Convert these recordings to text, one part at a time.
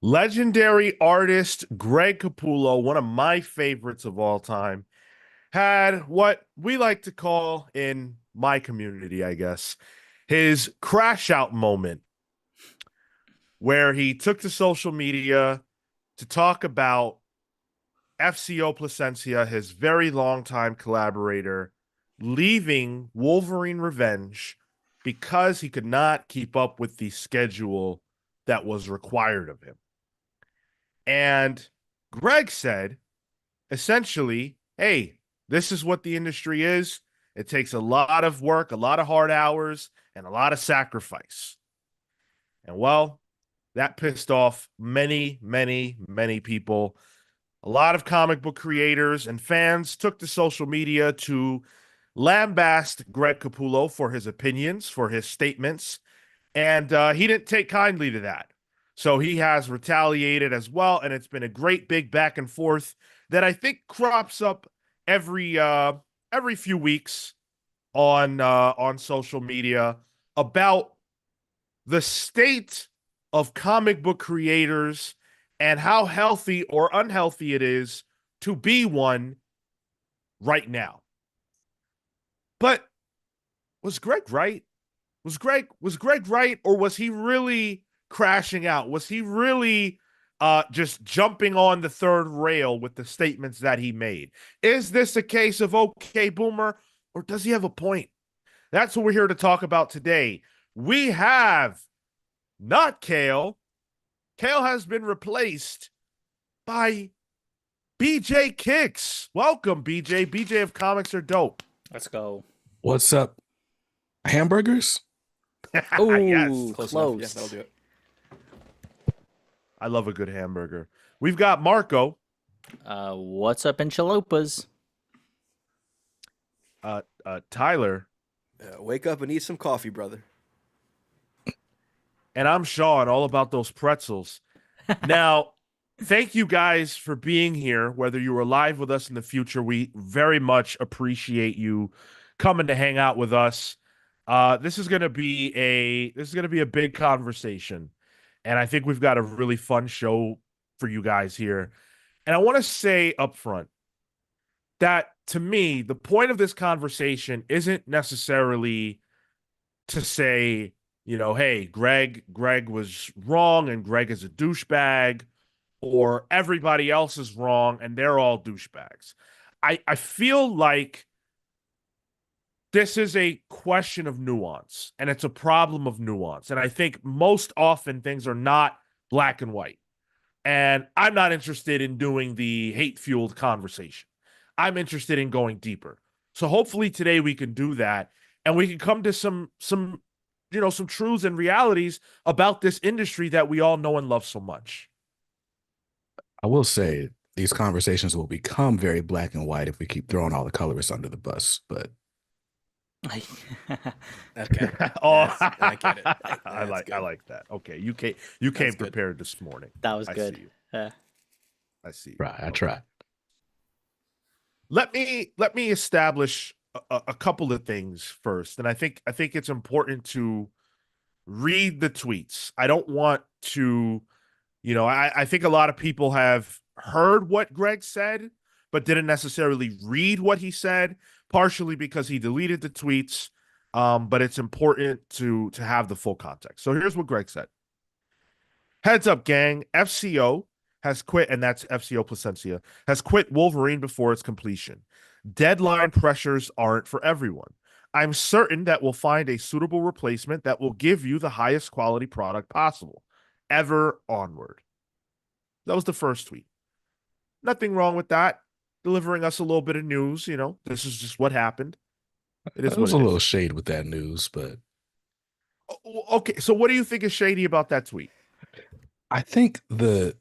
Legendary artist Greg Capullo, one of my favorites of all time, had what we like to call in my community, I guess, his crash out moment where he took to social media to talk about FCO Placencia, his very long-time collaborator, leaving Wolverine Revenge because he could not keep up with the schedule that was required of him. And Greg said, essentially, hey, this is what the industry is. It takes a lot of work, a lot of hard hours, and a lot of sacrifice. And well, that pissed off many, many, many people. A lot of comic book creators and fans took to social media to lambast Greg Capullo for his opinions, for his statements, and he didn't take kindly to that. So he has retaliated as well, and it's been a great big back and forth that I think crops up every few weeks on social media about the state of comic book creators and how healthy or unhealthy it is to be one right now. But was Greg right? Was Greg right, or was he really crashing out? Was he really just jumping on the third rail with the statements that he made? Is this a case of okay, boomer, or does he have a point? That's what we're here to talk about today. We have not Cale. Cale has been replaced by BJ Kicks. Welcome, BJ. BJ of Comics Are Dope. Let's go. What's up? Hamburgers? Yes. Close Close. enough. Yeah, that'll do it. I love a good hamburger. We've got Marco. What's up, enchilopas? Tyler. Wake up and eat some coffee, brother. And I'm Sean, all about those pretzels. Now, thank you guys for being here, whether you were live with us in the future. We very much appreciate you coming to hang out with us. This is going to be a big conversation, and I think we've got a really fun show for you guys here. And I want to say up front that to me, the point of this conversation isn't necessarily to say, hey, Greg was wrong and Greg is a douchebag, or everybody else is wrong and they're all douchebags. I feel like this is a question of nuance, and it's a problem of nuance. And I think most often things are not black and white. And I'm not interested in doing the hate-fueled conversation. I'm interested in going deeper. So hopefully today we can do that, and we can come to some truths and realities about this industry that we all know and love so much. I will say these conversations will become very black and white if we keep throwing all the colorists under the bus, but Okay. Oh, I get it. I like that. Okay, you came That's good. prepared this morning. That was I good. see you. Yeah. I see you. right, I Okay. try. Let me establish a couple of things first, and I think it's important to read the tweets. I don't want to, I think a lot of people have heard what Greg said, but didn't necessarily read what he said, partially because he deleted the tweets. But it's important to have the full context. So here's what Greg said. Heads up, gang. FCO has quit, and that's FCO Placencia, has quit Wolverine before its completion. Deadline pressures aren't for everyone. I'm certain that we'll find a suitable replacement that will give you the highest quality product possible. Ever onward. That was the first tweet. Nothing wrong with that. Delivering us a little bit of news. This is just what happened. It is There what was a it little is. shade with that news, but Okay, so what do you think is shady about that tweet? I think the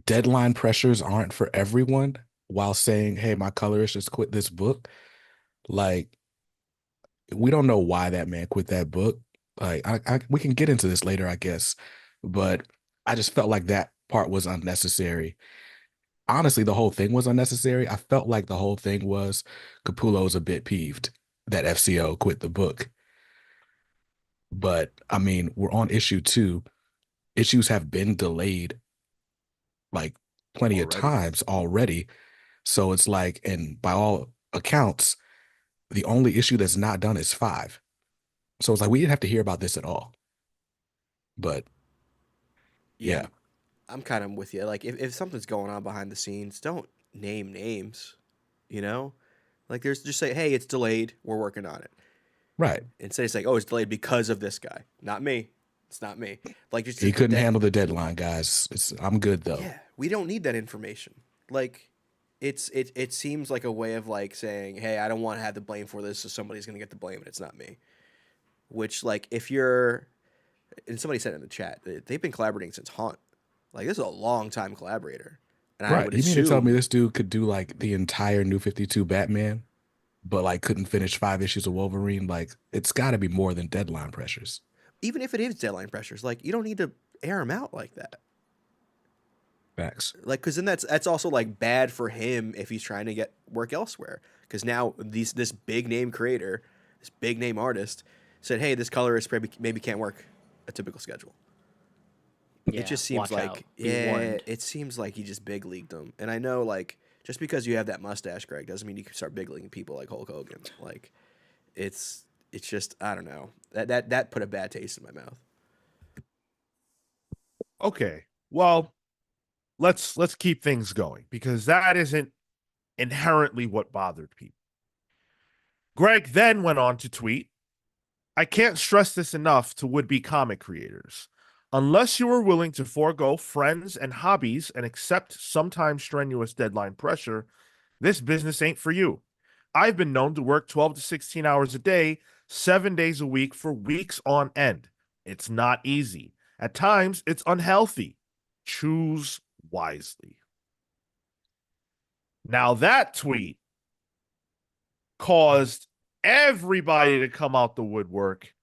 deadline pressures aren't for everyone while saying, hey, my colorist just quit this book. Like, we don't know why that man quit that book. Like, we can get into this later, I guess, but I just felt like that part was unnecessary. Honestly, the whole thing was unnecessary. I felt like the whole thing was Capullo's a bit peeved that FCO quit the book. But I mean, we're on issue 2. Issues have been delayed like plenty of Already. times already. So it's like, and by all accounts, the only issue that's not done is 5. So it's like we didn't have to hear about this at all. But Yeah, yeah, I'm kind of with you. Like, if something's going on behind the scenes, don't name names, you know? Like, there's just say, hey, it's delayed. We're working on it. right. Instead, it's like, oh, it's delayed because of this guy. Not me. It's not me. Like, just He couldn't that. handle the deadline, guys. I'm good though. Yeah, we don't need that information. Like, it seems like a way of like saying, hey, I don't want to have the blame for this, so somebody's gonna get the blame, and it's not me. Which, like, if you're, and somebody said in the chat, they've been collaborating since Haunt. Like, this is a long time collaborator, and I Right. would You mean to tell me assume, this dude could do like the entire New 52 Batman, but like couldn't finish 5 issues of Wolverine? Like it's got to be more than deadline pressures. even if it is deadline pressures, like, you don't need to air him out like that. Facts. Like, because then that's also like bad for him if he's trying to get work elsewhere. Because now this big name creator, this big name artist, said, hey, this colorist maybe can't work a typical schedule. Yeah, It just seems watch out. like, Be yeah, warned. it seems like he just big leagued them. And I know, like, just because you have that mustache, Greg, doesn't mean you can start big leaguing people like Hulk Hogan. Like, it's just, I don't know, that put a bad taste in my mouth. Okay. Well, let's keep things going because that isn't inherently what bothered people. Greg then went on to tweet, I can't stress this enough to would-be comic creators. Unless you are willing to forego friends and hobbies and accept sometimes strenuous deadline pressure, this business ain't for you. I've been known to work 12 to 16 hours a day, 7 days a week for weeks on end. It's not easy. At times, it's unhealthy. Choose wisely. Now, that tweet caused everybody to come out the woodwork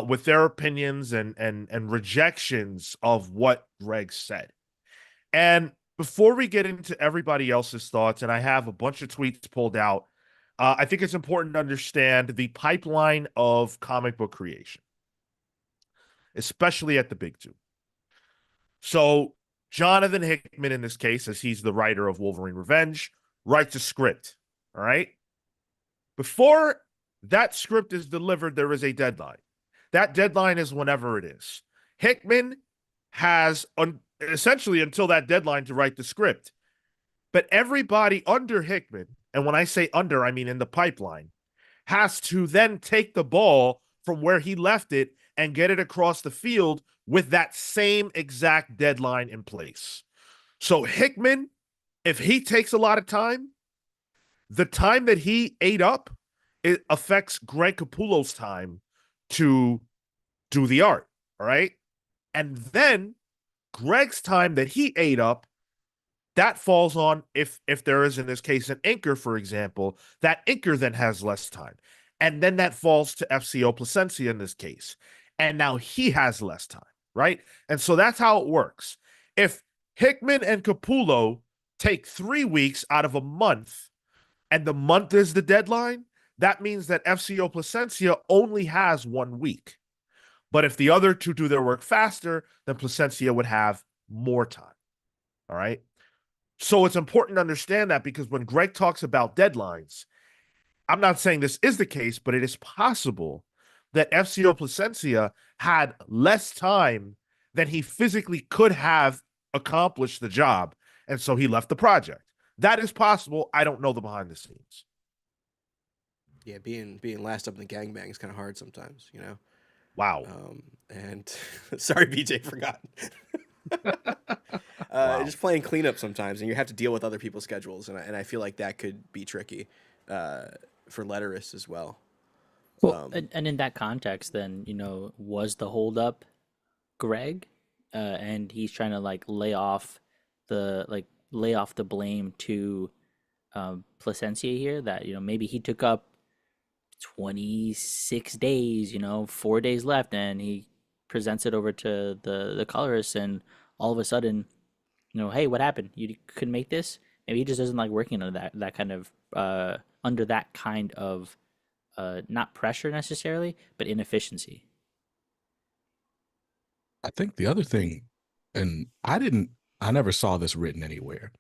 with their opinions and rejections of what Greg said. And before we get into everybody else's thoughts, and I have a bunch of tweets pulled out, I think it's important to understand the pipeline of comic book creation, especially at the big two. So Jonathan Hickman, in this case, as he's the writer of Wolverine Revenge, writes a script. All right. Before that script is delivered, there is a deadline. That deadline is whenever it is. Hickman has essentially until that deadline to write the script. But everybody under Hickman, and when I say under, I mean in the pipeline, has to then take the ball from where he left it and get it across the field with that same exact deadline in place. So Hickman, if he takes a lot of time, the time that he ate up, it affects Greg Capullo's time to do the art. All right. And then Greg's time that he ate up, that falls on if there is in this case an inker, for example, that inker then has less time. And then that falls to FCO Placencia in this case. And now he has less time, right? And so that's how it works. If Hickman and Capullo take 3 weeks out of a month and the month is the deadline, that means that FCO Placencia only has 1 week. But if the other two do their work faster, then Placencia would have more time. All right. So it's important to understand that because when Greg talks about deadlines, I'm not saying this is the case, but it is possible that FCO Placencia had less time than he physically could have accomplished the job. And so he left the project. That is possible. I don't know the behind the scenes. Yeah, being last up in the gangbang is kind of hard sometimes, you know. Wow. And sorry, BJ, forgot. Wow. Just playing cleanup sometimes, and you have to deal with other people's schedules, and I feel like that could be tricky for letterists as well. Well, and in that context, then, was the holdup Greg, and he's trying to lay off the blame to Placencia here, that maybe he took up 26 days, 4 days left, and he presents it over to the colorist, and all of a sudden, hey, what happened? You couldn't make this? Maybe he just doesn't like working under that kind of under that kind of not pressure necessarily, but inefficiency. I think the other thing, and I I never saw this written anywhere,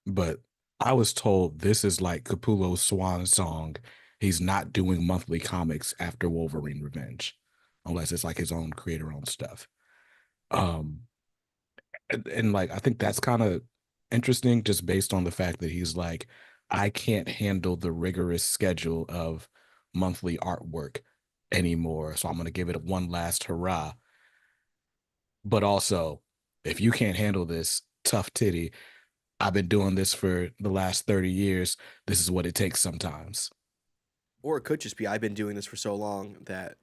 but I was told this is like Capullo's swan song. He's not doing monthly comics after Wolverine Revenge, unless it's like his own creator-owned stuff. Um, and like I think that's kind of interesting, just based on the fact that he's like, I can't handle the rigorous schedule of monthly artwork anymore, so I'm gonna give it one last hurrah. But also, if you can't handle this, tough titty. I've been doing this for the last 30 years. This is what it takes sometimes. Or it could just be I've been doing this for so long that,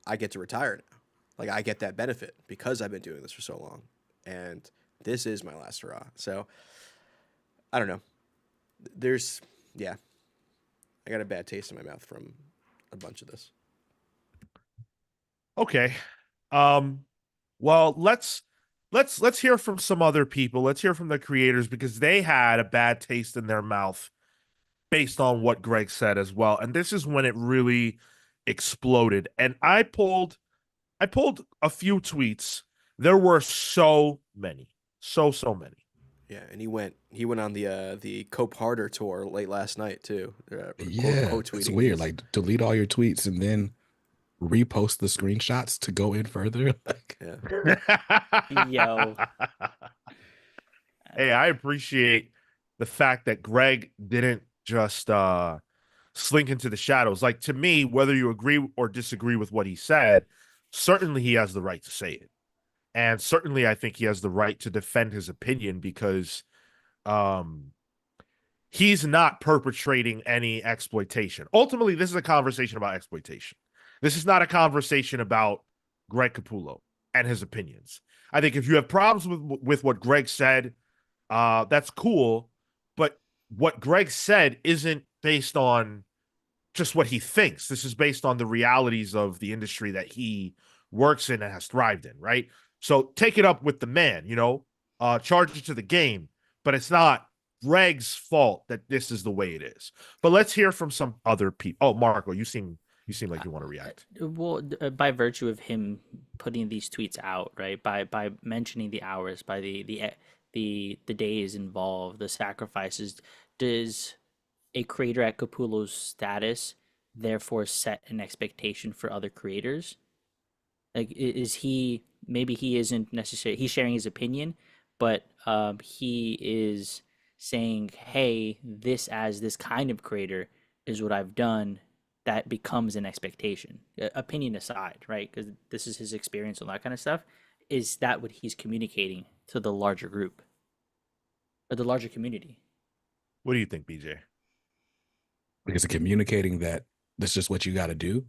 I get to retire now. Like I get that benefit because I've been doing this for so long. And this is my last hurrah. So I don't know. There's yeah. I got a bad taste in my mouth from a bunch of this. Okay. Well, let's hear from some other people. Let's hear from the creators because they had a bad taste in their mouth based on what Greg said as well. And this is when it really exploded. And I pulled a few tweets. There were so many. So many. Yeah, and he went on the Cope Harder tour late last night too. Yeah, Quote it's tweeting weird. these. Like delete all your tweets and then repost the screenshots to go in further. Like, Yeah. Yo, Hey, I appreciate the fact that Greg didn't just slink into the shadows. Like to me, whether you agree or disagree with what he said, certainly he has the right to say it. And certainly I think he has the right to defend his opinion because um he's not perpetrating any exploitation. Ultimately, this is a conversation about exploitation. This is not a conversation about Greg Capullo and his opinions. I think if you have problems with what Greg said, that's cool. But what Greg said isn't based on just what he thinks. This is based on the realities of the industry that he works in and has thrived in, right? So take it up with the man, charge it to the game, but it's not Greg's fault that this is the way it is. But let's hear from some other people. Oh, Marco, you seem like you want to react. well, by virtue of him putting these tweets out, right? By mentioning the hours, by the days involved, the sacrifices, does a creator at Capullo's status therefore set an expectation for other creators? Like, is he, maybe he isn't necessarily, he's sharing his opinion, but he is saying, hey, this as this kind of creator is what I've done. That becomes an expectation. Opinion aside, right? Because this is his experience and that kind of stuff. Is that what he's communicating to the larger group or the larger community? What do you think, BJ? is it communicating that that's just what you got to do?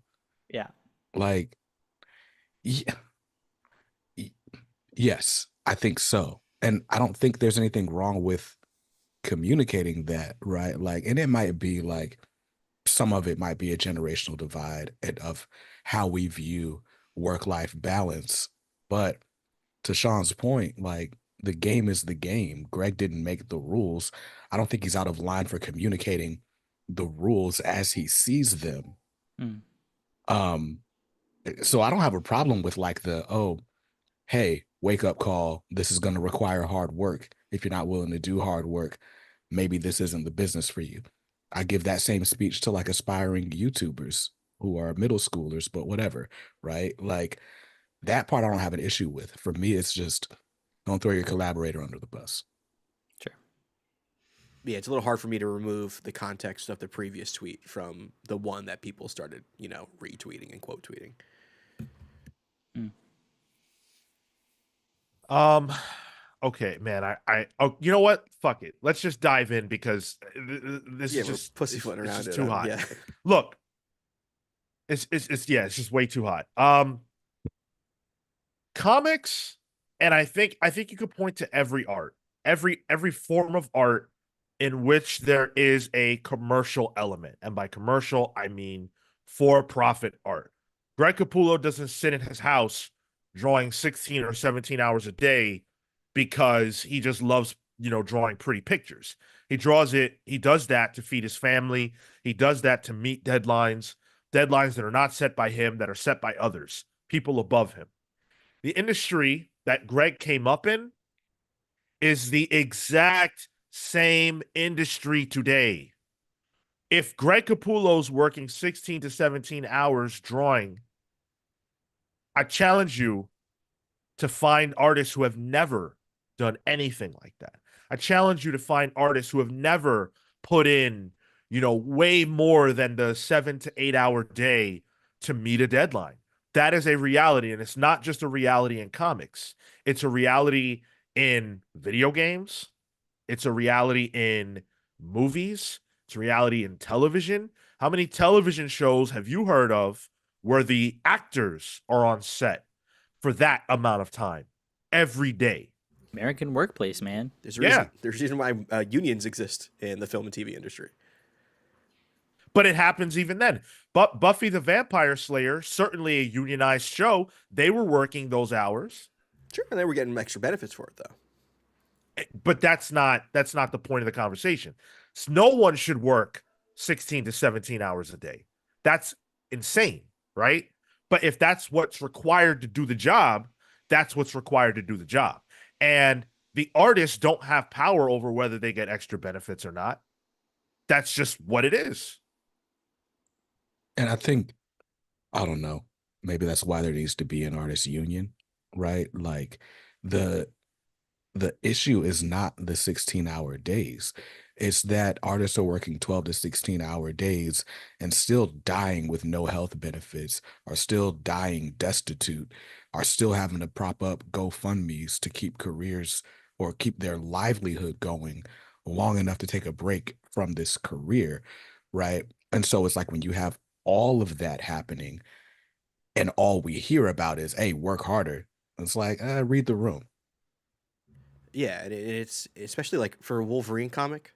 Yeah. Like, yeah, yes, I think so. And I don't think there's anything wrong with communicating that, right? Like, and it might be like some of it might be a generational divide of how we view work-life balance. But to Sean's point, like the game is the game. Greg didn't make the rules. I don't think he's out of line for communicating the rules as he sees them. Mm. Um, so I don't have a problem with like hey, wake up call. This is going to require hard work. If you're not willing to do hard work, maybe this isn't the business for you. I give that same speech to like aspiring YouTubers who are middle schoolers, but whatever, right? Like that part I don't have an issue with. For me, it's just don't throw your collaborator under the bus. Sure. Yeah, it's a little hard for me to remove the context of the previous tweet from the one that people started, retweeting and quote tweeting. Mm. Okay, man. Oh, you know what? Fuck it. Let's just dive in because this Yeah, is we're just pussyfooting it's around just it. too hot. Yeah. Look, it's just way too hot. Comics, and I think you could point to every art, every form of art in which there is a commercial element, and by commercial I mean for-profit art. Greg Capullo doesn't sit in his house drawing 16 or 17 hours a day because he just loves, drawing pretty pictures. He does that to feed his family. He does that to meet deadlines that are not set by him, that are set by others, people above him. The industry that Greg came up in is the exact same industry today. If Greg Capullo's working 16 to 17 hours drawing, I challenge you to find artists who have never done anything like that. I challenge you to find artists who have never put in, way more than the 7 to 8 hour day to meet a deadline. That is a reality. And it's not just a reality in comics, it's a reality in video games, it's a reality in movies, it's a reality in television. How many television shows have you heard of where the actors are on set for that amount of time every day? American workplace, man. There's a Yeah, reason. There's a reason why unions exist in the film and TV industry. but it happens even then. But Buffy the Vampire Slayer, certainly a unionized show, they were working those hours. Sure, and they were getting extra benefits for it, though. But that's not the point of the conversation. So no one should work 16 to 17 hours a day. That's insane, right? But if that's what's required to do the job, that's what's required to do the job. And the artists don't have power over whether they get extra benefits or not. That's just what it is. And I think, I don't know, maybe that's why there needs to be an artist union, right? Like the the issue is not the 16-hour days. It's that artists are working 12 to 16-hour days and still dying with no health benefits, are still dying destitute, are still having to prop up GoFundMe's to keep careers or keep their livelihood going long enough to take a break from this career, right? And so it's like when you have all of that happening and all we hear about is, hey, work harder. It's like, read the room. Yeah, and it's especially like for a Wolverine comic.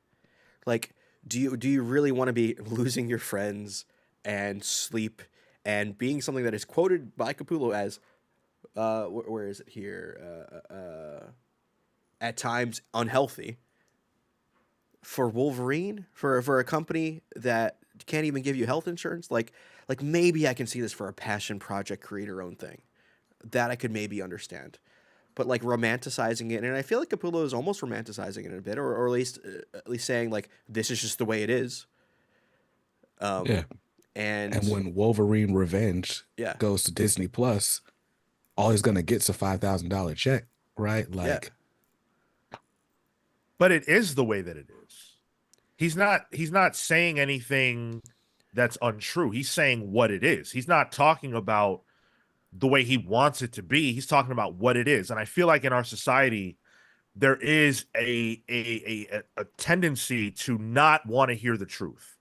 Like, do you really want to be losing your friends and sleep and being something that is quoted by Capullo as, where is it here? At times unhealthy for Wolverine, for a company that can't even give you health insurance. Like maybe I can see this for a passion project, create your own thing. That I could maybe understand. But like romanticizing it, and I feel like Capullo is almost romanticizing it a bit, or at least saying like this is just the way it is. Yeah. And And when Wolverine Revenge yeah, goes to Disney Plus, all he's gonna get's a $5,000 check, right? yeah, Like, But it is the way that it is. He's not saying anything that's untrue. He's saying what it is. He's not talking about the way he wants it to be. He's talking about what it is. And I feel like in our society, there is a tendency to not want to hear the truth.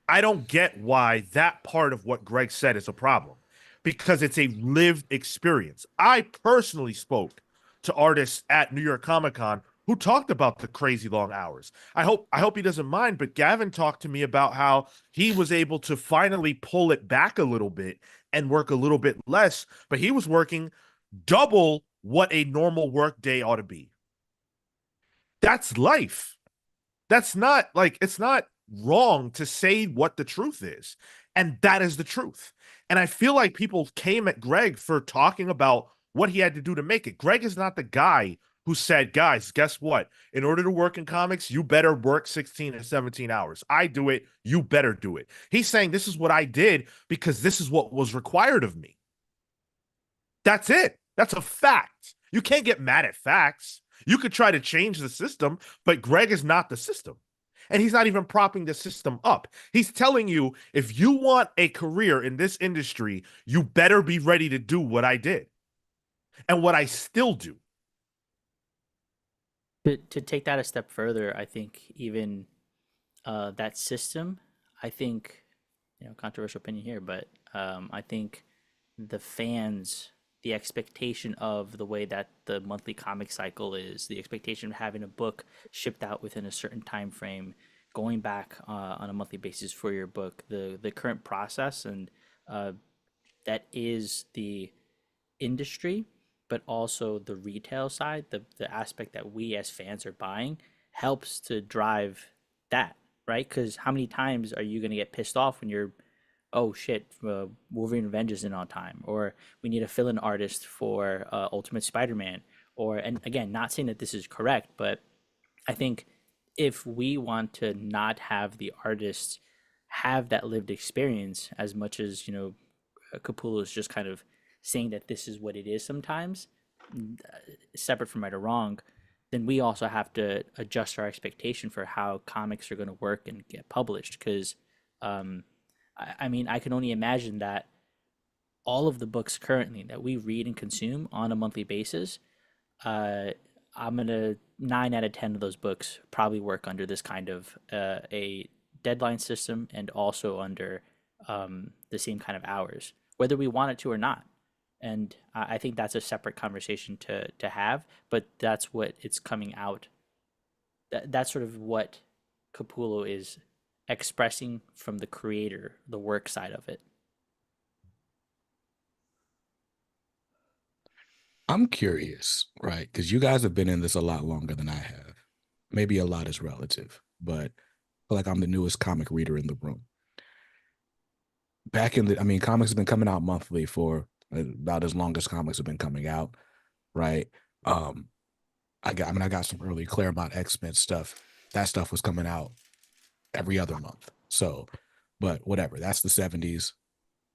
I don't get why that part of what Greg said is a problem because it's a lived experience. I personally spoke to artists at New York Comic Con who talked about the crazy long hours. I hope he doesn't mind, but Gavin talked to me about how he was able to finally pull it back a little bit and work a little bit less, but he was working double what a normal work day ought to be. That's life. That's not like it's not wrong to say what the truth is. And that is the truth. And I feel like people came at Greg for talking about what he had to do to make it. Greg is not the guy who said, guys, guess what? In order to work in comics, you better work 16 and 17 hours. I do it. You better do it. He's saying, this is what I did because this is what was required of me. That's it. That's a fact. You can't get mad at facts. You could try to change the system, but Greg is not the system. And he's not even propping the system up. He's telling you if you want a career in this industry, you better be ready to do what I did and what I still do. To take that a step further, I think even that system, I think, controversial opinion here, but I think the fans, the expectation of the way that the monthly comic cycle is, the expectation of having a book shipped out within a certain time frame, going back on a monthly basis for your book, the current process, and that is the industry, but also the retail side, the aspect that we as fans are buying helps to drive that, right? Because how many times are you going to get pissed off when you're, oh shit, Wolverine Revenge isn't on time, or we need a fill-in artist for Ultimate Spider-Man, Or, and again, not saying that this is correct, but I think if we want to not have the artists have that lived experience as much as, Capullo is just kind of saying that this is what it is sometimes, separate from right or wrong, then we also have to adjust our expectation for how comics are going to work and get published. Because, I mean, I can only imagine that all of the books currently that we read and consume on a monthly basis, uh, I'm gonna 9 out of 10 of those books probably work under this kind of a deadline system and also under the same kind of hours, whether we want it to or not. And I think that's a separate conversation to have, but that's what it's coming out. That's sort of what Capullo is expressing from the creator, the work side of it. I'm curious, right? Because you guys have been in this a lot longer than I have. Maybe a lot is relative, but I feel like I'm the newest comic reader in the room. I mean, comics have been coming out monthly for about as long as comics have been coming out, right? Um, I got some early Claremont X-Men stuff. That stuff was coming out every other month. So, but whatever, that's the 70s.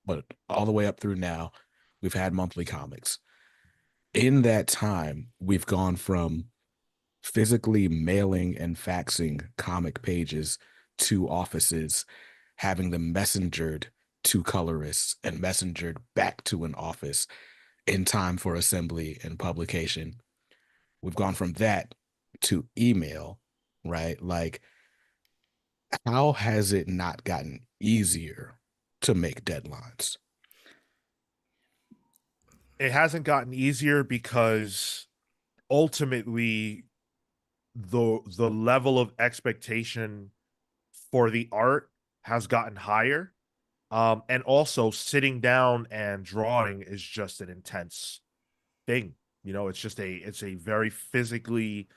But all the way up through now, we've had monthly comics. In that time, we've gone from physically mailing and faxing comic pages to offices, having them messengered to colorists and messengered back to an office in time for assembly and publication. We've gone from that to email, right? Like, how has it not gotten easier to make deadlines? It hasn't gotten easier because ultimately the level of expectation for the art has gotten higher. And also sitting down and drawing is just an intense thing. It's a very physically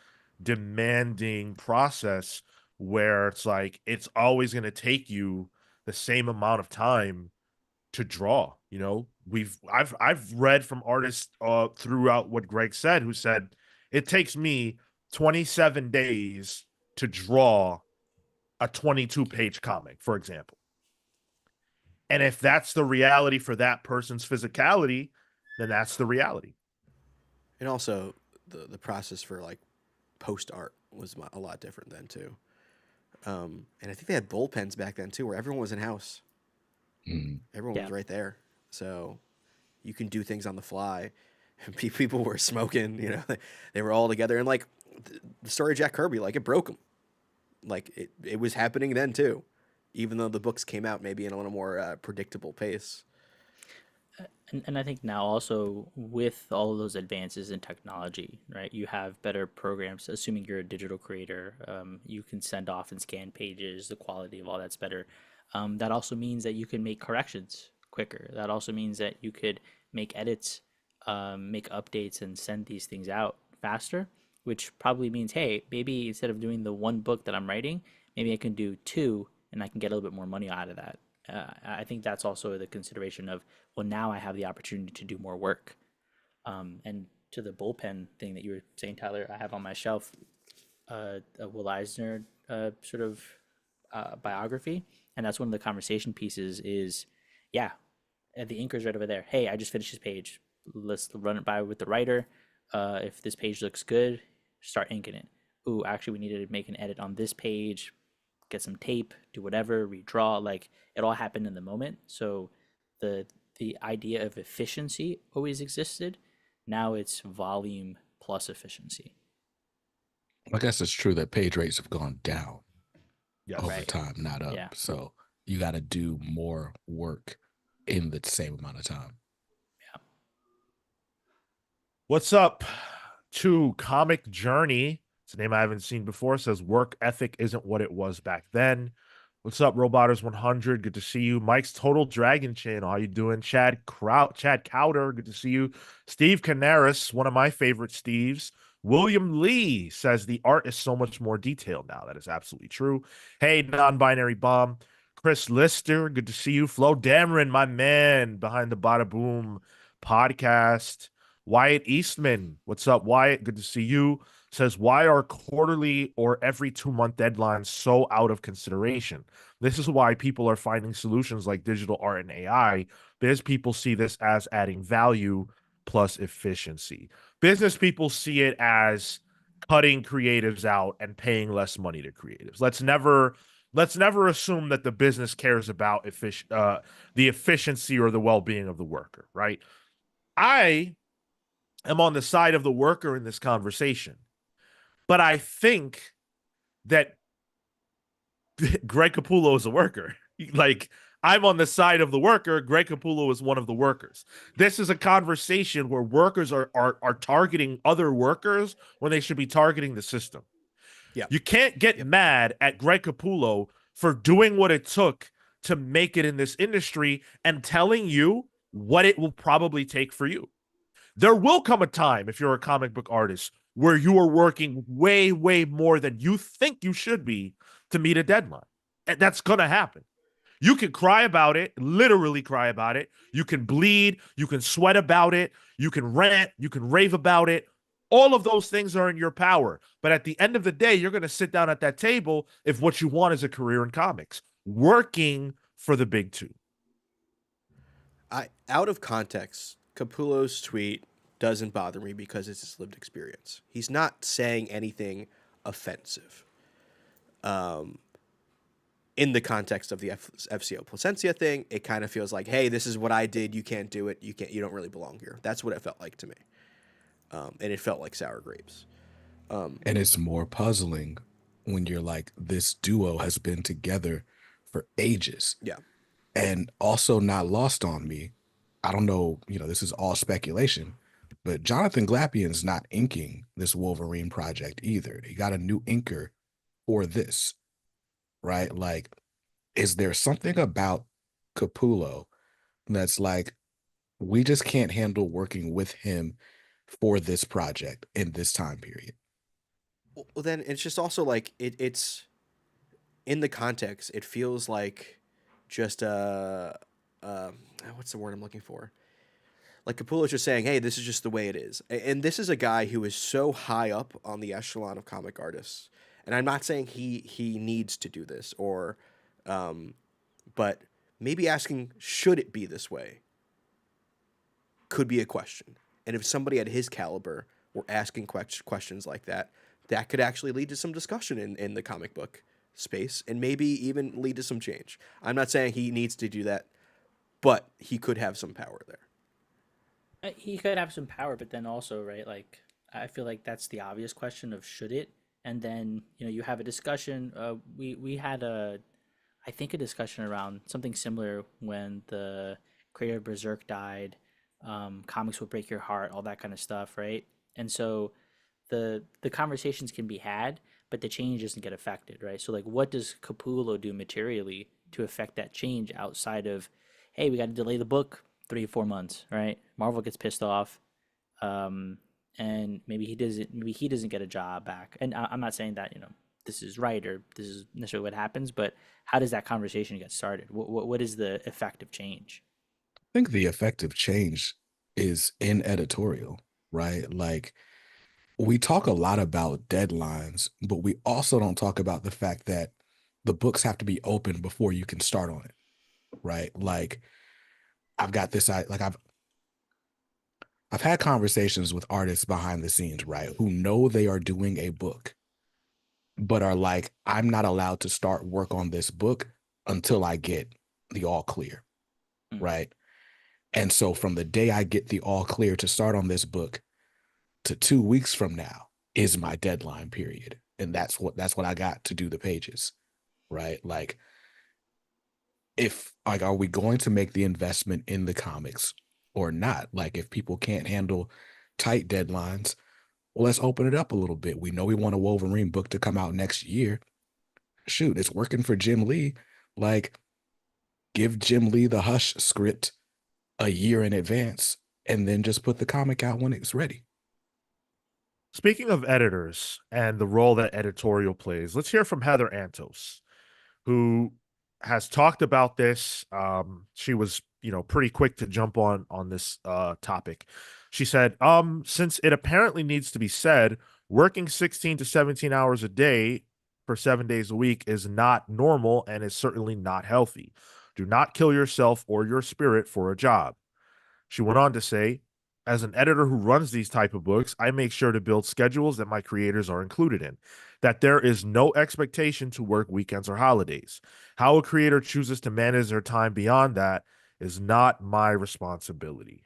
demanding process where it's like it's always going to take you the same amount of time to draw. I've read from artists throughout what Greg said, who said it takes me 27 days to draw a 22-page comic, for example. And if that's the reality for that person's physicality, then that's the reality. And also, the process for like post art was a lot different then too. And I think they had bullpens back then too, where everyone was in house. Everyone was Yeah. right there, so you can do things on the fly. And people were smoking, they were all together. And like the story of Jack Kirby, like it broke him. Like it was happening then too, even though the books came out maybe in a little more predictable pace. And I think now also with all of those advances in technology, right? You have better programs. Assuming you're a digital creator, you can send off and scan pages. The quality of all that's better. That also means that you can make corrections quicker. That also means that you could make edits, make updates, and send these things out faster. Which probably means, hey, maybe instead of doing the one book that I'm writing, maybe I can do two, and I can get a little bit more money out of that. I think that's also the consideration of, well, now I have the opportunity to do more work. And to the bullpen thing that you were saying, Tyler, I have on my shelf a Will Eisner sort of biography, and that's one of the conversation pieces. Is yeah, the inker's right over there. Hey, I just finished this page. Let's run it by with the writer. If this page looks good, start inking it. Ooh, actually, we needed to make an edit on this page. Get some tape, do whatever, redraw. Like it all happened in the moment. So the the idea of efficiency always existed. Now it's volume plus efficiency. I guess it's true that page rates have gone down Yes. over Right. time, not up. Yeah. So you got to do more work in the same amount of time. What's up to Comic Journey? It's a name I haven't seen before. It says work ethic isn't what it was back then. What's up, Robotters 100? Good to see you. Mike's Total Dragon Channel. How you doing? Chad Cowder. Good to see you. Steve Canaris, one of my favorite Steves. William Lee says the art is so much more detailed now. That is absolutely true. Hey, non-binary bomb. Chris Lister. Good to see you. Flo Dameron, my man, behind the Bada Boom podcast. Wyatt Eastman, what's up, Wyatt? Good to see you. Says, why are quarterly or every 2-month deadlines so out of consideration? This is why people are finding solutions like digital art and AI, because people see this as adding value plus efficiency. Business people see it as cutting creatives out and paying less money to creatives. Let's never assume that the business cares about the efficiency or the well-being of the worker, right? I am on the side of the worker in this conversation, but I think that Greg Capullo is a worker. Like, I'm on the side of the worker. Greg Capullo is one of the workers. This is a conversation where workers are targeting other workers when they should be targeting the system. Yeah. You can't get mad at Greg Capullo for doing what it took to make it in this industry and telling you what it will probably take for you. There will come a time, if you're a comic book artist, where you are working way, way more than you think you should be to meet a deadline. And that's going to happen. You can cry about it, literally cry about it. You can bleed, you can sweat about it, you can rant, you can rave about it. All of those things are in your power. But at the end of the day, you're going to sit down at that table if what you want is a career in comics, working for the big two. Out of context, Capullo's tweet doesn't bother me because it's his lived experience. He's not saying anything offensive. In the context of the FCO Placencia thing, it kind of feels like, hey, this is what I did. You can't do it. You don't really belong here. That's what it felt like to me. And it felt like sour grapes. And it's more puzzling when you're like, this duo has been together for ages. Yeah. And also not lost on me, I don't know, this is all speculation, but Jonathan Glapian's not inking this Wolverine project either. He got a new inker for this, right? Like, is there something about Capullo that's like, we just can't handle working with him for this project in this time period? Well, then it's just also like it's in the context. It feels like just what's the word I'm looking for? Like Capullo's just saying, hey, this is just the way it is. And this is a guy who is so high up on the echelon of comic artists. And I'm not saying he needs to do this but maybe asking, should it be this way, could be a question. And if somebody at his caliber were asking questions like that, that could actually lead to some discussion in the comic book space and maybe even lead to some change. I'm not saying he needs to do that, but he could have some power there. He could have some power, but then also, right, like, I feel like that's the obvious question of should it? And then, you have a discussion. We had I think a discussion around something similar when the creator of Berserk died. Comics will break your heart, all that kind of stuff, right? And so the conversations can be had, but the change doesn't get affected, right? So, like, what does Capullo do materially to affect that change outside of, hey, we got to delay the book 3 or 4 months, right? Marvel gets pissed off, and maybe he doesn't get a job back. And I'm not saying that this is right or this is necessarily what happens, but how does that conversation get started? What is the effective change? I think the effective change is in editorial, right? Like, we talk a lot about deadlines, but we also don't talk about the fact that the books have to be open before you can start on it, right? Like, I've got this, I've had conversations with artists behind the scenes, right, who know they are doing a book, but are like, I'm not allowed to start work on this book until I get the all clear, right? And so from the day I get the all clear to start on this book to 2 weeks from now is my deadline period. And that's what I got to do the pages, right? Like, are we going to make the investment in the comics or not? Like, if people can't handle tight deadlines, well, let's open it up a little bit. We know we want a Wolverine book to come out next year. Shoot, it's working for Jim Lee. Like, give Jim Lee the Hush script a year in advance and then just put the comic out when it's ready. Speaking of editors and the role that editorial plays, let's hear from Heather Antos, who has talked about this. She was, pretty quick to jump on this topic. She said, since it apparently needs to be said, working 16 to 17 hours a day for 7 days a week is not normal and is certainly not healthy. Do not kill yourself or your spirit for a job. She went on to say, as an editor who runs these type of books, I make sure to build schedules that my creators are included in, that there is no expectation to work weekends or holidays. How a creator chooses to manage their time beyond that is not my responsibility.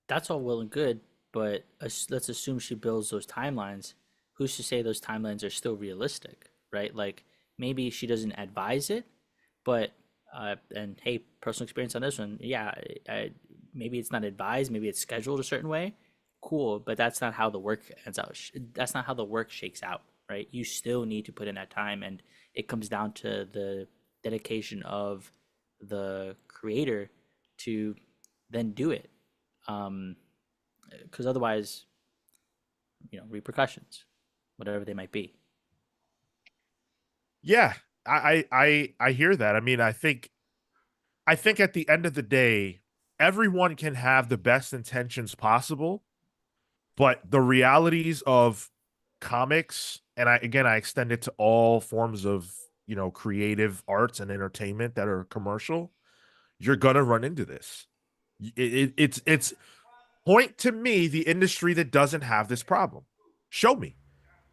That's all well and good, but let's assume she builds those timelines. Who's to say those timelines are still realistic, right? Like maybe she doesn't advise it, but and hey, personal experience on this one, yeah, maybe it's not advised, maybe it's scheduled a certain way. Cool, but that's not how the work ends out. That's not how the work shakes out, right? You still need to put in that time, and it comes down to the dedication of the creator to then do it. Because otherwise, repercussions, whatever they might be. Yeah, I hear that. I mean, I think at the end of the day, everyone can have the best intentions possible, but the realities of comics, and I extend it to all forms of, creative arts and entertainment that are commercial, you're gonna run into this. It's point to me the industry that doesn't have this problem. Show me.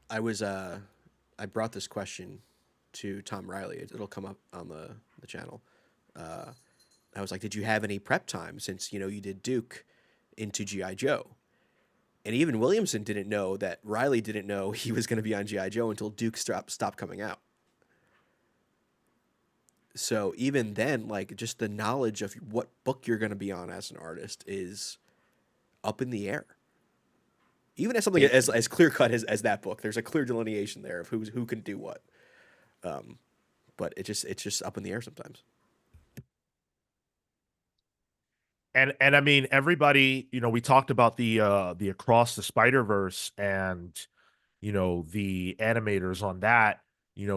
I was I brought this question to Tom Riley. It'll come up on the channel. I was like, did you have any prep time since you did Duke into GI Joe? And even Williamson didn't know that Riley didn't know he was going to be on GI Joe until Duke stopped coming out. So even then, like just the knowledge of what book you're going to be on as an artist is up in the air. Even as something as clear cut as that book, there's a clear delineation there of who can do what. But it's just up in the air sometimes. And I mean, everybody, we talked about the Across the Spider-Verse and the animators on that,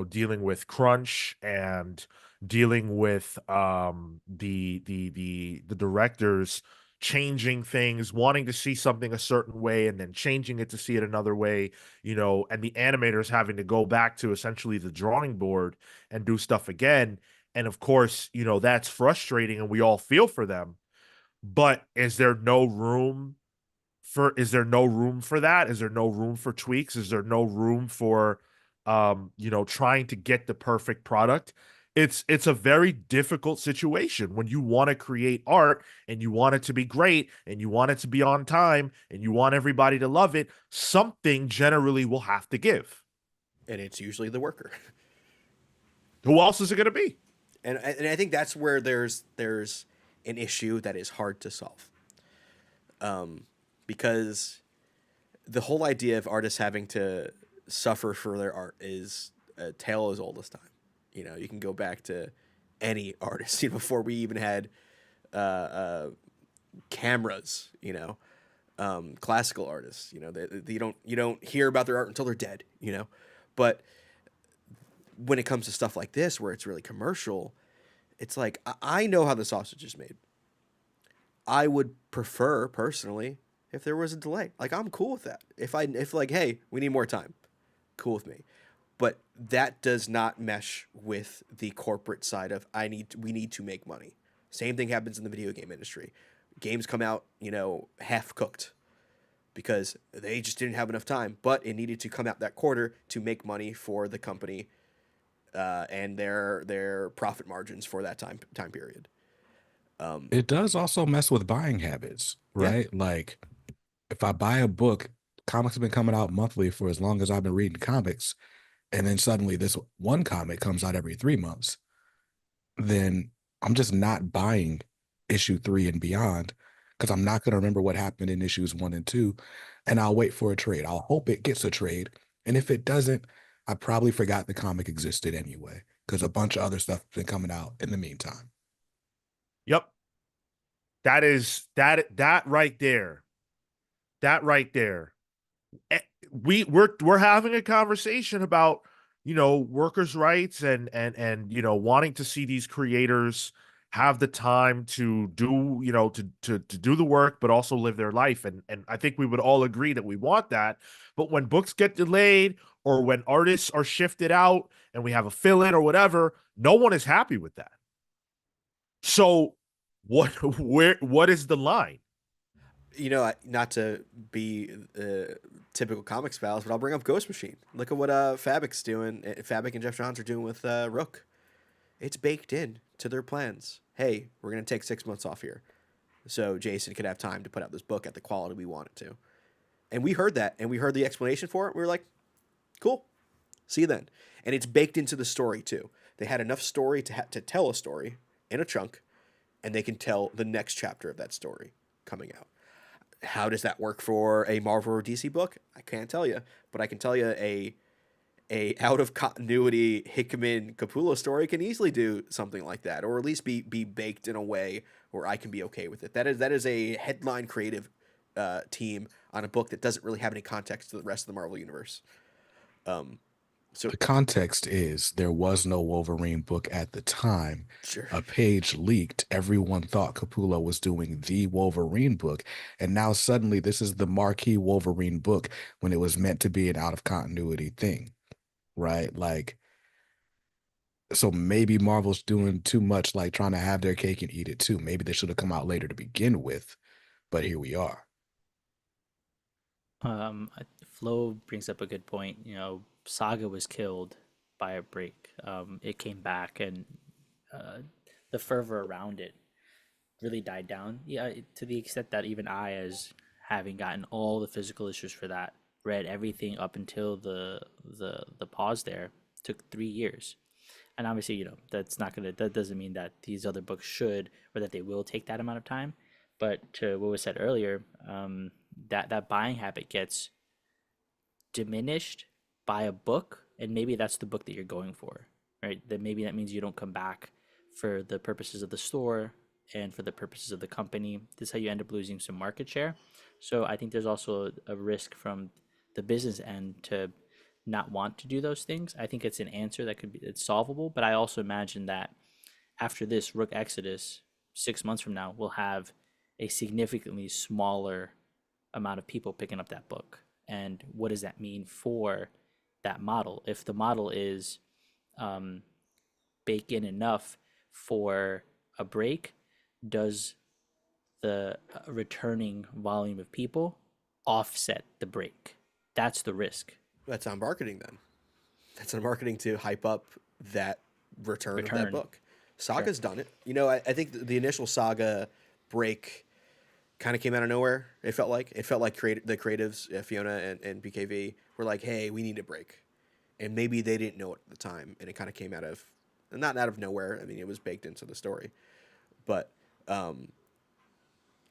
dealing with crunch and dealing with the directors changing things, wanting to see something a certain way and then changing it to see it another way, and the animators having to go back to essentially the drawing board and do stuff again. And of course, that's frustrating and we all feel for them. But is there no room for that? Is there no room for tweaks? Is there no room for trying to get the perfect product? It's a very difficult situation when you want to create art and you want it to be great and you want it to be on time and you want everybody to love it. Something generally will have to give. And it's usually the worker. Who else is it going to be? And I think that's where there's an issue that is hard to solve. Because the whole idea of artists having to suffer for their art is a tale as old as time. You can go back to any artist, before we even had cameras. Classical artists. You don't hear about their art until they're dead. But when it comes to stuff like this, where it's really commercial, it's like I know how the sausage is made. I would prefer personally if there was a delay. Like I'm cool with that. If like, hey, we need more time, cool with me. But that does not mesh with the corporate side of we need to make money. Same thing happens in the video game industry. Games come out, half cooked because they just didn't have enough time, but it needed to come out that quarter to make money for the company and their profit margins for that time period. It does also mess with buying habits, right? Yeah. Like if I buy a book, comics have been coming out monthly for as long as I've been reading comics, and then suddenly this one comic comes out every 3 months, then I'm just not buying issue 3 and beyond because I'm not going to remember what happened in issues 1 and 2, and I'll wait for a trade. I'll hope it gets a trade, and if it doesn't, I probably forgot the comic existed anyway because a bunch of other stuff has been coming out in the meantime. Yep. That right there. That right there. We're having a conversation about, workers' rights and wanting to see these creators have the time to do, to do the work, but also live their life. And I think we would all agree that we want that. But when books get delayed or when artists are shifted out and we have a fill-in or whatever, no one is happy with that. So what is the line? Not to be typical comics pals, but I'll bring up Ghost Machine. Look at what Fabic's doing. Fabic and Jeff Johns are doing with Rook. It's baked in to their plans. Hey, we're gonna take 6 months off here, so Jason could have time to put out this book at the quality we want it to. And we heard that, and we heard the explanation for it. We were like, cool, see you then. And it's baked into the story too. They had enough story to tell a story in a chunk, and they can tell the next chapter of that story coming out. How does that work for a Marvel or DC book? I can't tell you, but I can tell you a out of continuity Hickman Capullo story can easily do something like that, or at least be baked in a way where I can be okay with it. That is a headline creative team on a book that doesn't really have any context to the rest of the Marvel universe. So The context is there was no Wolverine book at the time. sure. A page leaked. Everyone thought Capullo was doing the Wolverine book. And now suddenly this is the marquee Wolverine book when it was meant to be an out of continuity thing, right? Like, so maybe Marvel's doing too much, like trying to have their cake and eat it too. Maybe they should have come out later to begin with, but here we are. Flo brings up a good point. Saga was killed by a break. It came back, and uh, the fervor around it really died down. Yeah, to the extent that even I, as having gotten all the physical issues for that, read everything up until the pause there. Took 3 years, and obviously, that doesn't mean that these other books should or that they will take that amount of time. But to what was said earlier, that buying habit gets diminished by a book, and maybe that's the book that you're going for, right? That maybe that means you don't come back for the purposes of the store and for the purposes of the company. This is how you end up losing some market share. So I think there's also a risk from the business end to not want to do those things. I think it's an answer that it's solvable, but I also imagine that after this Rook Exodus, 6 months from now, we'll have a significantly smaller amount of people picking up that book. And what does that mean for that model? If the model is um, bake in enough for a break, does the returning volume of people offset the break? That's the risk. That's on marketing then. That's on marketing to hype up that return of that book. Saga's Sure. done it. I think the initial Saga break kind of came out of nowhere. It felt like the creatives, Fiona and BKV, were like, "Hey, we need a break," and maybe they didn't know it at the time, and it kind of came out of not out of nowhere. I mean, it was baked into the story, but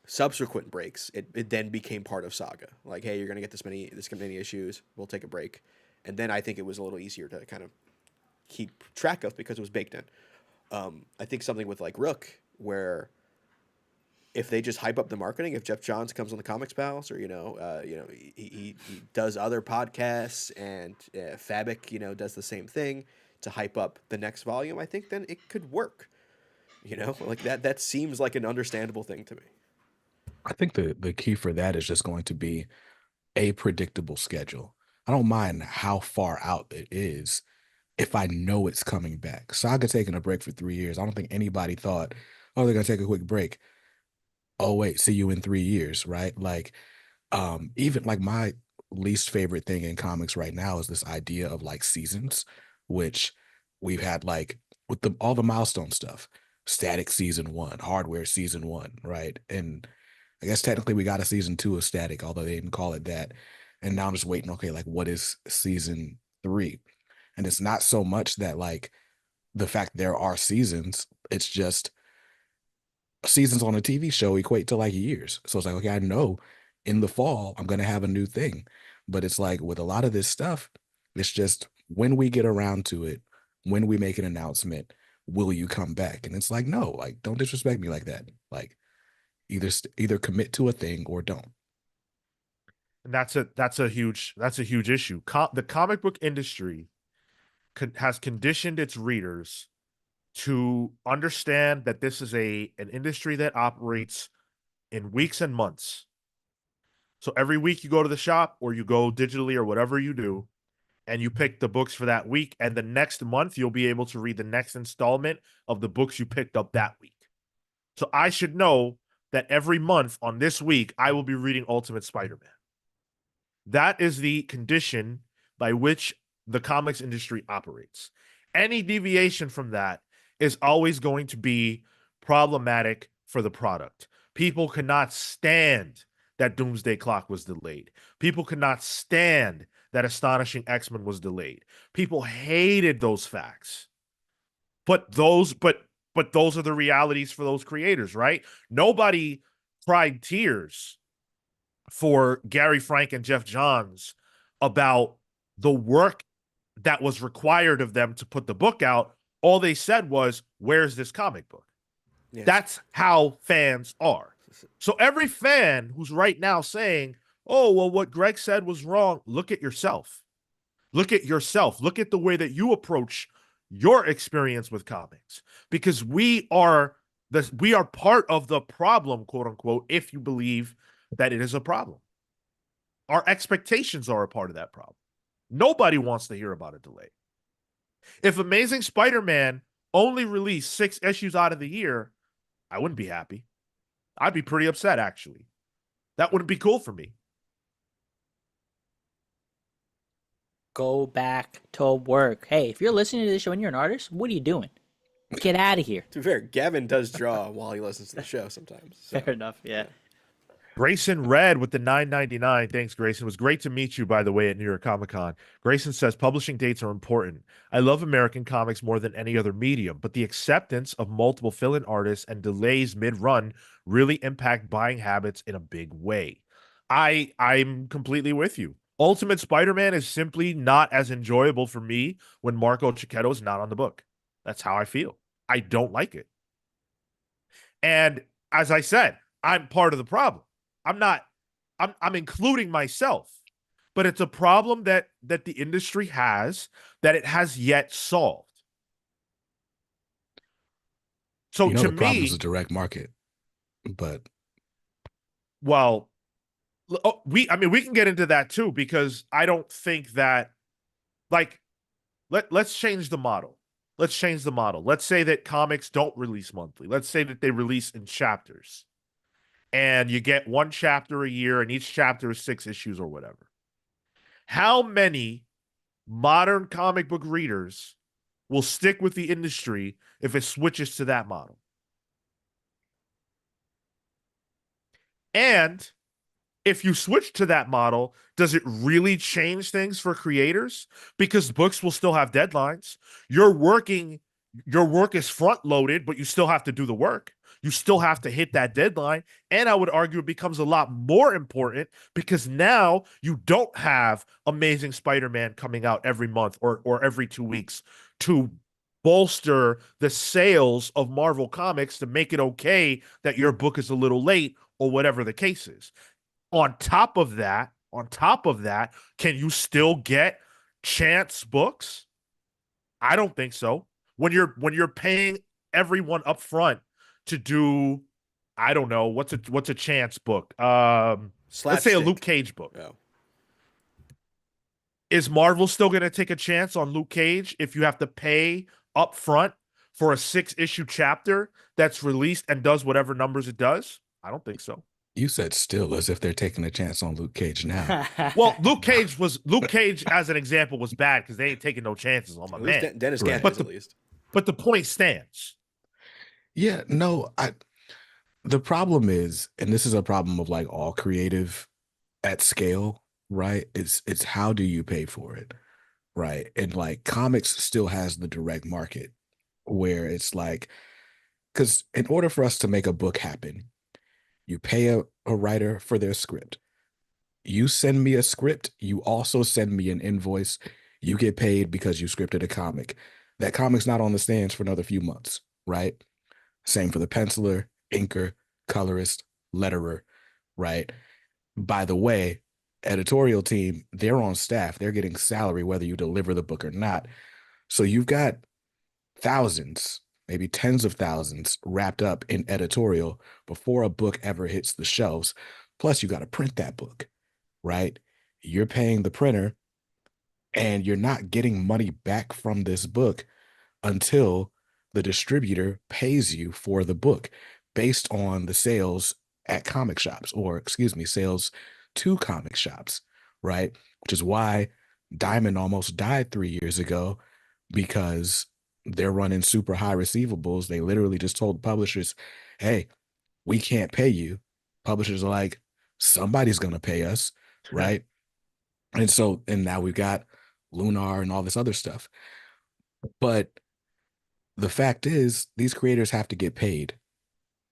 subsequent breaks, it then became part of Saga. Like, hey, you're gonna get this many issues. We'll take a break, and then I think it was a little easier to kind of keep track of because it was baked in. I think something with like Rook, where if they just hype up the marketing, if Jeff Johns comes on the Comics Pals, or he does other podcasts, and Fabic does the same thing to hype up the next volume, I think then it could work. Like that seems like an understandable thing to me. I think the key for that is just going to be a predictable schedule. I don't mind how far out it is if I know it's coming back. Saga taking a break for 3 years. I don't think anybody thought, oh, they're gonna take a quick break. Oh, wait, see you in 3 years, right? Like, even like my least favorite thing in comics right now is this idea of like seasons, which we've had like with all the milestone stuff, Static season one, Hardware season one, right? And I guess technically we got a season two of Static, although they didn't call it that. And now I'm just waiting, okay, like what is season three? And it's not so much that like the fact there are seasons, it's just seasons on a TV show equate to like years. So it's like, okay, I know in the fall I'm gonna have a new thing. But it's like with a lot of this stuff, it's just when we get around to it, when we make an announcement, will you come back? And it's like, no, like don't disrespect me like that. Like either commit to a thing or don't. And that's a huge issue. The comic book industry has conditioned its readers to understand that this is an industry that operates in weeks and months. So every week you go to the shop or you go digitally or whatever you do, and you pick the books for that week. And the next month, you'll be able to read the next installment of the books you picked up that week. So I should know that every month on this week, I will be reading Ultimate Spider-Man. That is the condition by which the comics industry operates. Any deviation from that is always going to be problematic for the product. People cannot stand that Doomsday Clock was delayed. People could not stand that Astonishing X-Men was delayed. People hated those facts. But those are the realities for those creators, right? Nobody cried tears for Gary Frank and Jeff Johns about the work that was required of them to put the book out. All they said was, "Where's this comic book?" Yeah. That's how fans are. So every fan who's right now saying, "Oh, well, what Greg said was wrong," look at yourself. Look at yourself. Look at the way that you approach your experience with comics, because we are part of the problem, quote unquote, if you believe that it is a problem. Our expectations are a part of that problem. Nobody wants to hear about a delay. If Amazing Spider-Man only released 6 issues out of the year, I wouldn't be happy. I'd be pretty upset, actually. That wouldn't be cool for me. Go back to work. Hey, if you're listening to this show and you're an artist, what are you doing? Get out of here. To be fair, Gavin does draw while he listens to the show sometimes. So. Fair enough. Yeah. Grayson Red with the $9.99. Thanks, Grayson. It was great to meet you, by the way, at New York Comic Con. Grayson says publishing dates are important. I love American comics more than any other medium, but the acceptance of multiple fill-in artists and delays mid-run really impact buying habits in a big way. I'm completely with you. Ultimate Spider-Man is simply not as enjoyable for me when Marco Cicchetto is not on the book. That's how I feel. I don't like it. And as I said, I'm part of the problem. I'm including myself, but it's a problem that the industry has that it has yet solved. So to the problem is me, the direct market, but well, we can get into that too, because I don't think that, like, let's change the model. Let's change the model. Let's say that comics don't release monthly. Let's say that they release in chapters. And you get 1 chapter a year, and each chapter is 6 issues or whatever. How many modern comic book readers will stick with the industry if it switches to that model? And if you switch to that model, does it really change things for creators? Because books will still have deadlines. Your work is front loaded, but you still have to do the work. You still have to hit that deadline. And I would argue it becomes a lot more important because now you don't have Amazing Spider-Man coming out every month or every 2 weeks to bolster the sales of Marvel Comics to make it okay that your book is a little late or whatever the case is. On top of that, can you still get chance books? I don't think so. When you're paying everyone up front to do, I don't know, what's a chance book? Let's say a Luke Cage book. Oh. Is Marvel still going to take a chance on Luke Cage if you have to pay up front for a 6-issue chapter that's released and does whatever numbers it does? I don't think so. You said still as if they're taking a chance on Luke Cage now. Well, Luke Cage as an example was bad because they ain't taking no chances on my man. Dennis Right. Gathers, at least. But the point stands. Yeah, no, the problem is, and this is a problem of like all creative at scale, right? It's how do you pay for it, right? And like comics still has the direct market where it's like, because in order for us to make a book happen, you pay a writer for their script. You send me a script, you also send me an invoice. You get paid because you scripted a comic. That comic's not on the stands for another few months, right? Same for the penciler, inker, colorist, letterer, right? By the way, editorial team, they're on staff. They're getting salary whether you deliver the book or not. So you've got thousands, maybe tens of thousands wrapped up in editorial before a book ever hits the shelves. Plus, you got to print that book, right? You're paying the printer and you're not getting money back from this book until the distributor pays you for the book based on the sales at comic shops, or excuse me, sales to comic shops, right? Which is why Diamond almost died 3 years ago, because they're running super high receivables. They literally just told publishers, hey, we can't pay you. Publishers are like, somebody's going to pay us, right? And now we've got Lunar and all this other stuff. But the fact is, these creators have to get paid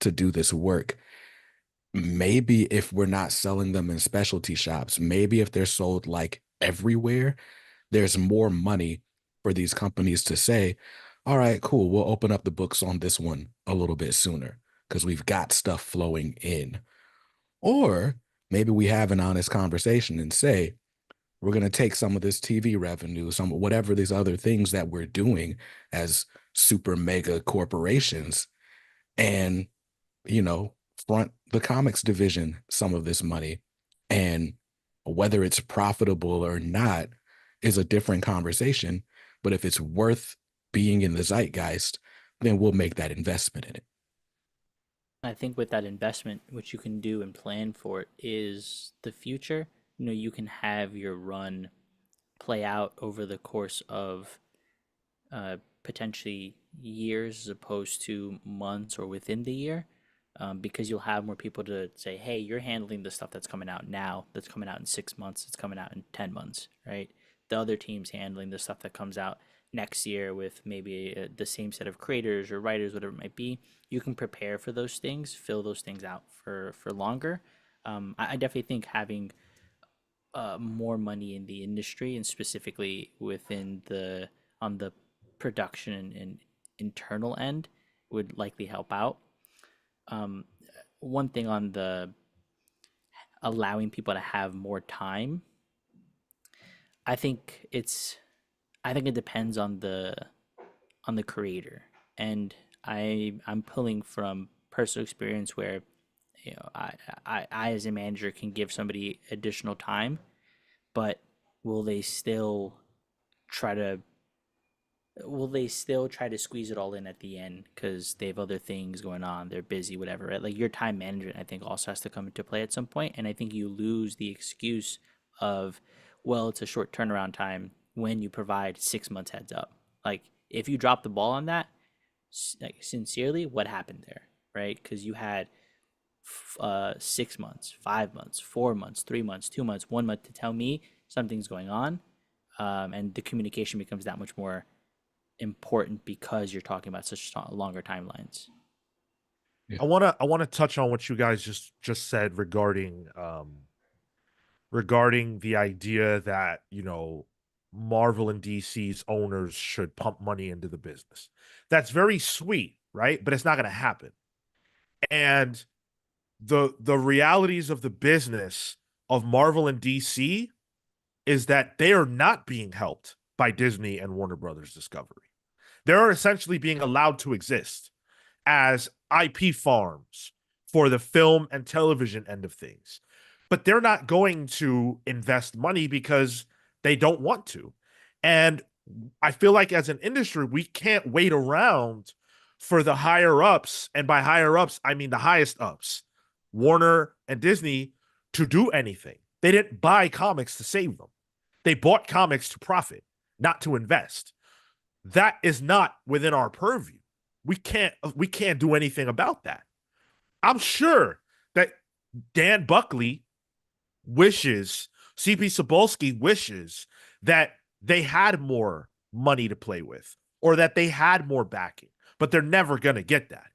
to do this work. Maybe if we're not selling them in specialty shops, maybe if they're sold like everywhere, there's more money for these companies to say, all right, cool, we'll open up the books on this one a little bit sooner because we've got stuff flowing in. Or maybe we have an honest conversation and say, we're going to take some of this TV revenue, some whatever these other things that we're doing as super mega corporations, and, you know, front the comics division some of this money. And whether it's profitable or not is a different conversation. But if it's worth being in the zeitgeist, then we'll make that investment in it. I think with that investment, what you can do and plan for it is the future. You know, you can have your run play out over the course of potentially years as opposed to months or within the year, because you'll have more people to say, hey, you're handling the stuff that's coming out now, that's coming out in 6 months, that's coming out in 10 months, right? The other team's handling the stuff that comes out next year with maybe the same set of creators or writers, whatever it might be. You can prepare for those things, fill those things out for longer. I definitely think having more money in the industry and specifically within the on the production and internal end would likely help out. Um, One thing on the allowing people to have more time, I think it's I think it depends on the creator, and I'm pulling from personal experience where I as a manager can give somebody additional time, but will they still try to squeeze it all in at the end because they have other things going on, they're busy, whatever, right? Like your time management, I think, also has to come into play at some point, and I think you lose the excuse of, well, it's a short turnaround time when you provide 6 months heads up. Like if you drop the ball on that, like sincerely, what happened there, right? Because you had 6 months, 5 months, 4 months, 3 months, 2 months, 1 month to tell me something's going on, and the communication becomes that much more important because you're talking about such longer timelines. Yeah. I wanna touch on what you guys just said regarding regarding the idea that, you know, Marvel and DC's owners should pump money into the business. That's very sweet, right? But it's not going to happen. And the realities of the business of Marvel and DC is that they are not being helped by Disney and Warner Brothers Discovery. They're essentially being allowed to exist as IP farms for the film and television end of things. But they're not going to invest money because they don't want to. And I feel like as an industry, we can't wait around for the higher ups. And by higher ups, I mean the highest ups, Warner and Disney, to do anything. They didn't buy comics to save them. They bought comics to profit, not to invest. That is not within our purview. We can't do anything about that. I'm sure that Dan Buckley wishes, CP Sobolski wishes that they had more money to play with or that they had more backing, but they're never going to get that.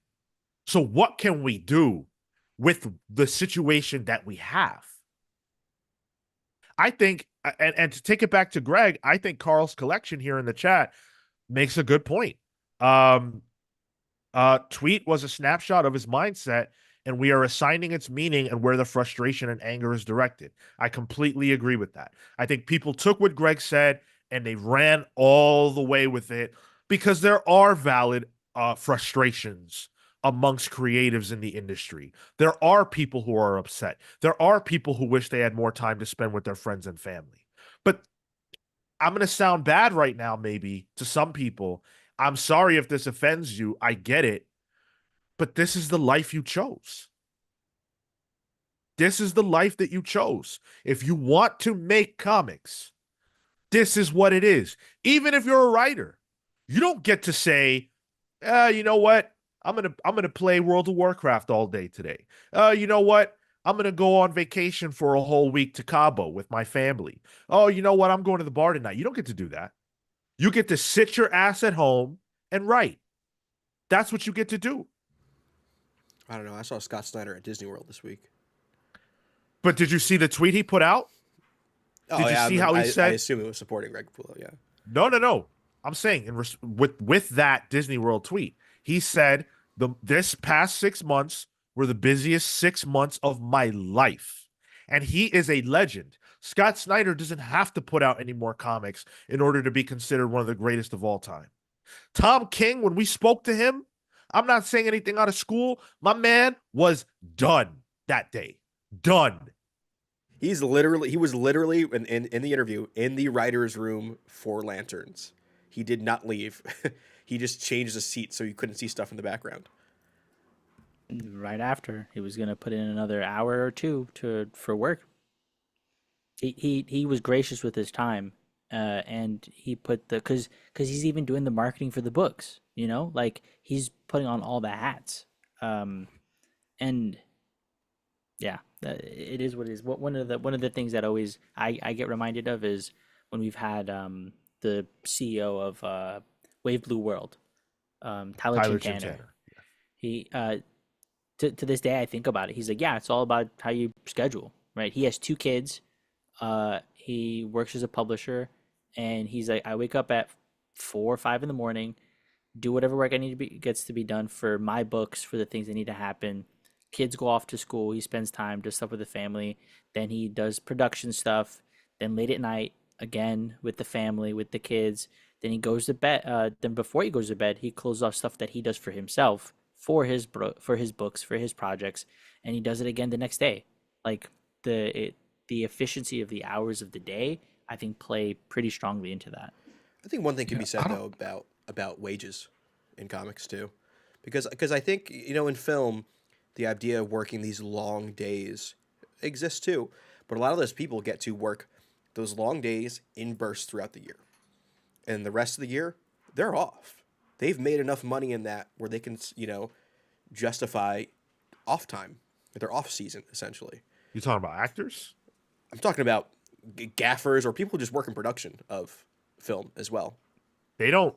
So what can we do with the situation that we have? I think, and to take it back to Greg, I think Carl's collection here in the chat makes a good point. Tweet was a snapshot of his mindset, and we are assigning its meaning and where the frustration and anger is directed. I completely agree with that. I think people took what Greg said and they ran all the way with it because there are valid frustrations amongst creatives in the industry. There are people who are upset. There are people who wish they had more time to spend with their friends and family. But I'm going to sound bad right now, maybe to some people. I'm sorry if this offends you. I get it. But this is the life you chose. This is the life that you chose. If you want to make comics, this is what it is. Even if you're a writer, you don't get to say, you know what? I'm gonna play World of Warcraft all day today. You know what? I'm gonna go on vacation for a whole week to Cabo with my family. Oh, you know what? I'm going to the bar tonight. You don't get to do that. You get to sit your ass at home and write. That's what you get to do. I don't know. I saw Scott Snyder at Disney World this week. But did you see the tweet he put out? Oh Did you yeah, see how he I said? assume it was supporting Greg Capullo. Yeah. No. I'm saying with that Disney World tweet, he said this past 6 months were the busiest 6 months of my life, and he is a legend. Scott Snyder doesn't have to put out any more comics in order to be considered one of the greatest of all time. Tom King, when we spoke to him, I'm not saying anything out of school. My man was done that day. Done. He was literally in the interview in the writer's room for Lanterns. He did not leave. He just changed the seat so you couldn't see stuff in the background. Right after, he was gonna put in another hour or two for work. He was gracious with his time, and he put because he's even doing the marketing for the books. You know, like he's putting on all the hats, and yeah, it is what it is. One of the things that always I get reminded of is when we've had the CEO of Wave Blue World, Tyler Tyler Chintana. Chintana. He to this day I think about it. He's like, yeah, it's all about how you schedule, right? He has 2 kids. He works as a publisher, and he's like, I wake up at 4 or 5 in the morning, do whatever work I need to be gets to be done for my books, for the things that need to happen. Kids go off to school. He spends time, does stuff with the family. Then he does production stuff. Then late at night, again with the family, with the kids. Then he goes to bed. Then before he goes to bed, he closes off stuff that he does for himself, for his books, for his projects, and he does it again the next day. Like the efficiency of the hours of the day, I think, play pretty strongly into that. I think one thing can Yeah, be said though about wages in comics too, because I think in film, the idea of working these long days exists too, but a lot of those people get to work those long days in bursts throughout the year, and the rest of the year they're off. They've made enough money in that where they can justify off time, their off season essentially. You talking about actors? I'm talking about gaffers or people who just work in production of film as well. They don't.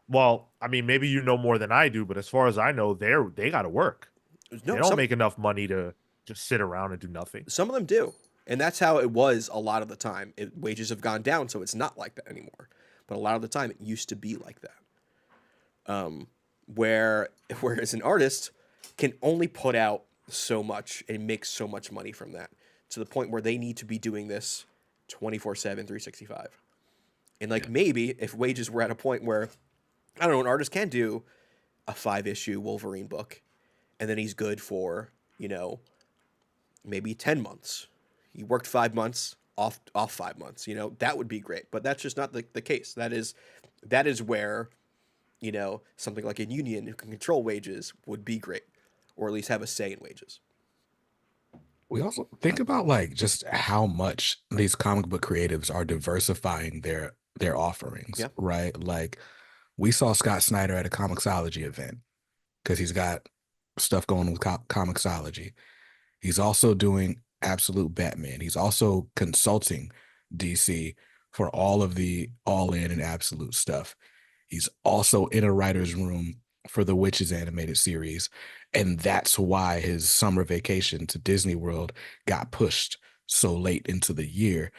Well, I mean, maybe you know more than I do, but as far as I know, they got to work. They No, don't make enough money to just sit around and do nothing. some of them do, and that's how it was a lot of the time. Wages have gone down, so it's not like that anymore. But a lot of the time, it used to be like that. Whereas an artist can only put out so much and make so much money from that, to the point where they need to be doing this 24/7, 365. And maybe if wages were at a point where, I don't know, an artist can do a 5-issue Wolverine book, and then he's good for, maybe 10 months. He worked 5 months, off 5 months, that would be great. But that's just not the case. That is where, something like a union who can control wages would be great, or at least have a say in wages. We also think about just how much these comic book creatives are diversifying their offerings, Yeah. right? Like we saw Scott Snyder at a Comixology event because he's got stuff going on with Comixology. He's also doing Absolute Batman. He's also consulting DC for all of the All In and Absolute stuff. He's also in a writer's room for the Witches animated series. And that's why his summer vacation to Disney World got pushed so late into the year.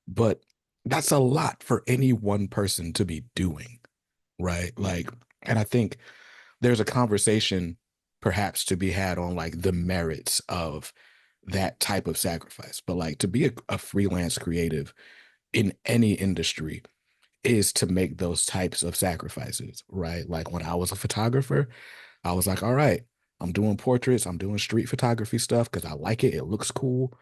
But that's a lot for any one person to be doing, right? And I think there's a conversation perhaps to be had on the merits of that type of sacrifice. But to be a freelance creative in any industry is to make those types of sacrifices, right? Like when I was a photographer, I was like, all right, I'm doing portraits, I'm doing street photography stuff because I like it. It looks cool.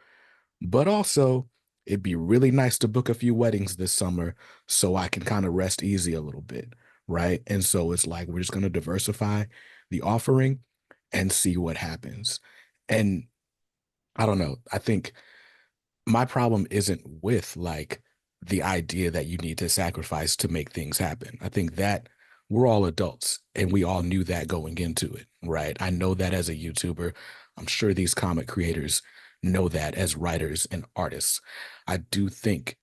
But also, it'd be really nice to book a few weddings this summer so I can kind of rest easy a little bit, right? And so it's like we're just going to diversify the offering and see what happens. And I don't know. I think my problem isn't with like the idea that you need to sacrifice to make things happen. I think that we're all adults and we all knew that going into it, right? I know that as a YouTuber. I'm sure these comic creators know that as writers and artists. I do think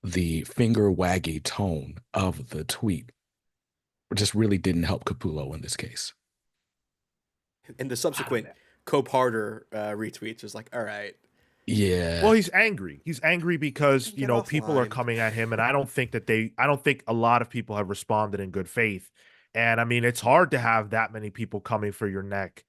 the finger waggy tone of the tweet just really didn't help Capullo in this case. And the subsequent Cope Harder retweets was like, all right. Yeah. Well, he's angry. He's angry because, Get people are offline. coming at him, and I don't think a lot of people have responded in good faith. And I mean, it's hard to have that many people coming for your neck,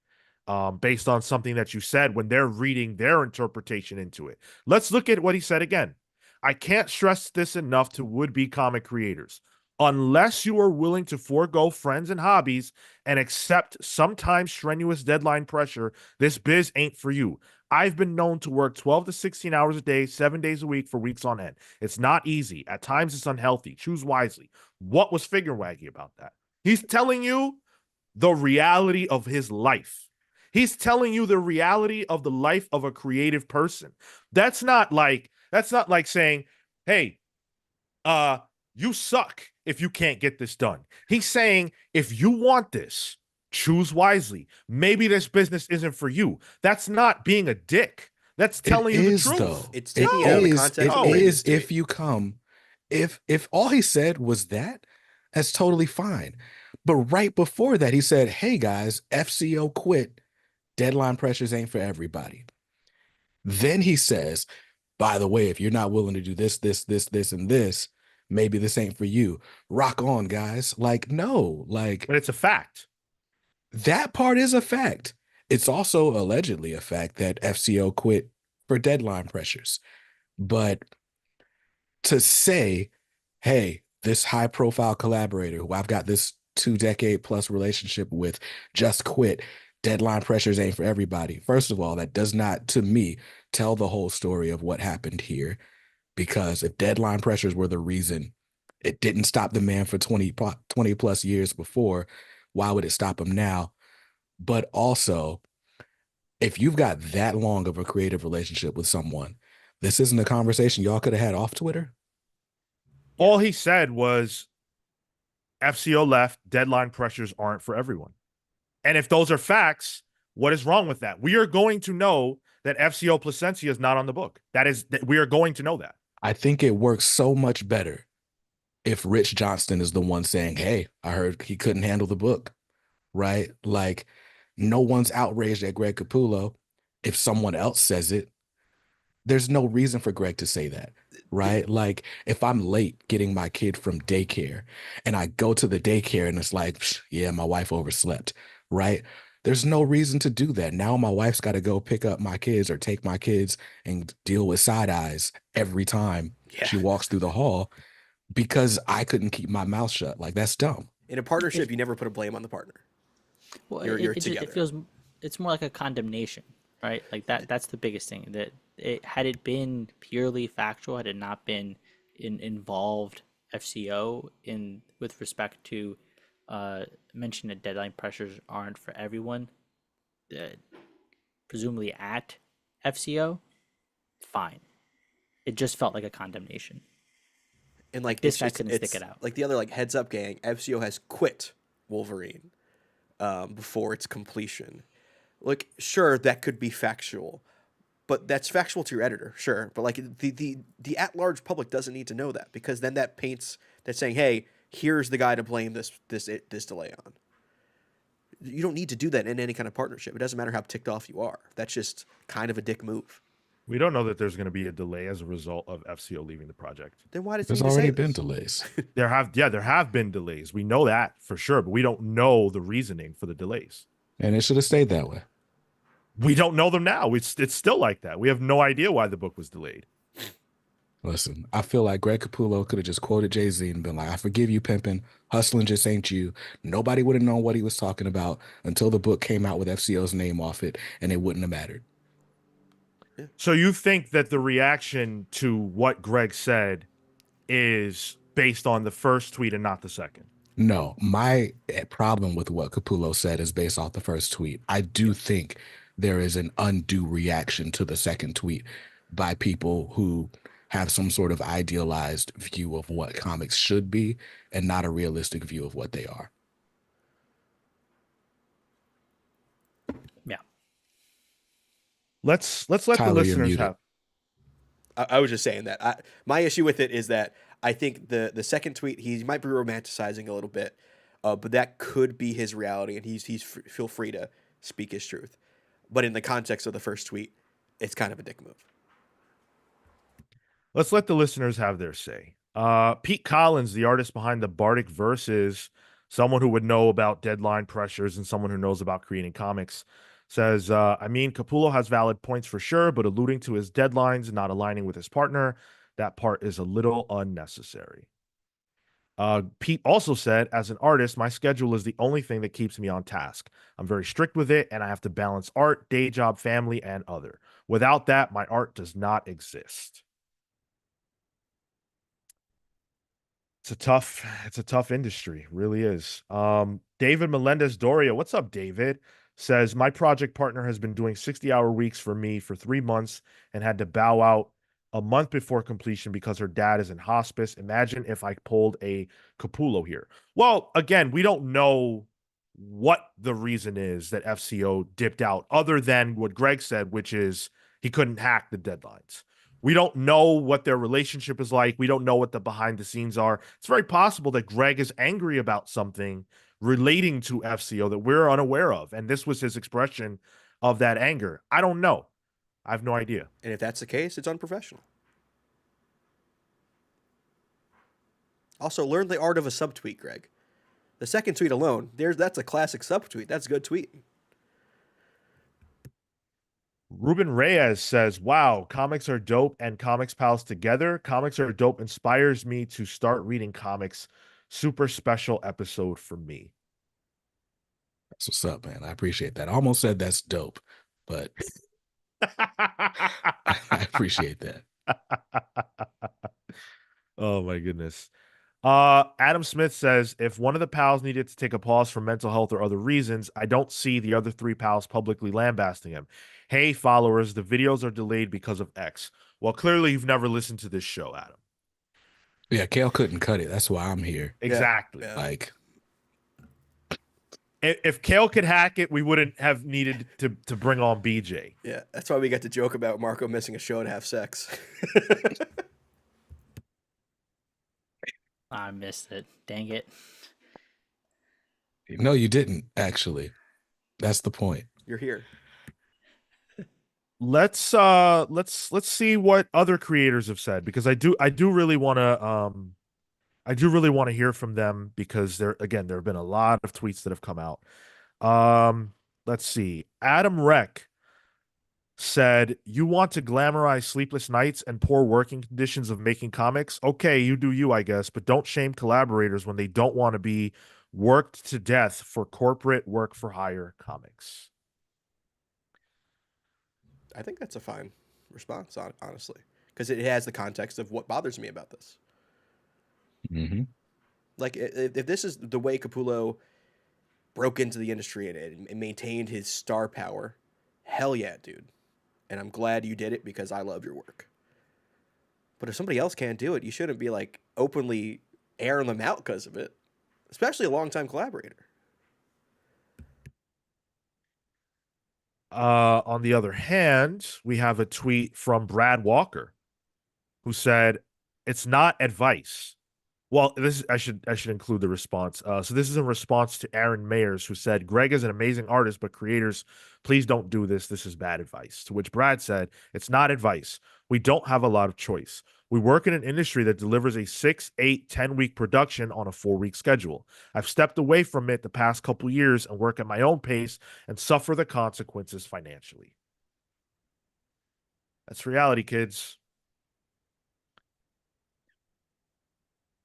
based on something that you said when they're reading their interpretation into it. Let's look at what he said again. I can't stress this enough to would-be comic creators. Unless you are willing to forego friends and hobbies and accept sometimes strenuous deadline pressure, this biz ain't for you. I've been known to work 12 to 16 hours a day, 7 days a week for weeks on end. It's not easy. At times, it's unhealthy. Choose wisely. What was figure waggy about that? He's telling you the reality of his life. He's telling you the reality of the life of a creative person. That's not like saying, "Hey, you suck if you can't get this done." He's saying, if you want this, choose wisely. Maybe this business isn't for you. That's not being a dick. That's telling you the truth. Though. It's It taking it out of the is. context It of the way is this if you come, if all he said was that, that's totally fine. But right before that, he said, "Hey guys, FCO quit. Deadline pressures ain't for everybody." Then he says, "By the way, if you're not willing to do this, this, and this, maybe this ain't for you. Rock on, guys." Like, no, like But it's a fact. that part is a fact. It's also allegedly a fact that FCO quit for deadline pressures. But to say, hey, this high profile collaborator who I've got this 2 decade plus relationship with just quit, deadline pressures ain't for everybody. First of all, that does not, to me, tell the whole story of what happened here. Because if deadline pressures were the reason it didn't stop the man for 20 plus years before, why would it stop him now? But also, if you've got that long of a creative relationship with someone, this isn't a conversation y'all could have had off Twitter. All he said was FCO left, deadline pressures aren't for everyone. And if those are facts, what is wrong with that? We are going to know that FCO Placencia is not on the book. We are going to know that. I think it works so much better if Rich Johnston is the one saying, "Hey, I heard he couldn't handle the book," right? Like, no one's outraged at Greg Capullo. If someone else says it, there's no reason for Greg to say that, right? Like, if I'm late getting my kid from daycare and I go to the daycare and it's like, yeah, my wife overslept, right? There's no reason to do that. Now my wife's got to go pick up my kids or take my kids and deal with side eyes every time she walks through the hall because I couldn't keep my mouth shut. Like, that's dumb. In a partnership, you never put a blame on the partner. Well, You're it together. feels it's more like a condemnation, right? Like that's the biggest thing. That had it been purely factual, had it not been involved FCO in with respect to mention that deadline pressures aren't for everyone, presumably at FCO, fine. It just felt like a condemnation. And like This it's guy just, couldn't it's stick it out. like the other like heads up gang, FCO has quit Wolverine before its completion. Like, sure, that could be factual, but that's factual to your editor, sure. But like the at large public doesn't need to know that, because then that paints that saying, hey, here's the guy to blame this delay on. You don't need to do that in any kind of partnership. It doesn't matter how ticked off you are. That's just kind of a dick move. We don't know that there's going to be a delay as a result of FCO leaving the project. Then why does it There's need to say already this? been delays. There have been delays. We know that for sure, but we don't know the reasoning for the delays. And it should have stayed that way. We don't know them now. It's still like that. We have no idea why the book was delayed. Listen, I feel like Greg Capullo could have just quoted Jay-Z and been like, I forgive you, pimping. Hustling just ain't you. Nobody would have known what he was talking about until the book came out with FCO's name off it, and it wouldn't have mattered. So you think that the reaction to what Greg said is based on the first tweet and not the second? No, my problem with what Capullo said is based off the first tweet. I do think there is an undue reaction to the second tweet by people who have some sort of idealized view of what comics should be and not a realistic view of what they are. Yeah. Let's let the Tyler, you're listeners muted. have. I was just saying that. My issue with it is that I think the second tweet, he might be romanticizing a little bit, but that could be his reality, and feel free to speak his truth. But in the context of the first tweet, it's kind of a dick move. Let's let the listeners have their say. Pete Collins, the artist behind the Bardic Verses, someone who would know about deadline pressures and someone who knows about creating comics, says, I mean, Capullo has valid points for sure, but alluding to his deadlines and not aligning with his partner, that part is a little unnecessary. Pete also said, as an artist, my schedule is the only thing that keeps me on task. I'm very strict with it, and I have to balance art, day job, family, and other. Without that, my art does not exist. It's a tough industry, really is. David Melendez Doria, what's up, David? Says my project partner has been doing 60-hour weeks for me for 3 months and had to bow out a month before completion because her dad is in hospice. Imagine if I pulled a Capullo here. Well, again, we don't know what the reason is that FCO dipped out, other than what Greg said, which is he couldn't hack the deadlines. We don't know what their relationship is like. We don't know what the behind the scenes are. It's very possible that Greg is angry about something relating to FCO that we're unaware of. And this was his expression of that anger. I don't know. I have no idea. And if that's the case, it's unprofessional. Also, learn the art of a subtweet, Greg. The second tweet alone, that's a classic subtweet. That's a good tweet. Ruben Reyes says, wow, comics are dope and Comics Pals together. Comics are dope inspires me to start reading comics. Super special episode for me. That's what's up, man. I appreciate that. I almost said that's dope, but I appreciate that. Oh my goodness. Adam Smith says, if one of the pals needed to take a pause for mental health or other reasons, I don't see the other three pals publicly lambasting him. Hey, followers, the videos are delayed because of X. Well, clearly you've never listened to this show, Adam. Yeah, Cale couldn't cut it. That's why I'm here. Exactly. Yeah. Like, if Cale could hack it, we wouldn't have needed to bring on BJ. Yeah, that's why we got to joke about Marco missing a show to have sex. I missed it. Dang it. no, you didn't, actually. That's the point. You're here. Let's see what other creators have said, because I do really want to hear from them, because there have been a lot of tweets that have come out. Let's see. Adam Reck said, you want to glamorize sleepless nights and poor working conditions of making comics? Okay, you do you, I guess, but don't shame collaborators when they don't want to be worked to death for corporate work for hire comics. I think that's a fine response, honestly, because it has the context of what bothers me about this. Mm-hmm. Like, if this is the way Capullo broke into the industry and maintained his star power, hell yeah, dude. And I'm glad you did it, because I love your work. But if somebody else can't do it, you shouldn't be like openly airing them out because of it, especially a longtime collaborator. On the other hand, we have a tweet from Brad Walker, who said, it's not advice. Well, I should include the response. So this is in response to Aaron Mayers, who said, Greg is an amazing artist, but creators, please don't do this. This is bad advice. To which Brad said, it's not advice. We don't have a lot of choice. We work in an industry that delivers a 6, 8, 10-week production on a 4-week schedule. I've stepped away from it the past couple years and work at my own pace and suffer the consequences financially. That's reality, kids.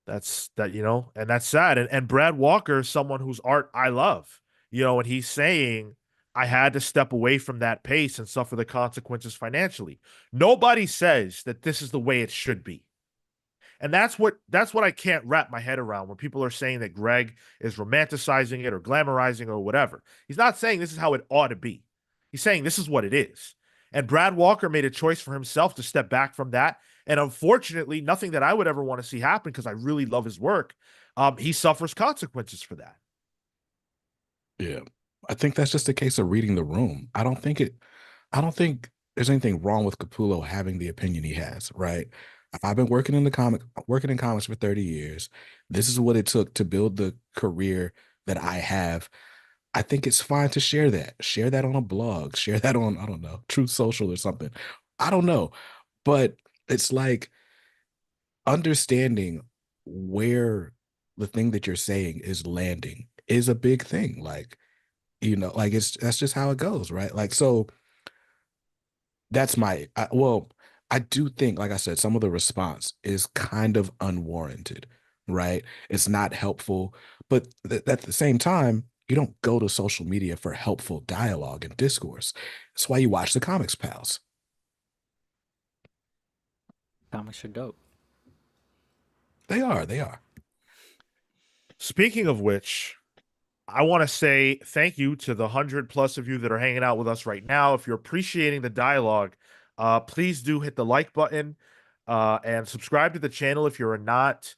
And that's sad. And Brad Walker is someone whose art I love, and he's saying I had to step away from that pace and suffer the consequences financially. Nobody says that this is the way it should be. And that's what I can't wrap my head around when people are saying that Greg is romanticizing it or glamorizing or whatever. He's not saying this is how it ought to be. He's saying this is what it is. And Brad Walker made a choice for himself to step back from that. And unfortunately, nothing that I would ever want to see happen because I really love his work. He suffers consequences for that. Yeah. I think that's just a case of reading the room. I don't think there's anything wrong with Capullo having the opinion he has, right? I've been working in comics for 30 years. This is what it took to build the career that I have. I think it's fine to share that. Share that on a blog, share that on, I don't know, Truth Social or something. I don't know. But it's like understanding where the thing that you're saying is landing is a big thing. Like, like that's just how it goes, right? Like, so that's well, I do think, like I said, some of the response is kind of unwarranted, right? It's not helpful, but at the same time, you don't go to social media for helpful dialogue and discourse. That's why you watch the Comics Pals. Comics are dope. They are. Speaking of which, I want to say thank you to the 100+ of you that are hanging out with us right now. If you're appreciating the dialogue, please do hit the like button and subscribe to the channel if you're not.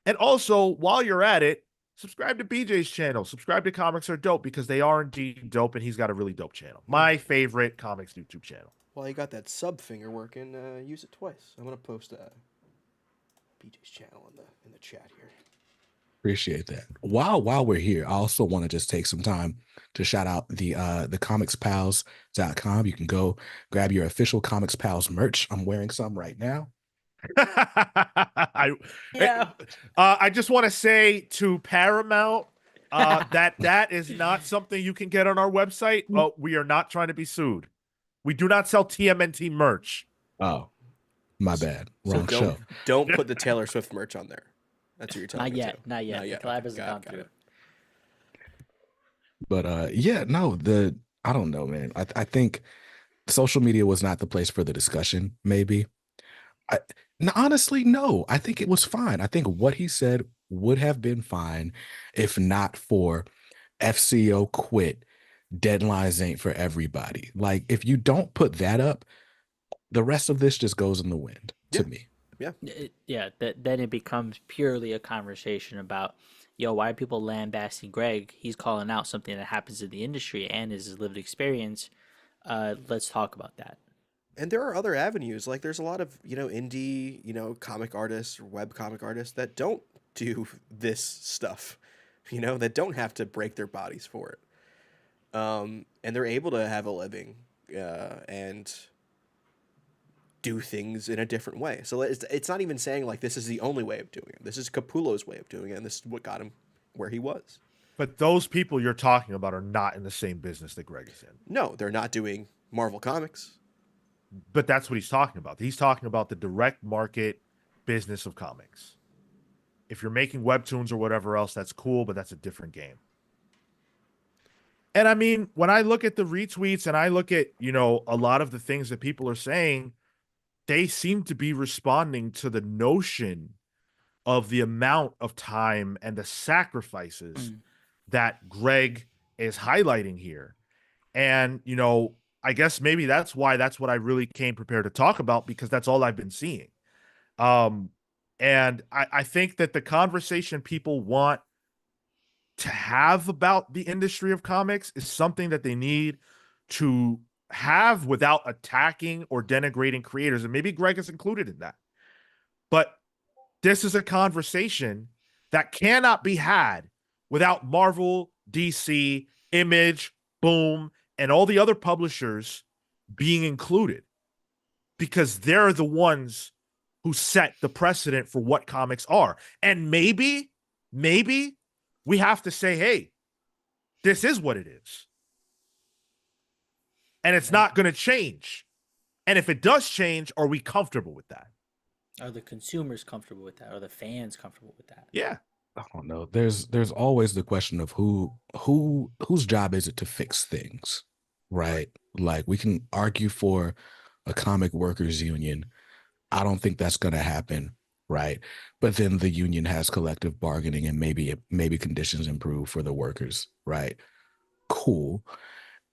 And also, while you're at it, subscribe to BJ's channel. Subscribe to Comics Are Dope because they are indeed dope, and he's got a really dope channel. My favorite comics YouTube channel. While you got that sub finger working, use it twice. I'm gonna post BJ's channel in the chat here. Appreciate that. While we're here, I also want to just take some time to shout out the comicspals.com. You can go grab your official Comics Pals merch. I'm wearing some right now. I just want to say to Paramount that is not something you can get on our website. We are not trying to be sued. We do not sell TMNT merch. Oh, my bad. Wrong show. Don't put the Taylor Swift merch on there. That's what you're telling me. Not yet. The collab hasn't gone through. But yeah, no, I don't know, man. I think social media was not the place for the discussion, maybe. Honestly, no. I think it was fine. I think what he said would have been fine if not for FCO quit. Deadlines ain't for everybody. Like, if you don't put that up, the rest of this just goes in the wind to me. Then it becomes purely a conversation about, why are people lambasting Greg? He's calling out something that happens in the industry and his lived experience. Let's talk about that. And there are other avenues. Like, there's a lot of, indie, comic artists or web comic artists that don't do this stuff, that don't have to break their bodies for it. And they're able to have a living and do things in a different way. So it's not even saying like this is the only way of doing it. This is Capullo's way of doing it, and this is what got him where he was. But those people you're talking about are not in the same business that Greg is in. No, they're not doing Marvel Comics. But that's what he's talking about. He's talking about the direct market business of comics. If you're making webtoons or whatever else, that's cool, but that's a different game. And I mean, when I look at the retweets and I look at, a lot of the things that people are saying, they seem to be responding to the notion of the amount of time and the sacrifices that Greg is highlighting here. And, I guess maybe that's what I really came prepared to talk about, because that's all I've been seeing. And I think that the conversation people want to have about the industry of comics is something that they need to have without attacking or denigrating creators. And maybe Greg is included in that. But this is a conversation that cannot be had without Marvel, DC, Image, Boom, and all the other publishers being included, because they're the ones who set the precedent for what comics are. And maybe we have to say, hey, this is what it is. And it's not going to change. And if it does change, are we comfortable with that? Are the consumers comfortable with that? Are the fans comfortable with that? Yeah. I don't know. There's always the question of whose job is it to fix things, right? Like we can argue for a comic workers union. I don't think that's going to happen, right? But then the union has collective bargaining and maybe conditions improve for the workers, right? Cool.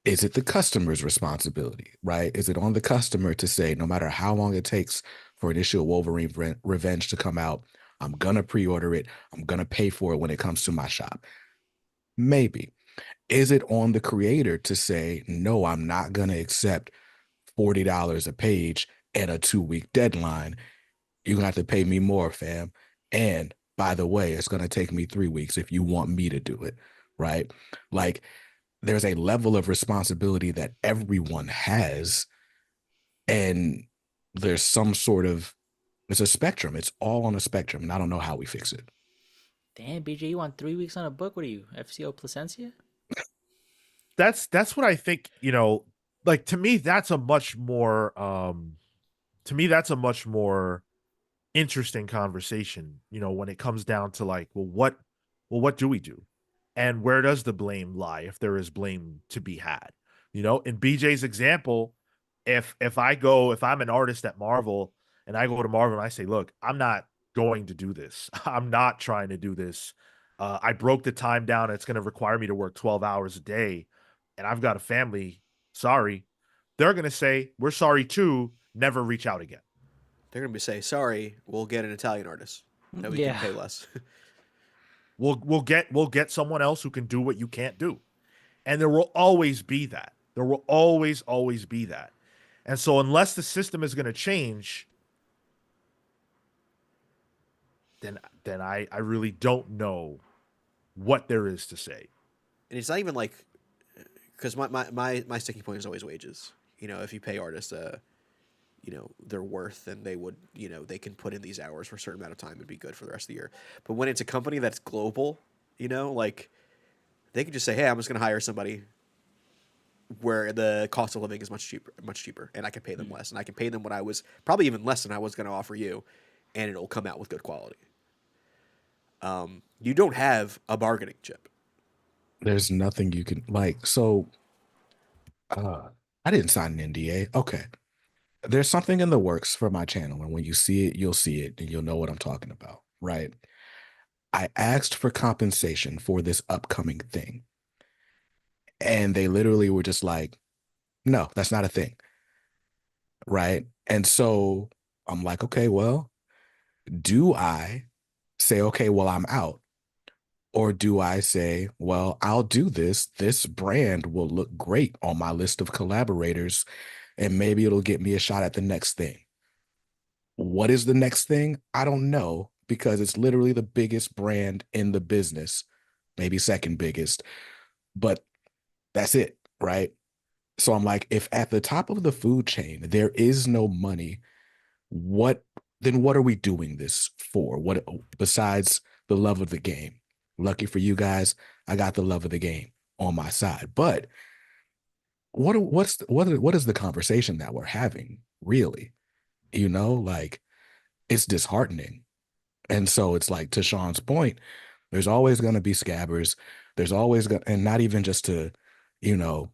Is it the customer's responsibility, right? Is it on the customer to say, no matter how long it takes for an issue of Wolverine Revenge to come out, I'm going to pre-order it. I'm going to pay for it when it comes to my shop? Maybe. Is it on the creator to say, no, I'm not going to accept $40 a page and a 2-week deadline? You're going to have to pay me more, fam. And by the way, it's going to take me 3 weeks if you want me to do it, right? Like, there's a level of responsibility that everyone has, and there's some sort of it's a spectrum. It's all on a spectrum, and I don't know how we fix it. Damn, BJ, you want 3 weeks on a book? What are you, FCO Placencia? That's what I think, like to me that's a much more interesting conversation, when it comes down to like, well what do we do? And where does the blame lie if there is blame to be had? In BJ's example, if I'm an artist at Marvel and I go to Marvel and I say, look, I'm not going to do this. I'm not trying to do this. I broke the time down. It's going to require me to work 12 hours a day and I've got a family. Sorry. They're going to say, we're sorry too. Never reach out again. They're gonna be say, sorry, we'll get an Italian artist that we can Yeah. pay less. We'll get someone else who can do what you can't do. And there will always be that. There will always be that. And so unless the system is going to change, then I really don't know what there is to say. And it's not even like, because my sticking point is always wages. If you pay artists their worth, and they would, they can put in these hours for a certain amount of time and be good for the rest of the year. But when it's a company that's global, like they could just say, hey, I'm just going to hire somebody where the cost of living is much cheaper, and I can pay them less, and I can pay them what I was probably even less than I was going to offer you, and it'll come out with good quality. You don't have a bargaining chip. There's nothing you can like. So, I didn't sign an NDA. Okay, there's something in the works for my channel, and when you see it, you'll see it, and you'll know what I'm talking about, right? I asked for compensation for this upcoming thing, and they literally were just like, "No, that's not a thing," right? And so I'm like, "Okay, well, do I say, okay, well, I'm out? Or do I say, well, I'll do this. This brand will look great on my list of collaborators, and maybe it'll get me a shot at the next thing." What is the next thing? I don't know, because it's literally the biggest brand in the business, maybe second biggest, but that's it, right? So I'm like, if at the top of the food chain there is no money, what what are we doing this for? What besides the love of the game? Lucky for you guys, I got the love of the game on my side. But what is the conversation that we're having, really? Like, it's disheartening. And so it's like, to Sean's point, there's always going to be scabbers. There's always going, and not even just to, you know,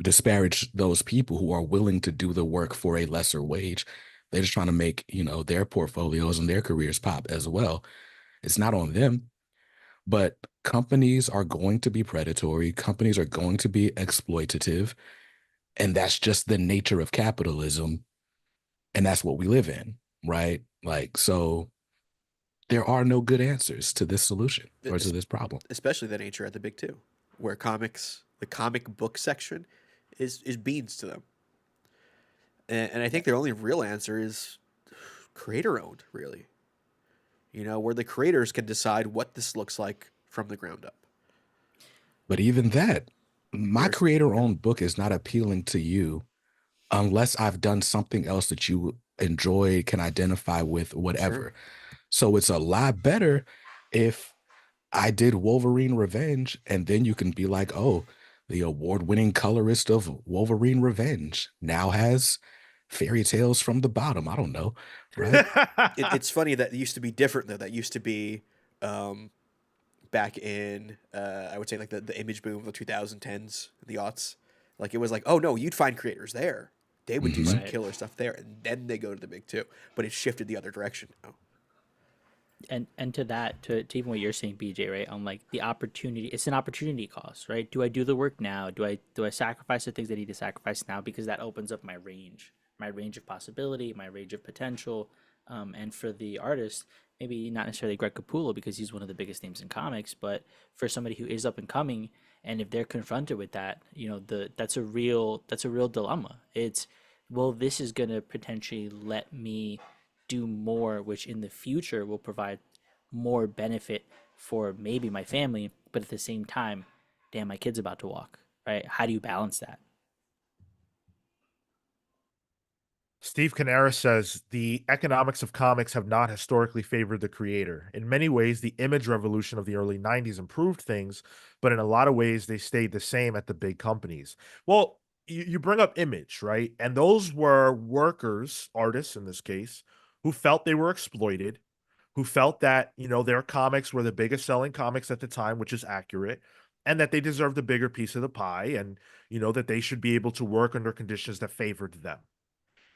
disparage those people who are willing to do the work for a lesser wage. They're just trying to make, their portfolios and their careers pop as well. It's not on them, but companies are going to be predatory. Companies are going to be exploitative. And that's just the nature of capitalism. And that's what we live in, right? Like, so there are no good answers to this solution or to this problem. Especially the nature at the big two, where the comic book section is beans to them. And I think their only real answer is creator owned, really. Where the creators can decide what this looks like from the ground up. But even that, my creator-owned book is not appealing to you unless I've done something else that you enjoy, can identify with, whatever. Sure. So it's a lot better if I did Wolverine Revenge, and then you can be like, oh, the award-winning colorist of Wolverine Revenge now has fairy tales from the bottom. I don't know, right? It's funny that it used to be different though. That used to be um, back in I would say like the image boom of the 2010s, the aughts. Like it was like, oh no, you'd find creators there. They would do Mhm. some Right. killer stuff there, and then they go to the big two. But it shifted the other direction now. And to that, to even what you're saying, BJ, right? On like the opportunity, it's an opportunity cost, right? Do I do the work now? Do I sacrifice the things I need to sacrifice now, because that opens up my range of possibility, my range of potential. And for the artist, maybe not necessarily Greg Capullo because he's one of the biggest names in comics, but for somebody who is up and coming, and if they're confronted with that, that's a real dilemma. It's, well, this is gonna potentially let me do more, which in the future will provide more benefit for maybe my family, but at the same time, damn, my kid's about to walk, right? How do you balance that? Steve Canara says the economics of comics have not historically favored the creator. In many ways, the image revolution of the early 90s improved things, but in a lot of ways, they stayed the same at the big companies. Well, you bring up image, right? And those were workers, artists in this case, who felt they were exploited, who felt that, their comics were the biggest selling comics at the time, which is accurate, and that they deserved a bigger piece of the pie, and, that they should be able to work under conditions that favored them.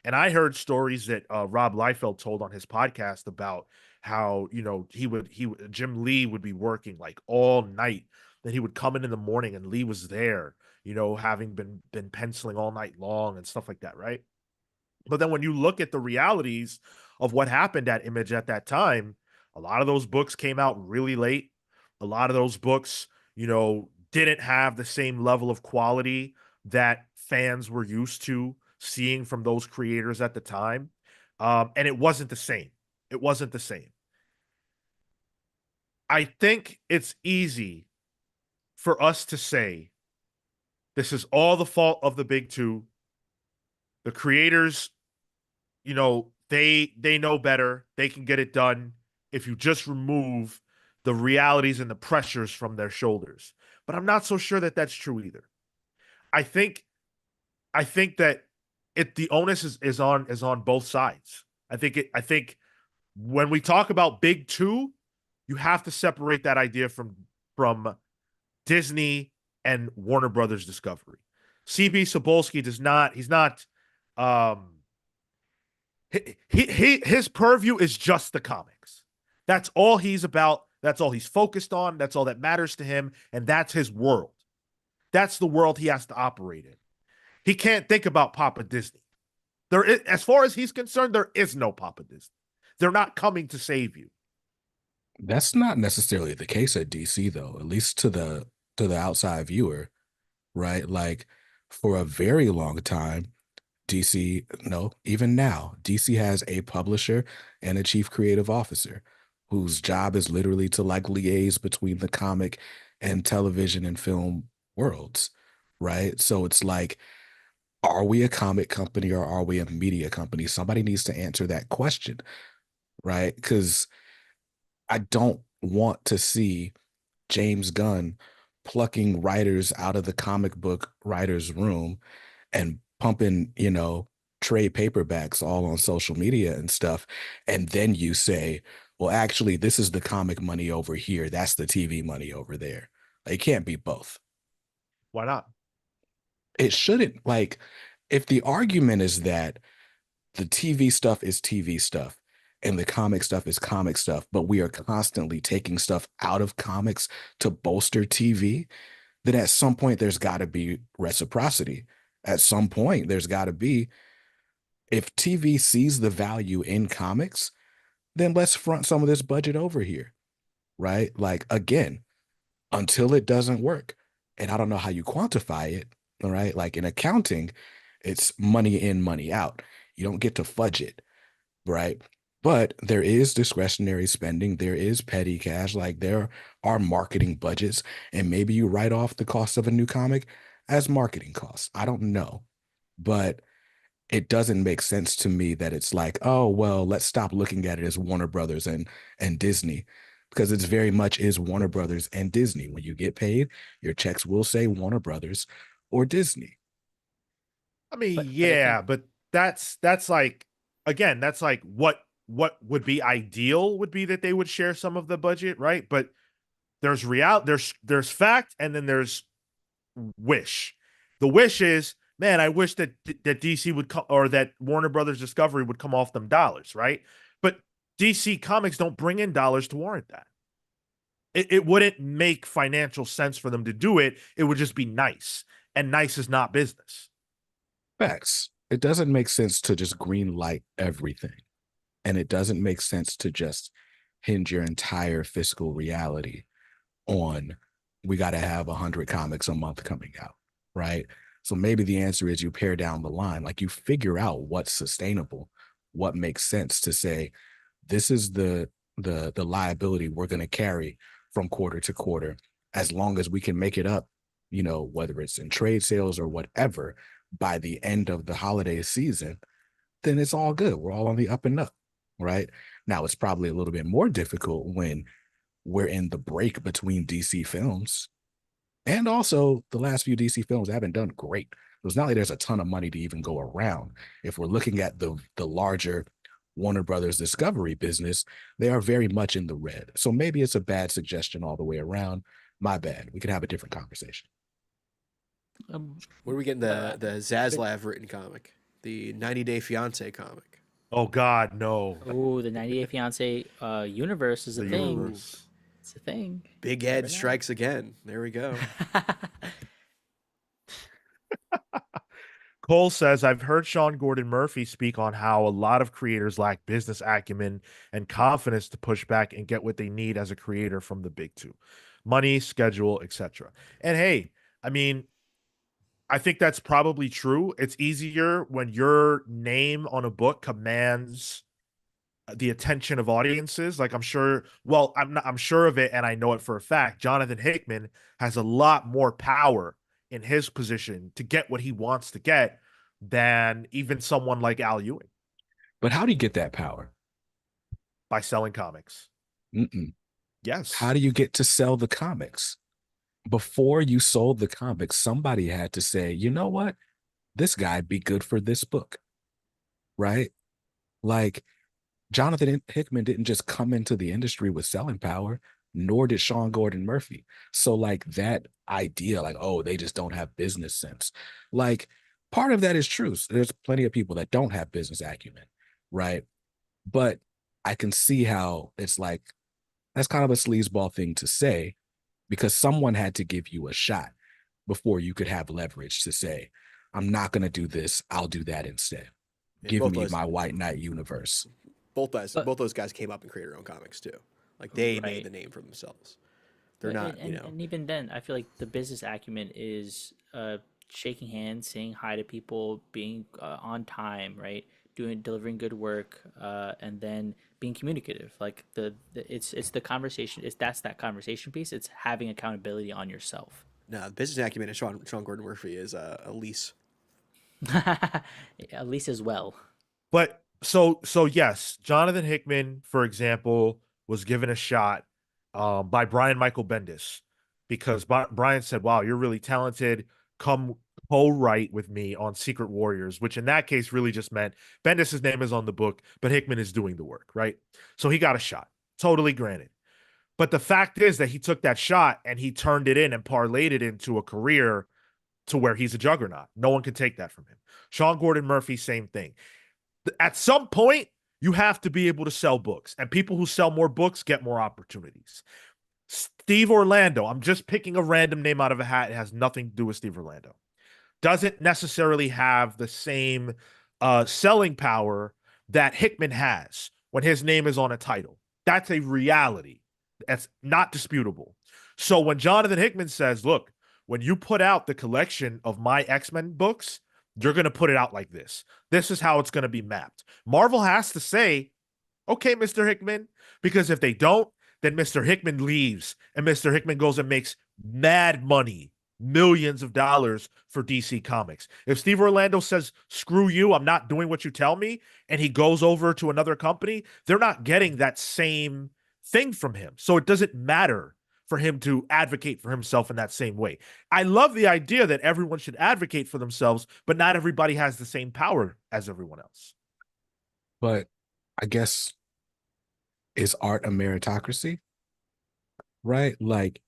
And I heard stories that Rob Liefeld told on his podcast about how, Jim Lee would be working like all night. Then he would come in the morning and Lee was there, having been penciling all night long and stuff like that, right? But then when you look at the realities of what happened at Image at that time, a lot of those books came out really late. A lot of those books, didn't have the same level of quality that fans were used to seeing from those creators at the time. And it wasn't the same. It wasn't the same. I think it's easy for us to say this is all the fault of the big two. The creators, they know better. They can get it done if you just remove the realities and the pressures from their shoulders. But I'm not so sure that that's true either. I think I think that the onus is on both sides. I think when we talk about big two, you have to separate that idea from Disney and Warner Brothers Discovery. CB Sobolski does not, he's not um his purview is just the comics. That's all he's about. That's all he's focused on. That's all that matters to him. And that's his world. That's the world he has to operate in. He can't think about Papa Disney. As far as he's concerned, there is no Papa Disney. They're not coming to save you. That's not necessarily the case at DC though, at least to the outside viewer, right? Like for a very long time, DC, no, even now, DC has a publisher and a chief creative officer whose job is literally to like liaise between the comic and television and film worlds, right? So it's like, are we a comic company or are we a media company? Somebody needs to answer that question, right? Because I don't want to see James Gunn plucking writers out of the comic book writers' room and pumping, trade paperbacks all on social media and stuff. And then you say, well, actually, this is the comic money over here. That's the TV money over there. It can't be both. Why not? It shouldn't. Like, if the argument is that the TV stuff is TV stuff and the comic stuff is comic stuff, but we are constantly taking stuff out of comics to bolster TV, then at some point there's got to be reciprocity. At some point, there's got to be, if TV sees the value in comics, then let's front some of this budget over here, right? Like, again, until it doesn't work. And I don't know how you quantify it, all right? Like in accounting, it's money in, money out. You don't get to fudge it, right? But there is discretionary spending. There is petty cash. Like there are marketing budgets. And maybe you write off the cost of a new comic as marketing costs. I don't know. But it doesn't make sense to me that it's like, oh, well, let's stop looking at it as Warner Brothers and Disney, because it's very much is Warner Brothers and Disney. When you get paid, your checks will say Warner Brothers or Disney. I mean, But I think yeah, but that's like, again, that's like what would be ideal would be that they would share some of the budget, right? But there's fact, and then there's wish. The wish is, man, I wish that DC would come, or that Warner Brothers Discovery would come off them dollars, right? But DC Comics don't bring in dollars to warrant that. It wouldn't make financial sense for them to do it. It would just be nice, and nice is not business. Facts. It doesn't make sense to just green light everything. And it doesn't make sense to just hinge your entire fiscal reality on we got to have 100 comics a month coming out, right? So maybe the answer is you pare down the line, like you figure out what's sustainable, what makes sense to say, this is the liability we're going to carry from quarter to quarter, as long as we can make it up, you know, whether it's in trade sales or whatever, by the end of the holiday season, then it's all good. We're all on the up and up, right? Now, it's probably a little bit more difficult when we're in the break between DC films. And also, the last few DC films haven't done great. It's not like there's a ton of money to even go around. If we're looking at the larger Warner Brothers Discovery business, they are very much in the red. So maybe it's a bad suggestion all the way around. My bad. We could have a different conversation. Where are we getting the Zaslav written comic? The 90 Day Fiance comic? Oh God, no. Oh, the 90 Day Fiance universe is a The thing. universe. It's a thing. Big Ed strikes again. There we go. Cole says, I've heard Sean Gordon Murphy speak on how a lot of creators lack business acumen and confidence to push back and get what they need as a creator from the big two: money, schedule, etc. And hey, I mean, I think that's probably true. It's easier when your name on a book commands the attention of audiences. Like, I'm sure, well, I'm sure of it, and I know it for a fact. Jonathan Hickman has a lot more power in his position to get what he wants to get than even someone like Al Ewing, But how do you get that power? by selling comics. Mm-mm. Yes. How do you get to sell the comics? Before you sold the comics, somebody had to say, you know what? This guy'd be good for this book, right? Like, Jonathan Hickman didn't just come into the industry with selling power, nor did Sean Gordon Murphy. So, like, that idea, like, oh, they just don't have business sense. Like, part of that is true. There's plenty of people that don't have business acumen, right? But I can see how it's like, that's kind of a sleazeball thing to say, because someone had to give you a shot before you could have leverage to say, I'm not going to do this. I'll do that instead. Give me my White Knight universe. Both those guys came up and created their own comics too. Like, they Right. made the name for themselves. They're not, and, you know. and even then, I feel like the business acumen is shaking hands, saying hi to people, being on time, right? Delivering good work, and then being communicative. Like it's the conversation. That's that conversation piece. It's having accountability on yourself. No, the business acumen of Sean Gordon Murphy is Elise. At least as well. But so yes, Jonathan Hickman, for example, was given a shot by Brian Michael Bendis, because Brian said, wow, you're really talented. Come co-write with me on Secret Warriors, which in that case really just meant Bendis' name is on the book, but Hickman is doing the work, right? So he got a shot. Totally granted. But the fact is that he took that shot and he turned it in and parlayed it into a career to where he's a juggernaut. No one can take that from him. Sean Gordon Murphy, same thing. At some point, you have to be able to sell books, and people who sell more books get more opportunities. Steve Orlando, I'm just picking a random name out of a hat. It has nothing to do with Steve Orlando. Doesn't necessarily have the same selling power that Hickman has when his name is on a title. That's a reality. That's not disputable. So when Jonathan Hickman says, look, when you put out the collection of my X-Men books, you're going to put it out like this. This is how it's going to be mapped. Marvel has to say, okay, Mr. Hickman, because if they don't, then Mr. Hickman leaves, and Mr. Hickman goes and makes mad money, millions of dollars for DC Comics. If Steve Orlando says, screw you, I'm not doing what you tell me, and he goes over to another company, they're not getting that same thing from him. So it doesn't matter for him to advocate for himself in that same way. I love the idea that everyone should advocate for themselves, but not everybody has the same power as everyone else. But I guess, is art a meritocracy? Right? Like,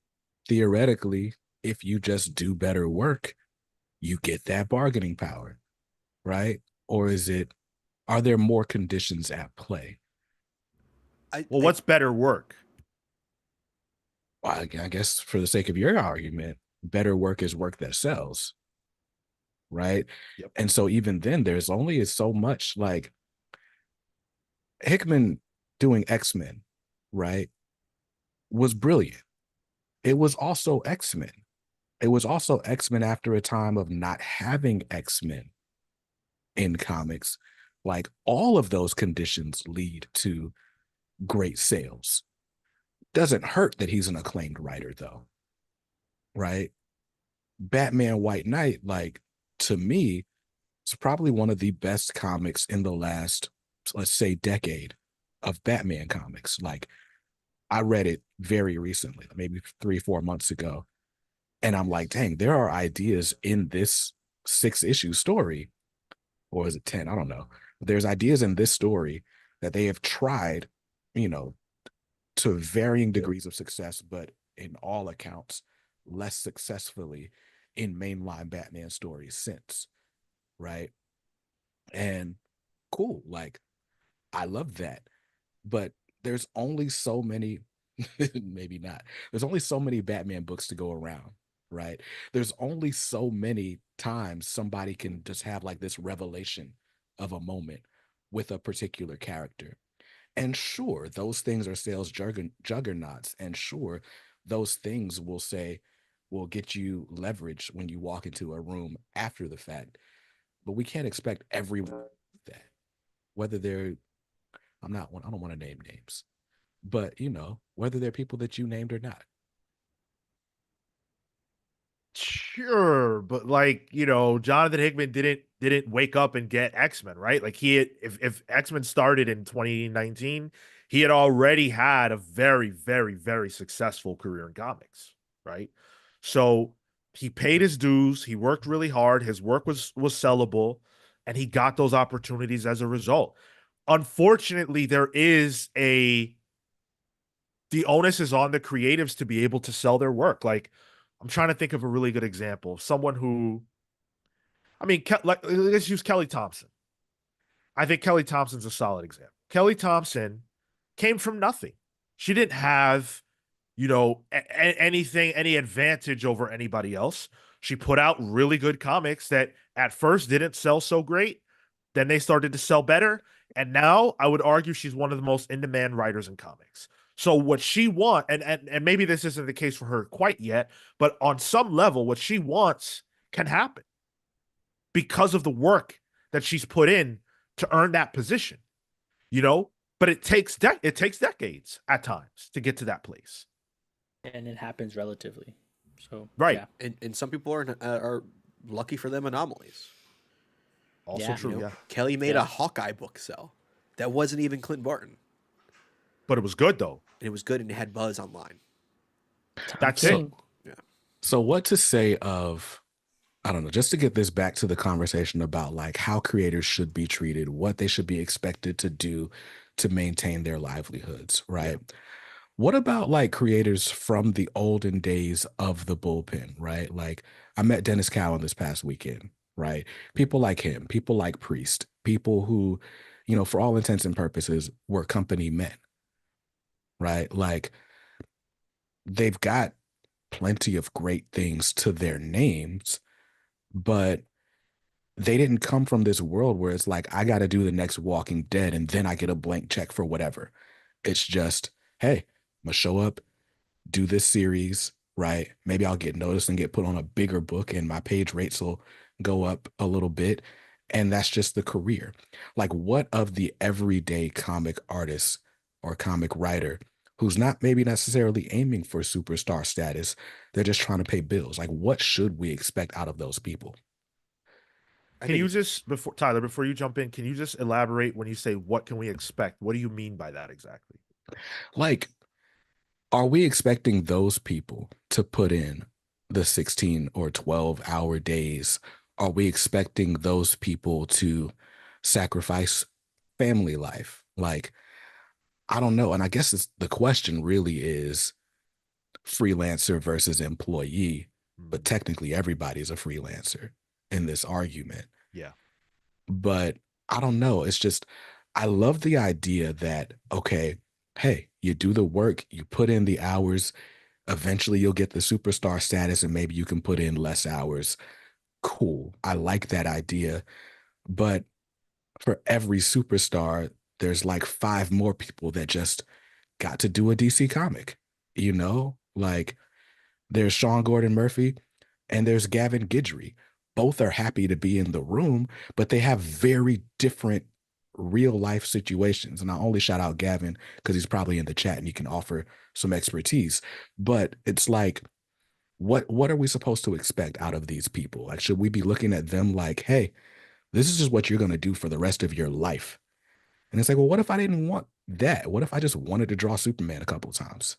theoretically, if you just do better work, you get that bargaining power, right? Or are there more conditions at play? Well, what's better work? Well, I guess for the sake of your argument, better work is work that sells, right? Yep. And so even then, there's only so much. Like, Hickman doing X-Men, right, was brilliant. It was also X-Men. It was also X-Men after a time of not having X-Men in comics. Like, all of those conditions lead to great sales. Doesn't hurt that he's an acclaimed writer, though, right? Batman White Knight, like, to me, it's probably one of the best comics in the last, let's say, decade of Batman comics. Like, I read it very recently, maybe 3-4 months ago. And I'm like, dang, there are ideas in this 6-issue story, or is it 10? I don't know. But there's ideas in this story that they have tried, you know, to varying degrees of success, but in all accounts, less successfully in mainline Batman stories since, right? And cool, like, I love that. But there's only so many, maybe not, there's only so many Batman books to go around, right? There's only so many times somebody can just have like this revelation of a moment with a particular character. And sure, those things are sales juggernauts. And sure, those things will get you leverage when you walk into a room after the fact. But we can't expect everyone that, whether they're, I don't want to name names, but whether they're people that you named or not. Sure, but like, Jonathan Hickman didn't wake up and get X-Men, right? Like, if X-Men started in 2019, he had already had a very, very, very successful career in comics, right? So he paid his dues, he worked really hard, his work was sellable, and he got those opportunities as a result. Unfortunately, the onus is on the creatives to be able to sell their work. Like, I'm trying to think of a really good example. Someone who, I mean, let's use Kelly Thompson. I think Kelly Thompson's a solid example. Kelly Thompson came from nothing. She didn't have, any advantage over anybody else. She put out really good comics that at first didn't sell so great. Then they started to sell better. And now I would argue she's one of the most in-demand writers in comics. So what she wants, and maybe this isn't the case for her quite yet, but on some level, what she wants can happen because of the work that she's put in to earn that position, you know? But it takes decades at times to get to that place. And it happens relatively. So Right. yeah, And some people are lucky for them anomalies. Also Yeah. true, yeah. Kelly made Yeah. a Hawkeye book sell that wasn't even Clint Barton, But it was good though. and it was good and it had buzz online. Tom That's So, it. King. so what to say of, I don't know, just to get this back to the conversation about like how creators should be treated, what they should be expected to do to maintain their livelihoods, right? What about like creators from the olden days of the bullpen, right? Like, I met Dennis Cowan this past weekend, right? People like him, people like Priest, people who, for all intents and purposes, were company men, right? Like, they've got plenty of great things to their names, but they didn't come from this world where it's like, I got to do the next Walking Dead and then I get a blank check for whatever. It's just, hey, I'm gonna show up, do this series, right? Maybe I'll get noticed and get put on a bigger book and my page rates will go up a little bit. And that's just the career. Like, what of the everyday comic artist or comic writer who's not maybe necessarily aiming for superstar status? They're just trying to pay bills. Like, what should we expect out of those people? I Can think you it's just before you jump in, can you just elaborate when you say what can we expect? What do you mean by that exactly? Like, Are we expecting those people to put in the 16 or 12-hour days? Are we expecting those people to sacrifice family life? Like, I don't know. And I guess the question really is freelancer versus employee, but Mm, technically everybody's a freelancer in this argument. yeah. But I don't know. It's just, I love the idea that, okay, hey, you do the work, you put in the hours, eventually you'll get the superstar status and maybe you can put in less hours. Cool. I like that idea. But for every superstar, there's like five more people that just got to do a DC comic, you know? Like, there's Sean Gordon Murphy and there's Gavin Guidry. Both are happy to be in the room, but they have very different real life situations. And I only shout out Gavin because he's probably in the chat and he can offer some expertise. But it's like, what are we supposed to expect out of these people? Like, should we be looking at them like, hey, this is just what you're gonna do for the rest of your life? And it's like, well, what if I didn't want that? What if I just wanted to draw Superman a couple of times?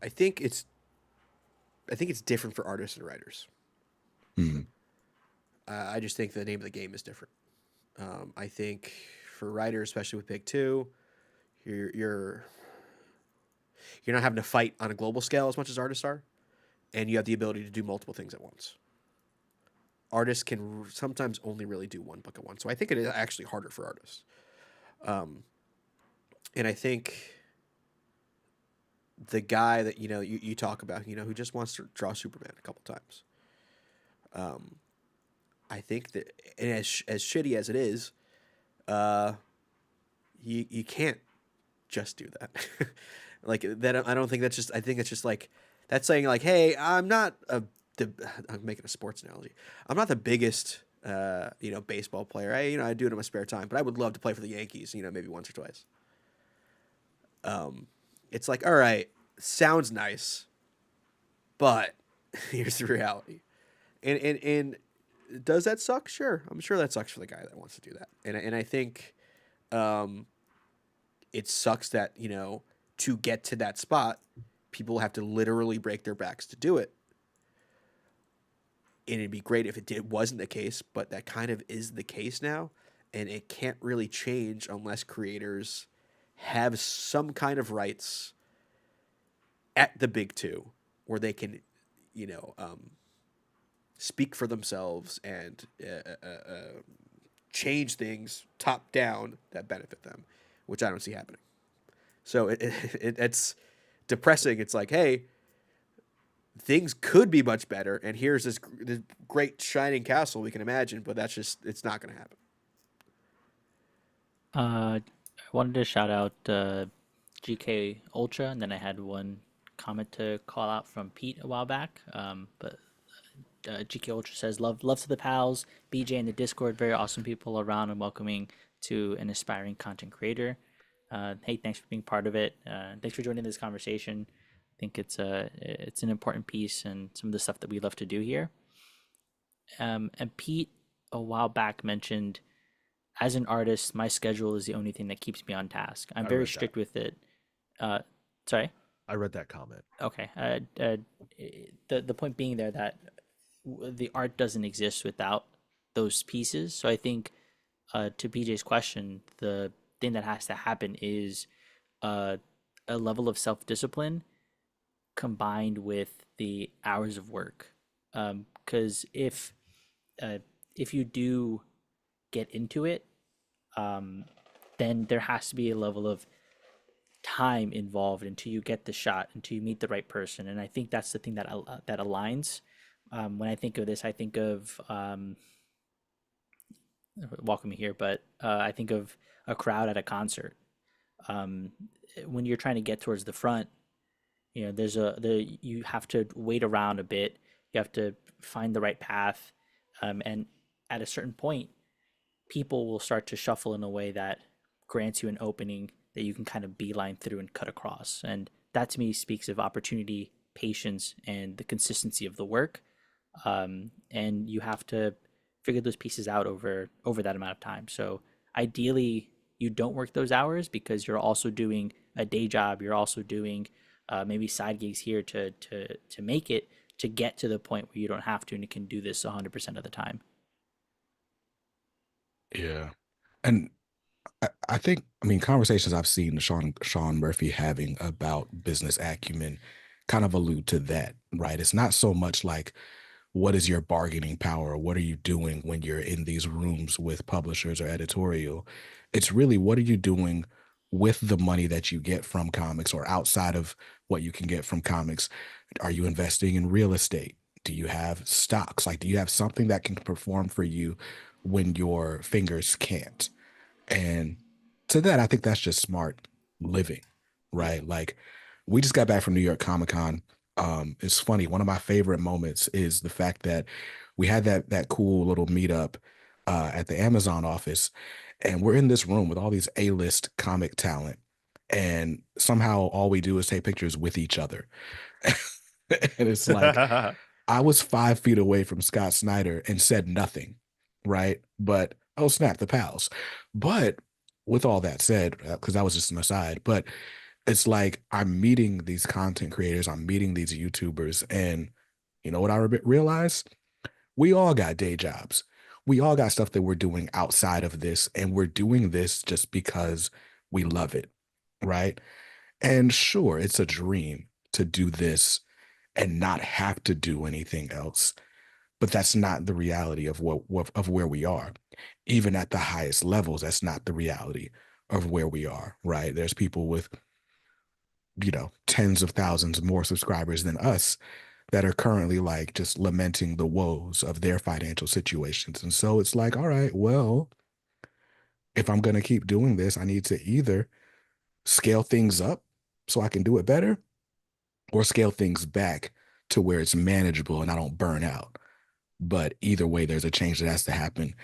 I think it's I think it's different for artists and writers. Hmm. I just think the name of the game is different. I think for writers, especially with Big Two, you're you're you're not having to fight on a global scale as much as artists are, and you have the ability to do multiple things at once. Artists can sometimes only really do one book at once, so I think it is actually harder for artists. Um, and I think the guy that you talk about, who just wants to draw Superman a couple times. Um, I think that, and as shitty as it is, uh, you can't just do that. Like that, I don't think that's just. I think it's just like that's saying like, hey, I'm not I'm making a sports analogy. I'm not the biggest, baseball player. I do it in my spare time, but I would love to play for the Yankees. Maybe once or twice. Um, it's like, all right, sounds nice, but here's the reality. And does that suck? Sure, I'm sure that sucks for the guy that wants to do that. And I think, um, it sucks that to get to that spot, people have to literally break their backs to do it. And it'd be great if wasn't the case, but that kind of is the case now, and it can't really change unless creators have some kind of rights at the big two, where they can, you know, um, speak for themselves and change things top down that benefit them, which I don't see happening. So it's depressing. It's like, hey, things could be much better, and here's this great shining castle we can imagine, but it's not going to happen. I wanted to shout out GK Ultra, and then I had one comment to call out from Pete a while back. But GK Ultra says, "Love to the pals, BJ in the Discord, very awesome people around and welcoming to an aspiring content creator. Hey, thanks for being part of it. Thanks for joining this conversation. I think it's an important piece and some of the stuff that we love to do here." And Pete a while back mentioned, as an artist, my schedule is the only thing that keeps me on task. I'm I very read that. strict with it. Uh, Sorry. I read that comment. Okay. The point being there that the art doesn't exist without those pieces. So I think, to PJ's question, the thing that has to happen is uh, a level of self discipline combined with the hours of work. Because uh, if you do get into it, um, then there has to be a level of time involved until you get the shot, until you meet the right person. And I think that's the thing that aligns. When I think of this, I think of welcome me here, but I think of a crowd at a concert. Um, when you're trying to get towards the front, you have to wait around a bit. You have to find the right path, and at a certain point, people will start to shuffle in a way that grants you an opening that you can kind of beeline through and cut across. And that to me speaks of opportunity, patience, and the consistency of the work. And you have to figure those pieces out over that amount of time. So ideally, you don't work those hours because you're also doing a day job. You're also doing maybe side gigs here to make it to get to the point where you don't have to and you can do this 100% of the time. Yeah. And I think, I mean, conversations I've seen Sean Murphy having about business acumen kind of allude to that, right? It's not so much like what is your bargaining power? What are you doing when you're in these rooms with publishers or editorial? It's really what are you doing with the money that you get from comics or outside of what you can get from comics? Are you investing in real estate? Do you have stocks? Like, do you have something that can perform for you when your fingers can't? And to that, I think that's just smart living, Yeah. right? Like, we just got back from New York Comic Con. It's funny. One of my favorite moments is the fact that we had that cool little meetup at the Amazon office, and we're in this room with all these A-list comic talent, and somehow all we do is take pictures with each other. And it's like I was 5 feet away from Scott Snyder and said nothing, right? But oh snap, the pals. But with all that said, because that was just an aside, but it's like I'm meeting these content creators, I'm meeting these YouTubers, and you know what I realized? We all got day jobs. We all got stuff that we're doing outside of this, and we're doing this just because we love it, right? And sure, it's a dream to do this and not have to do anything else. But that's not the reality of what of where we are. Even at the highest levels, that's not the reality of where we are, right? There's people with, tens of thousands more subscribers than us that are currently like just lamenting the woes of their financial situations. And so it's like, all right, well, if I'm going to keep doing this, I need to either scale things up so I can do it better or scale things back to where it's manageable and I don't burn out. But either way, there's a change that has to happen.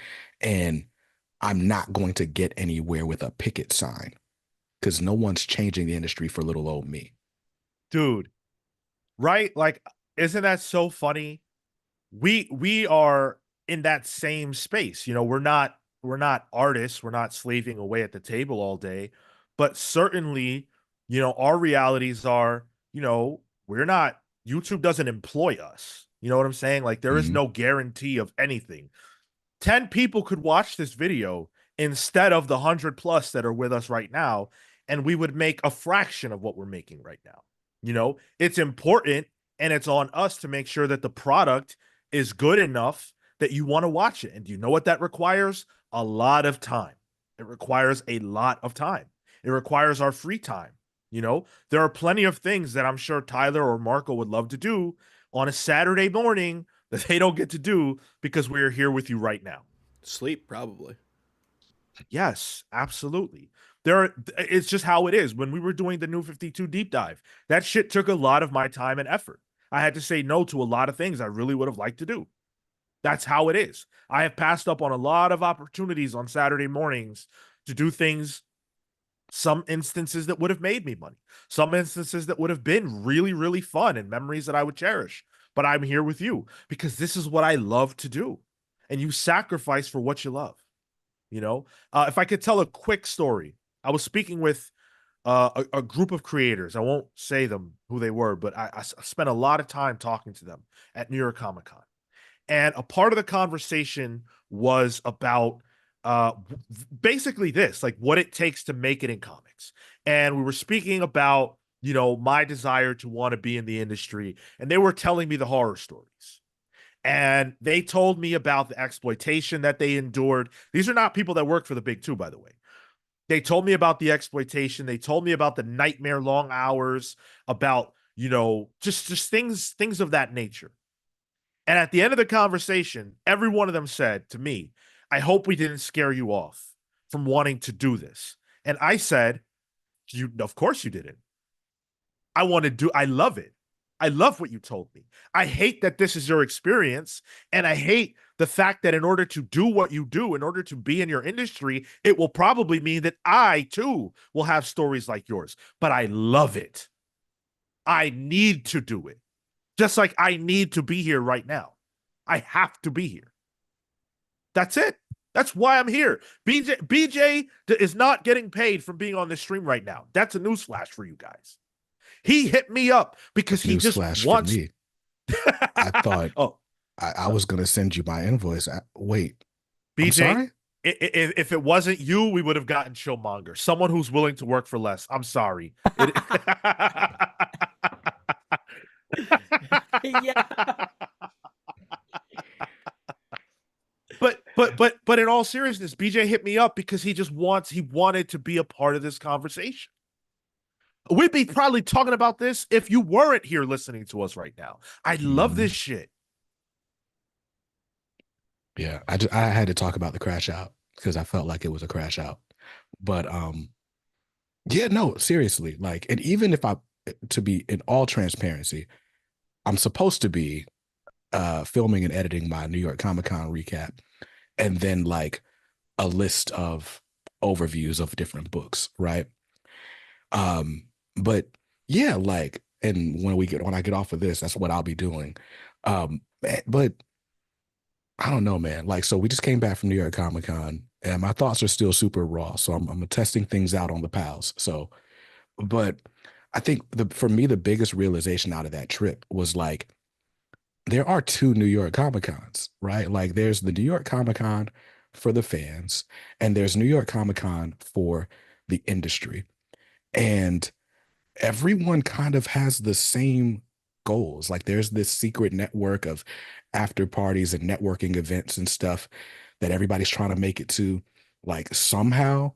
And I'm not going to get anywhere with a picket sign because no one's changing the industry for little old me. Dude, right? Like, isn't that so funny? We are in that same space. We're not artists, we're not slaving away at the table all day, but certainly, our realities are, we're not YouTube doesn't employ us. You know what I'm saying? Like there is Mhm. no guarantee of anything. 10 people could watch this video instead of the 100 plus that are with us right now, and we would make a fraction of what we're making right now. It's important, and it's on us to make sure that the product is good enough that you want to watch it. And do you know what that requires? A lot of time. It requires a lot of time. It requires our free time. There are plenty of things that I'm sure Tyler or Marco would love to do on a Saturday morning that they don't get to do because we're here with you right now. Sleep, probably. Yes, absolutely. It's just how it is. When we were doing the New 52 deep dive, that shit took a lot of my time and effort. I had to say no to a lot of things I really would have liked to do. That's how it is. I have passed up on a lot of opportunities on Saturday mornings to do things, some instances that would have made me money, some instances that would have been really, really fun and memories that I would cherish. But I'm here with you because this is what I love to do. And you sacrifice for what you love. If I could tell a quick story, I was speaking with a group of creators. I won't say them who they were, but I spent a lot of time talking to them at New York Comic Con. And a part of the conversation was about basically this, like what it takes to make it in comics. And we were speaking about, my desire to want to be in the industry. And they were telling me the horror stories. And they told me about the exploitation that they endured. These are not people that work for the big two, by the way. They told me about the exploitation. They told me about the nightmare long hours, about, just things of that nature. And at the end of the conversation, every one of them said to me, I hope we didn't scare you off from wanting to do this. And I said, of course you didn't. I love it. I love what you told me. I hate that this is your experience. And I hate the fact that in order to do what you do, in order to be in your industry, it will probably mean that I too will have stories like yours. But I love it. I need to do it. Just like I need to be here right now. I have to be here. That's it. That's why I'm here. BJ is not getting paid from being on this stream right now. That's a newsflash for you guys. He hit me up because he just Newsflash for wants. me. I thought Oh, I was going to send you my invoice. Wait, I'm BJ, sorry? if it wasn't you, we would have gotten Chillmonger, someone who's willing to work for less. I'm sorry. Yeah. But in all seriousness, BJ hit me up because he wanted to be a part of this conversation. We'd be probably talking about this if you weren't here listening to us right now. I love this shit. Yeah, I had to talk about the crash out because I felt like it was a crash out. But yeah, no, seriously, like, and even if to be in all transparency, I'm supposed to be filming and editing my New York Comic Con recap, and then like a list of overviews of different books, right? But yeah, like, and when I get off of this, that's what I'll be doing. But I don't know, man. Like, so we just came back from New York Comic Con, and my thoughts are still super raw. So I'm testing things out on the pals. So, but I think for me, the biggest realization out of that trip was like, there are two New York Comic Cons, right? Like, there's the New York Comic Con for the fans, and there's New York Comic Con for the industry. And everyone kind of has the same goals. Like, there's this secret network of after parties and networking events and stuff that everybody's trying to make it to. Like, somehow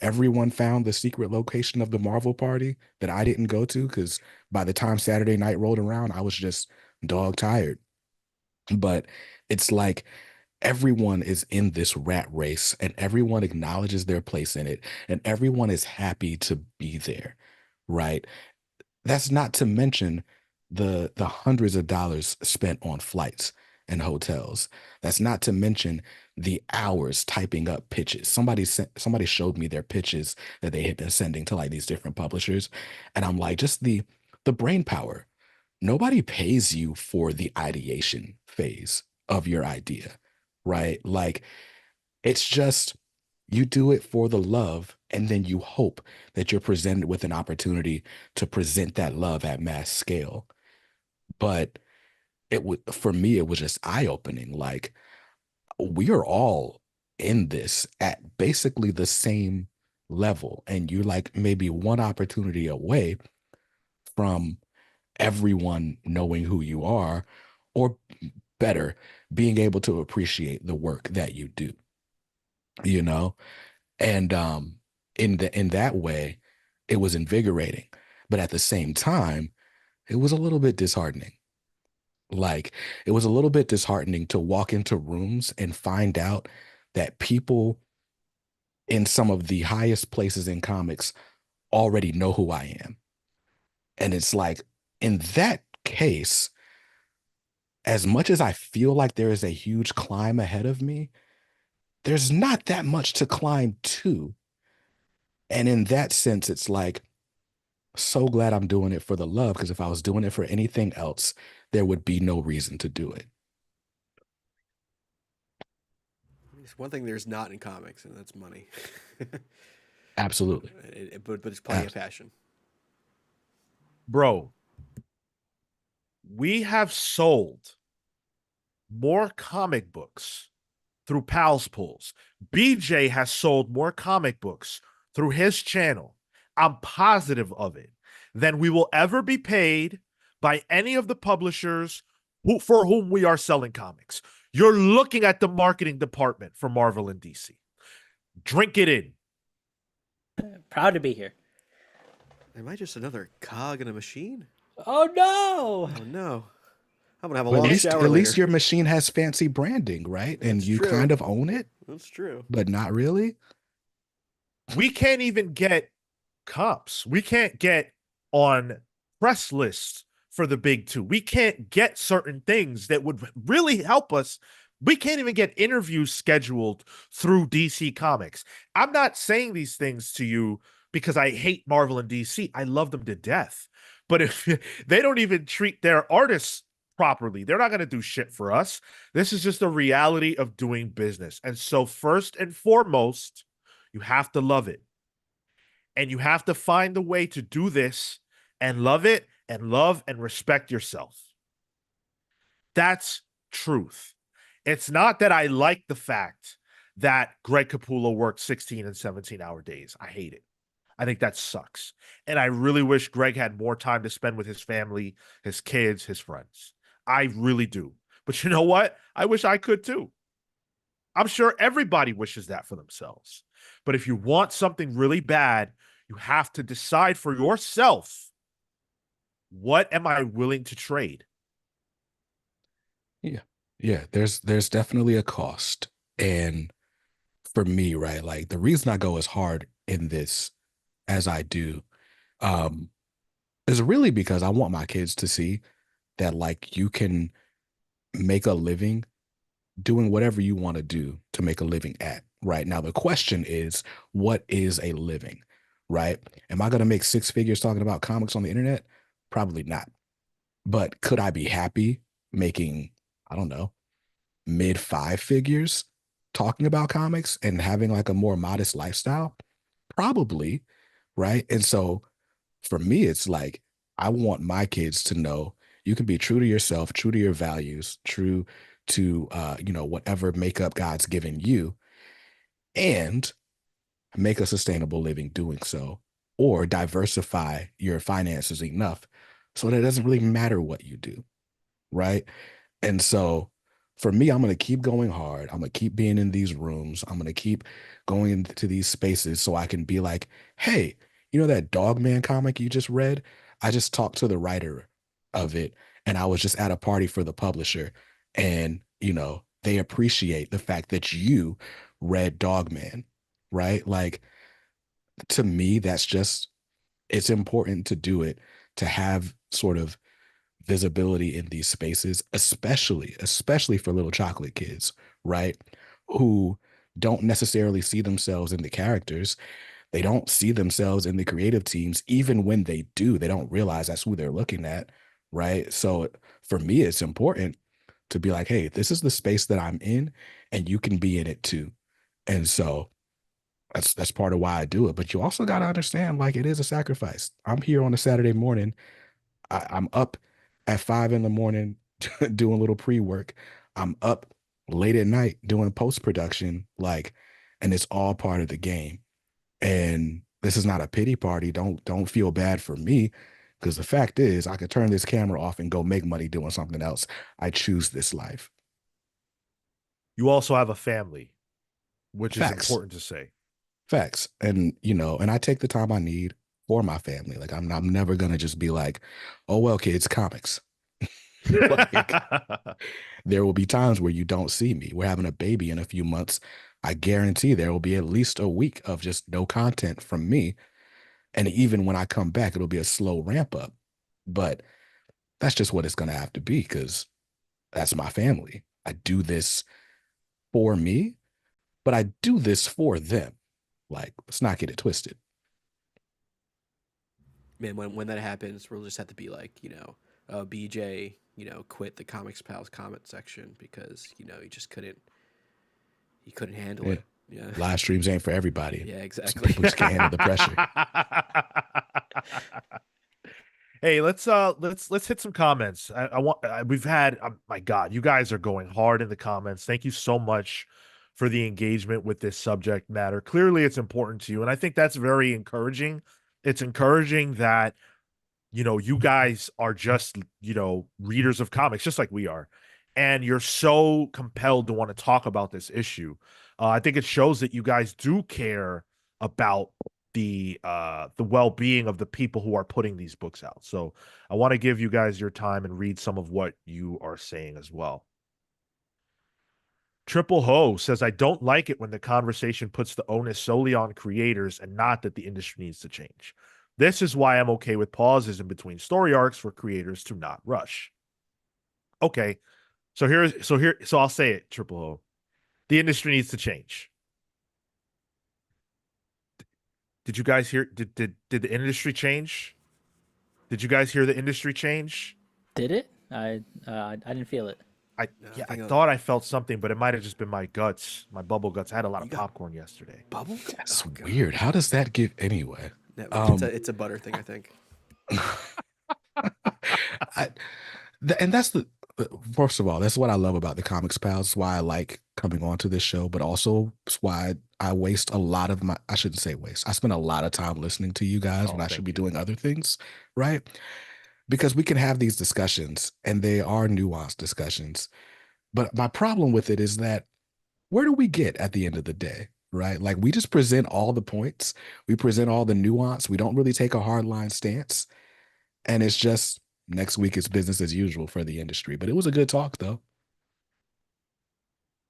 everyone found the secret location of the Marvel party that I didn't go to because by the time Saturday night rolled around, I was just dog tired. But it's like everyone is in this rat race and everyone acknowledges their place in it and everyone is happy to be there, right? That's not to mention the hundreds of dollars spent on flights and hotels. That's not to mention the hours typing up pitches. Somebody showed me their pitches that they had been sending to like these different publishers, and I'm like, just the brain power. Nobody pays you for the ideation phase of your idea, right? Like, it's just you do it for the love, and then you hope that you're presented with an opportunity to present that love at mass scale. But it would, for me, it was just eye-opening. Like, we are all in this at basically the same level, and you're like maybe one opportunity away from everyone knowing who you are, or better, being able to appreciate the work that you do, you know? And in that way, it was invigorating. But at the same time, it was a little bit disheartening. Like, it was a little bit disheartening to walk into rooms and find out that people in some of the highest places in comics already know who I am. And it's like, in that case, as much as I feel like there is a huge climb ahead of me, there's not that much to climb to. And in that sense, it's like, so glad I'm doing it for the love, because if I was doing it for anything else, there would be no reason to do it. It's one thing there's not in comics, and that's money. Absolutely. But it's plenty of passion. Bro, we have sold more comic books through Pals Pulls. BJ has sold more comic books through his channel, I'm positive of it, than we will ever be paid by any of the publishers for whom we are selling comics. You're looking at the marketing department for Marvel and DC. Drink it in. Proud to be here. Am I just another cog in a machine? Oh no! Oh no. I'm gonna have a But long shower later. at least your machine has fancy branding, right? And That's you true. kind of own it, That's true. but not really. We can't even get comps. We can't get on press lists for the big two. We can't get certain things that would really help us. We can't even get interviews scheduled through DC Comics. I'm not saying these things to you because I hate Marvel and DC. I love them to death. But if they don't even treat their artists properly. They're not going to do shit for us. This is just the reality of doing business. And so, first and foremost, you have to love it. And you have to find a way to do this and love it and love and respect yourself. That's truth. It's not that I like the fact that Greg Capullo worked 16 and 17-hour days. I hate it. I think that sucks. And I really wish Greg had more time to spend with his family, his kids, his friends. I really do. But you know what? I wish I could too. I'm sure everybody wishes that for themselves. But if you want something really bad, you have to decide for yourself, what am I willing to trade? Yeah. Yeah, there's definitely a cost. And for me, right, like the reason I go as hard in this as I do, um, is really because I want my kids to see that like you can make a living doing whatever you want to do to make a living at. Right now, the question is, what is a living? Right? Am I going to make six figures talking about comics on the internet? Probably not. But could I be happy making, I don't know, mid five figures talking about comics and having like a more modest lifestyle? Probably. Right. And so for me, it's like, I want my kids to know you can be true to yourself, true to your values, true to, whatever makeup God's given you, and make a sustainable living doing so, or diversify your finances enough so that it doesn't really matter what you do. Right. And so for me, I'm going to keep going hard. I'm going to keep being in these rooms. I'm going to keep going into these spaces so I can be like, hey, you know that Dogman comic you just read? I just talked to the writer of it and I was just at a party for the publisher. And, they appreciate the fact that you read Dogman, right? Like to me, it's important to do it, to have sort of visibility in these spaces, especially for little chocolate kids, right? Who don't necessarily see themselves in the characters. They don't see themselves in the creative teams. Even when they do, they don't realize that's who they're looking at, right? So for me, it's important to be like, hey, this is the space that I'm in, and you can be in it too. And so that's part of why I do it. But you also got to understand, like, it is a sacrifice. I'm here on a Saturday morning. I'm up at 5 in the morning doing a little pre-work. I'm up late at night doing post-production, like, and it's all part of the game. And this is not a pity party. Don't feel bad for me, because the fact is I could turn this camera off and go make money doing something else. I choose this life. You also have a family, which is Facts. important to say. Facts. And and I take the time I need for my family. Like I'm never gonna just be like, oh well, kids, comics. Like there will be times where you don't see me. We're having a baby in a few months. I guarantee there will be at least a week of just no content from me. And even when I come back, it'll be a slow ramp up. But that's just what it's gonna have to be, because that's my family. I do this for me, but I do this for them. Like, let's not get it twisted. Man, when that happens, we'll just have to be like, BJ, quit the Comics Pals comment section because he couldn't handle Yeah. it. Yeah, Live streams ain't for everybody. yeah, Some exactly. people just can't handle the pressure. Hey, let's hit some comments. We've had my God, you guys are going hard in the comments. Thank you so much for the engagement with this subject matter. Clearly, it's important to you, and I think that's very encouraging. It's encouraging that you guys are just readers of comics, just like we are, and you're so compelled to want to talk about this issue. I think it shows that you guys do care about the well-being of the people who are putting these books out. So I want to give you guys your time and read some of what you are saying as well. Triple Ho says, I don't like it when the conversation puts the onus solely on creators and not that the industry needs to change. This is why I'm okay with pauses in between story arcs for creators to not rush. Okay. So I'll say it, Triple O. The industry needs to change. Did you guys hear? Did the industry change? Did you guys hear the industry change? Did it? I didn't feel it. I No, yeah, I think thought I felt something, but it might have just been my guts, my bubble guts. I had a lot you of got popcorn yesterday. bubble. That's Oh god, weird. How does that get anyway? no, Um, it's a butter thing, I think. I, and that's first of all, that's what I love about the Comics Pals. It's why I like coming on to this show, but also it's why I waste a lot of my, I shouldn't say waste. I spend a lot of time listening to you guys when Oh, I should thank be you. doing other things, right? Because we can have these discussions and they are nuanced discussions. But my problem with it is that where do we get at the end of the day? Right? Like we just present all the points, we present all the nuance. We don't really take a hard line stance. And it's just next week is business as usual for the industry. But it was a good talk though.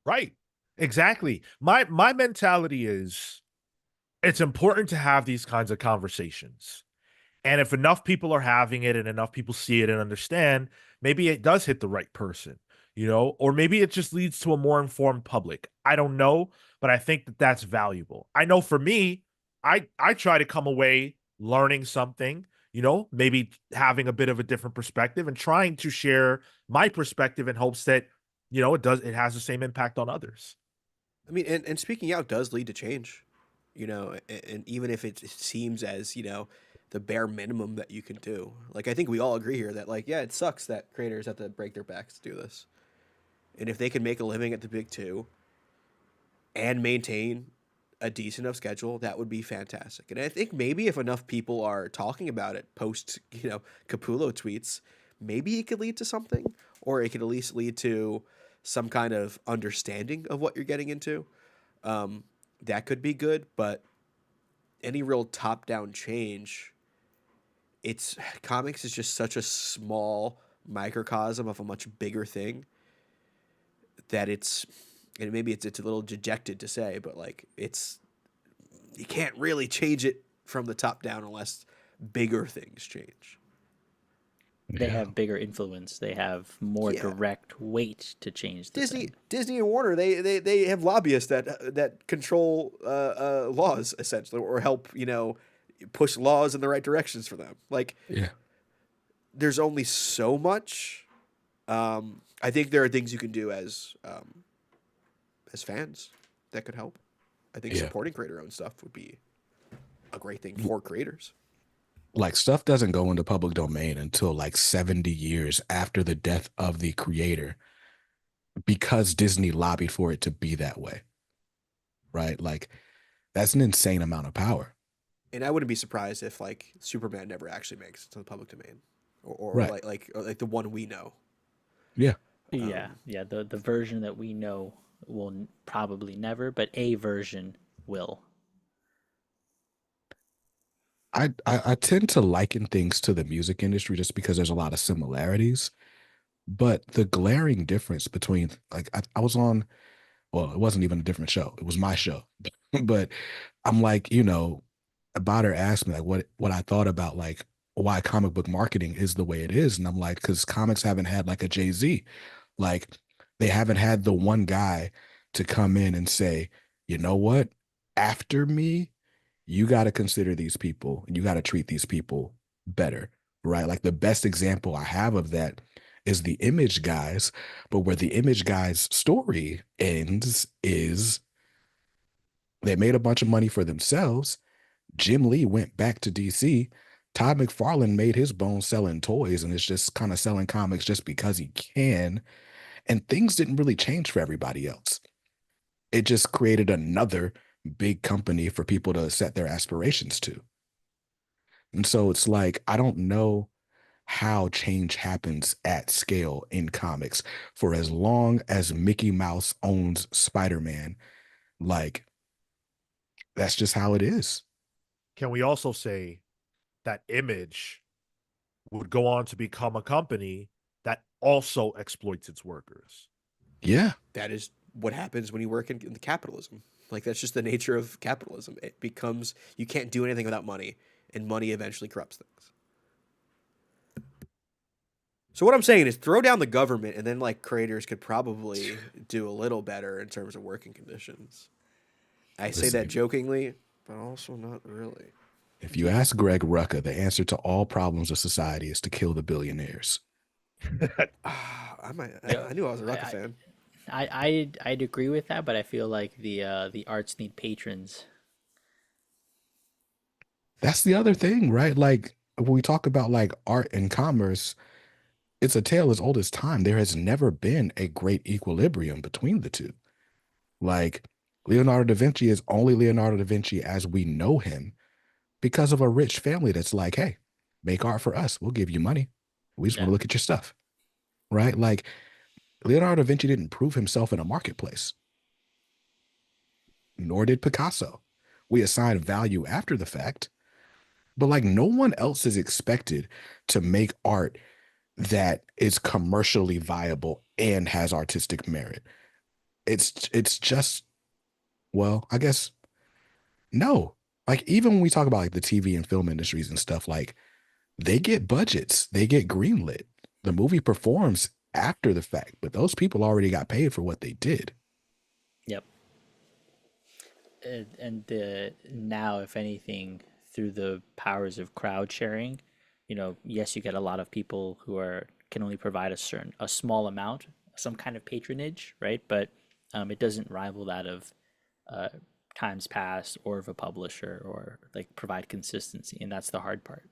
Right. Exactly. My mentality is it's important to have these kinds of conversations. And if enough people are having it and enough people see it and understand, maybe it does hit the right person, or maybe it just leads to a more informed public. I don't know, but I think that that's valuable. I know for me, I try to come away learning something, maybe having a bit of a different perspective and trying to share my perspective in hopes that, it has the same impact on others. I mean, and speaking out does lead to change, and even if it seems as, the bare minimum that you can do. Like, I think we all agree here that, like, yeah, it sucks that creators have to break their backs to do this. And if they can make a living at the big two and maintain a decent enough schedule, that would be fantastic. And I think maybe if enough people are talking about it post, Capullo tweets, maybe it could lead to something, or it could at least lead to some kind of understanding of what you're getting into. That could be good, but any real top-down change, it's comics is just such a small microcosm of a much bigger thing that and maybe it's a little dejected to say, but like you can't really change it from the top down unless bigger things change. They Yeah. have bigger influence. They have more Yeah. direct weight to change the thing. Disney and Warner, they have lobbyists that control laws essentially, or help push laws in the right directions for them. Like, Yeah. there's only so much. I think there are things you can do as fans that could help. I think Yeah. supporting creator-owned stuff would be a great thing for creators. Like stuff doesn't go into public domain until like 70 years after the death of the creator because Disney lobbied for it to be that way. Right? Like that's an insane amount of power. And I wouldn't be surprised if like Superman never actually makes it to the public domain, or Right. like the one we know. Yeah. Yeah, yeah. The version that we know will probably never, but a version will. I tend to liken things to the music industry just because there's a lot of similarities. But the glaring difference between like I was on, well, it wasn't even a different show. It was my show. But I'm like, about her asked me like what I thought about like why comic book marketing is the way it is. And I'm like, because comics haven't had like a Jay-Z. Like they haven't had the one guy to come in and say, you know what? After me, you got to consider these people and you got to treat these people better, right? Like the best example I have of that is the Image guys, but where the Image guys story ends is they made a bunch of money for themselves. Jim Lee went back to DC. Todd McFarlane made his bones selling toys and is just kind of selling comics just because he can. And things didn't really change for everybody else. It just created another big company for people to set their aspirations to. And so it's like, I don't know how change happens at scale in comics. For as long as Mickey Mouse owns Spider-Man, like, that's just how it is. Can we also say that Image would go on to become a company that also exploits its workers? Yeah. That is what happens when you work in capitalism. Like, that's just the nature of capitalism. It becomes, you can't do anything without money, and money eventually corrupts things. So what I'm saying is throw down the government, and then like creators could probably do a little better in terms of working conditions. I say Listen, that jokingly, but also not really. if you ask Greg Rucka, the answer to all problems of society is to kill the billionaires. Yeah, I knew I was a Rucka I, fan. I'd agree with that, but I feel like the arts need patrons. That's the other thing, right? Like when we talk about like art and commerce, it's a tale as old as time. There has never been a great equilibrium between the two. Like Leonardo da Vinci is only Leonardo da Vinci as we know him because of a rich family that's like, hey, make art for us. We'll give you money. We just want Yeah, to look at your stuff, right? Like Leonardo da Vinci didn't prove himself in a marketplace, nor did Picasso. We assign value after the fact, but like no one else is expected to make art that is commercially viable and has artistic merit. It's just, well, I guess no. Like even when we talk about like the TV and film industries and stuff, like they get budgets, they get greenlit. The movie performs after the fact, but those people already got paid for what they did. yep. And the now, if anything, through the powers of crowd sharing, yes, you get a lot of people who are can only provide a small amount, some kind of patronage, right? But it doesn't rival that of uh, times past or of a publisher or like provide consistency, and that's the hard part.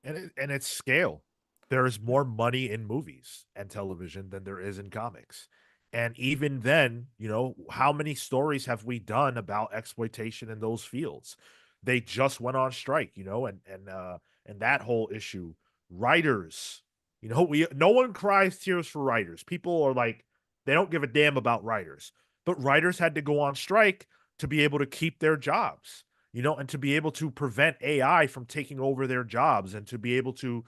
And it's scale. There is more money in movies and television than there is in comics. And even then, how many stories have we done about exploitation in those fields? They just went on strike, and that whole issue. Writers, we no one cries tears for writers. People are like, they don't give a damn about writers. But writers had to go on strike to be able to keep their jobs, and to be able to prevent AI from taking over their jobs and to be able to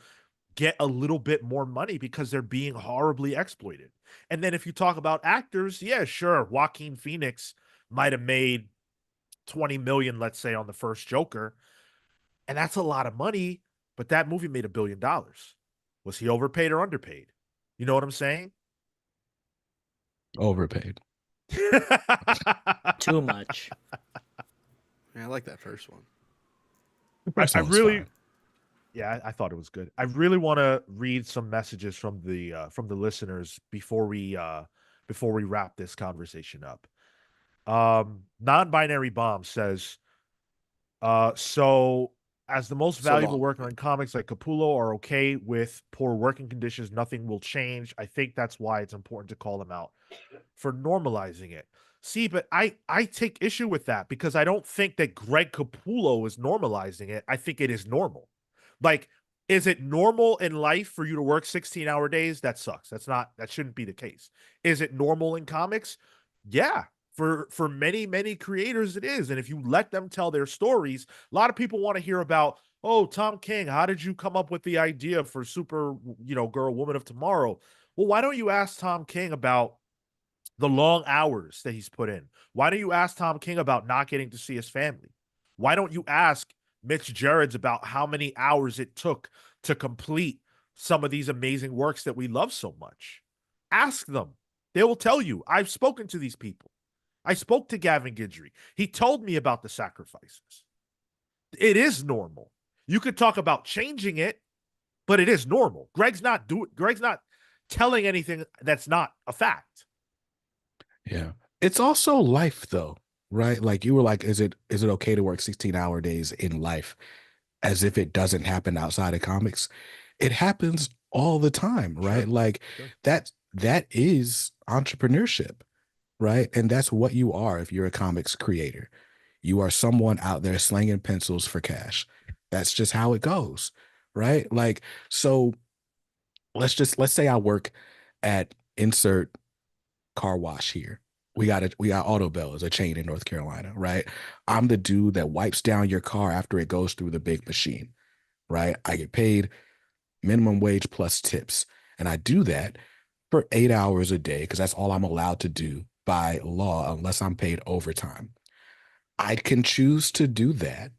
get a little bit more money because they're being horribly exploited. And then if you talk about actors, yeah, sure, Joaquin Phoenix might have made 20 million, let's say, on the first Joker, and that's a lot of money, but that movie made $1 billion. Was he overpaid or underpaid? You know what I'm saying? Overpaid. Too much. Yeah, I like that first one. The I, first I one was really fine. Yeah, I thought it was good. I really want to read some messages from the listeners before we wrap this conversation up. Non-binary bomb says, so as the most So valuable long. worker in comics like Capullo are okay with poor working conditions, nothing will change. I think that's why it's important to call them out for normalizing it. See, but I take issue with that because I don't think that Greg Capullo is normalizing it. I think it is normal. Like, is it normal in life for you to work 16-hour days? That sucks. That shouldn't be the case. Is it normal in comics? Yeah. For many, many creators, it is. And if you let them tell their stories, a lot of people want to hear about, oh, Tom King, how did you come up with the idea for Super, Girl, Woman of Tomorrow? Well, why don't you ask Tom King about the long hours that he's put in? Why don't you ask Tom King about not getting to see his family? Why don't you ask Mitch Gerrits about how many hours it took to complete some of these amazing works that we love so much? Ask them. They will tell you. I've spoken to these people. I spoke to Gavin Guidry. He told me about the sacrifices. It is normal. You could talk about changing it, but it is normal. Greg's not telling anything that's not a fact. Yeah. It's also life though, right? Like you were like, is it okay to work 16-hour days in life as if it doesn't happen outside of comics? It happens all the time, right? Sure. Like Sure. that is entrepreneurship, right? And that's what you are if you're a comics creator. You are someone out there slinging pencils for cash. That's just how it goes, right? Like so let's say I work at insert car wash here. We got Auto Bell as a chain in North Carolina, right? I'm the dude that wipes down your car after it goes through the big machine, right? I get paid minimum wage plus tips. And I do that for 8 hours a day because that's all I'm allowed to do by law unless I'm paid overtime. I can choose to do that,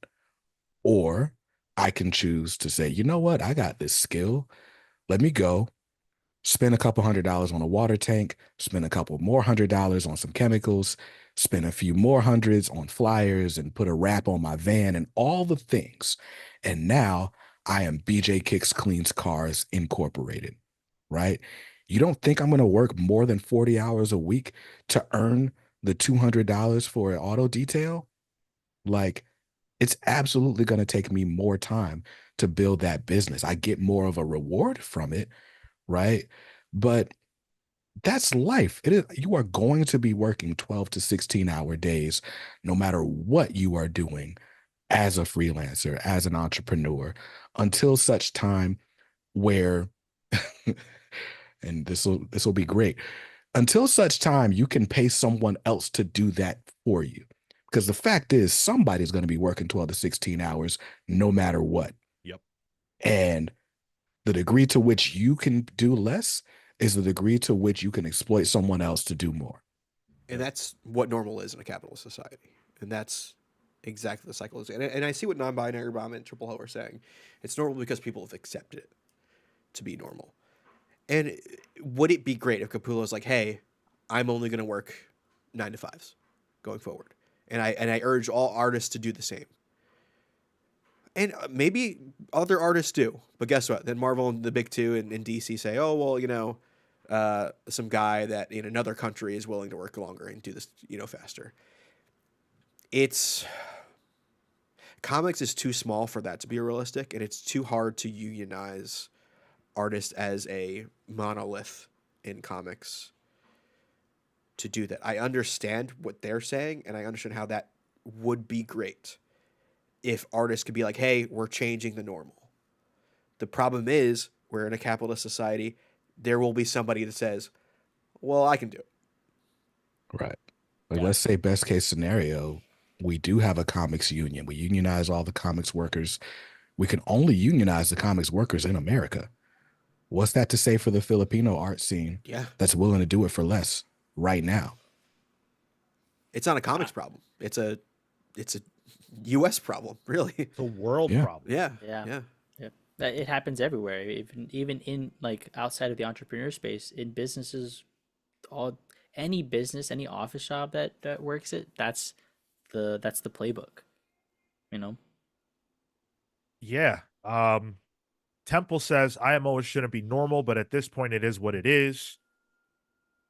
or I can choose to say, you know what? I got this skill. Let me go spend a couple $100s on a water tank, spend a couple more $100s on some chemicals, spend a few more hundreds on flyers and put a wrap on my van and all the things. And now I am BJ Kicks Cleans Cars Incorporated, right? You don't think I'm going to work more than 40 hours a week to earn the $200 for an auto detail? Like, it's absolutely going to take me more time to build that business. I get more of a reward from it, right? But that's life. It is, you are going to be working 12 to 16-hour days no matter what you are doing as a freelancer, as an entrepreneur, until such time where and this will be great, until such time you can pay someone else to do that for you. Because the fact is, somebody's going to be working 12 to 16 hours no matter what. Yep. And the degree to which you can do less is the degree to which you can exploit someone else to do more. And that's what normal is in a capitalist society. And that's exactly the cycle is. And I see what non-binary Obama and Triple Ho are saying. It's normal because people have accepted it to be normal. And would it be great if Capullo is like, hey, I'm only going to work 9 to 5s going forward. And I urge all artists to do the same. And maybe other artists do. But guess what? Then Marvel and the big two in DC say, oh, well, some guy that in another country is willing to work longer and do this, faster. Comics is too small for that to be realistic, and it's too hard to unionize artists as a monolith in comics to do that. I understand what they're saying, and I understand how that would be great if artists could be like, hey, we're changing the normal. The problem is we're in a capitalist society. There will be somebody that says, well, I can do it. Right. Like, let's say best case scenario, we do have a comics union. We unionize all the comics workers. We can only unionize the comics workers in America. What's that to say for the Filipino art scene that's willing to do it for less right now? It's not a comics problem. It's a U.S. problem, really. It's a world problem. Yeah. It happens everywhere. Even in like outside of the entrepreneur space, in businesses, any business, any office job that works it, that's the playbook. Yeah. Temple says IMO shouldn't be normal, but at this point it is what it is.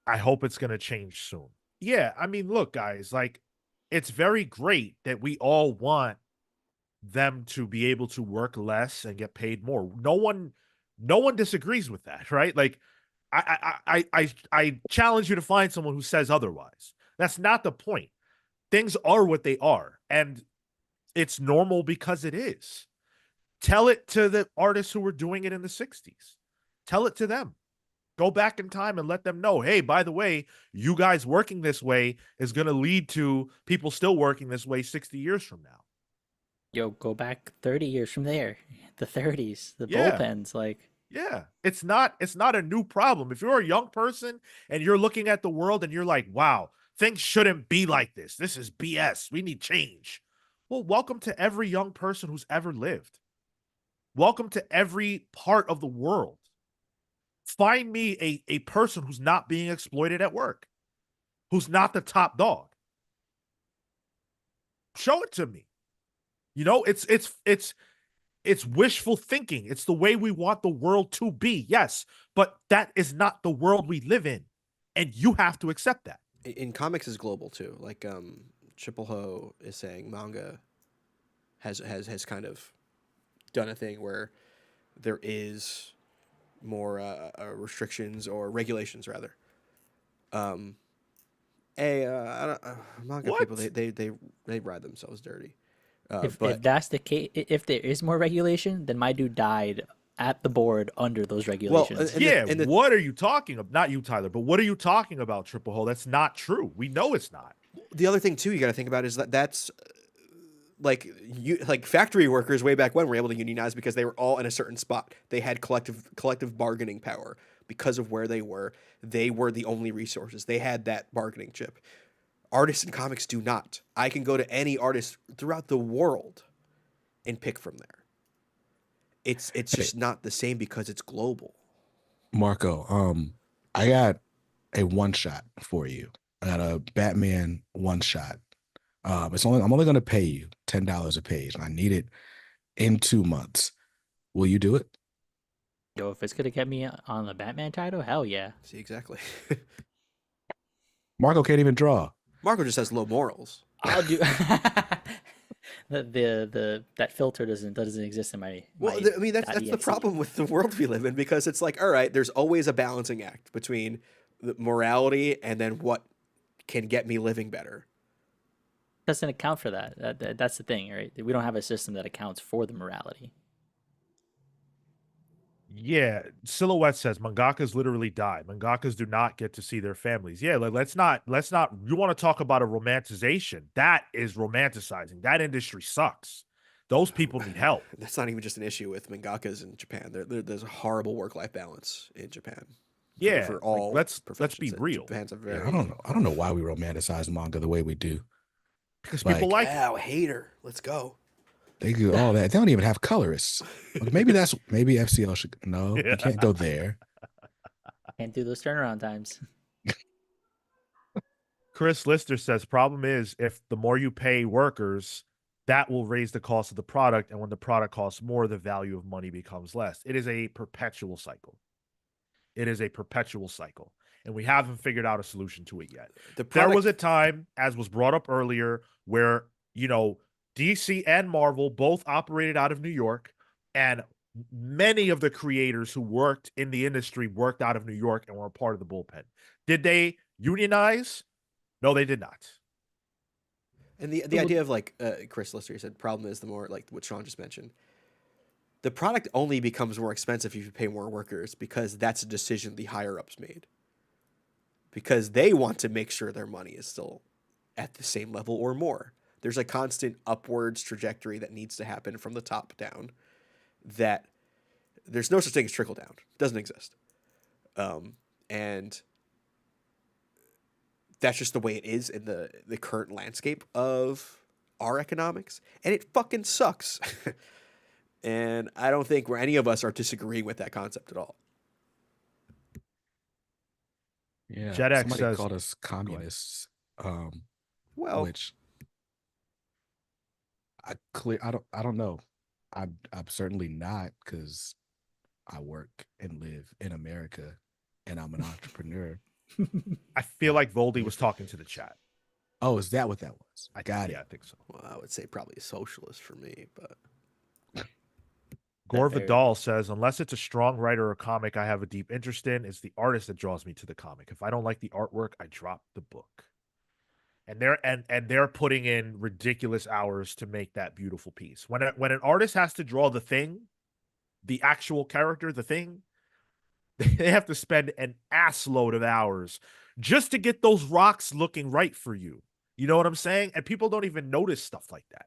I hope it's going to change soon. Yeah, I mean, look, guys, like, it's very great that we all want them to be able to work less and get paid more. No one disagrees with that, right? Like, I challenge you to find someone who says otherwise. That's not the point. Things are what they are, and it's normal because it is. Tell it to the artists who were doing it in the 60s. Tell it to them. Go back in time and let them know, hey, by the way, you guys working this way is going to lead to people still working this way 60 years from now. Yo, go back 30 years from there. The 30s, the bullpens, like. Yeah, it's not a new problem. If you're a young person and you're looking at the world and you're like, wow, things shouldn't be like this. This is BS. We need change. Well, welcome to every young person who's ever lived. Welcome to every part of the world. Find me a person who's not being exploited at work, who's not the top dog. Show it to me. It's wishful thinking. It's the way we want the world to be. Yes, but that is not the world we live in, and you have to accept that. In comics is global too. Like Triple Ho is saying, manga has kind of done a thing where there is more restrictions or regulations rather. Manga people they ride themselves dirty. If that's the case, if there is more regulation, then my dude died at the board under those regulations. Well, what are you talking about? Not you, Tyler, but what are you talking about, Triple Hole? That's not true. We know it's not. The other thing too you got to think about is that's like factory workers way back when were able to unionize because they were all in a certain spot. They had collective bargaining power because of where they were. They were the only resources. They had that bargaining chip. Artists in comics do not. I can go to any artist throughout the world and pick from there. It's just not the same because it's global. Marco, I got a one shot for you. I got a Batman one shot. I'm only going to pay you $10 a page, and I need it in 2 months. Will you do it? Yo, if it's gonna get me on the Batman title, hell yeah. See, exactly. Marco can't even draw. Marco just has low morals. I'll do the that filter doesn't exist in Well, my I mean, that's the .exe. problem with the world we live in, because it's like, all right, there's always a balancing act between the morality and then what can get me living better. Doesn't account for that. That's the thing, right? We don't have a system that accounts for the morality. Yeah, Silhouette says mangakas literally die. Mangakas do not get to see their families. Yeah, let's not. You want to talk about a romanticization? That is romanticizing. That industry sucks. Those people need help. That's not even just an issue with mangakas in Japan. There's a horrible work-life balance in Japan. Yeah, For like, all let's professions. be real. Japan's a Yeah, very I don't know. I don't know why we romanticize manga the way we do. Because Like, people like it. wow, hater. Let's go. they do all that. They don't even have colorists. Like, maybe FCL should. No, Yeah. we can't go there. Can't do those turnaround times. Chris Lister says problem is if the more you pay workers, that will raise the cost of the product, and when the product costs more, the value of money becomes less. It is a perpetual cycle. It is a perpetual cycle, and we haven't figured out a solution to it yet. There was a time, as was brought up earlier, where, DC and Marvel both operated out of New York, and many of the creators who worked in the industry worked out of New York and were a part of the bullpen. Did they unionize? No, they did not. And the idea of, like, Chris Lister said, problem is the more, like what Sean just mentioned, the product only becomes more expensive if you pay more workers, because that's a decision the higher ups made. Because they want to make sure their money is still at the same level or more. There's a constant upwards trajectory that needs to happen from the top down. That there's no such thing as trickle down. It doesn't exist. And that's just the way it is in the current landscape of our economics. And it fucking sucks. And I don't think any of us are disagreeing with that concept at all. Yeah, JetX somebody says, called us communists. Well, Which I don't know. I'm certainly not, because I work and live in America and I'm an entrepreneur. I feel like Voldy was talking to the chat. Oh, is that what that was? I got it. Yeah, I think so. well, I would say probably a socialist for me, but Gore Fair. Vidal says, unless it's a strong writer or comic I have a deep interest in, it's the artist that draws me to the comic. If I don't like the artwork, I drop the book. And they're putting in ridiculous hours to make that beautiful piece. When an artist has to draw the thing, the actual character, the thing, they have to spend an ass load of hours just to get those rocks looking right for you. You know what I'm saying? And people don't even notice stuff like that.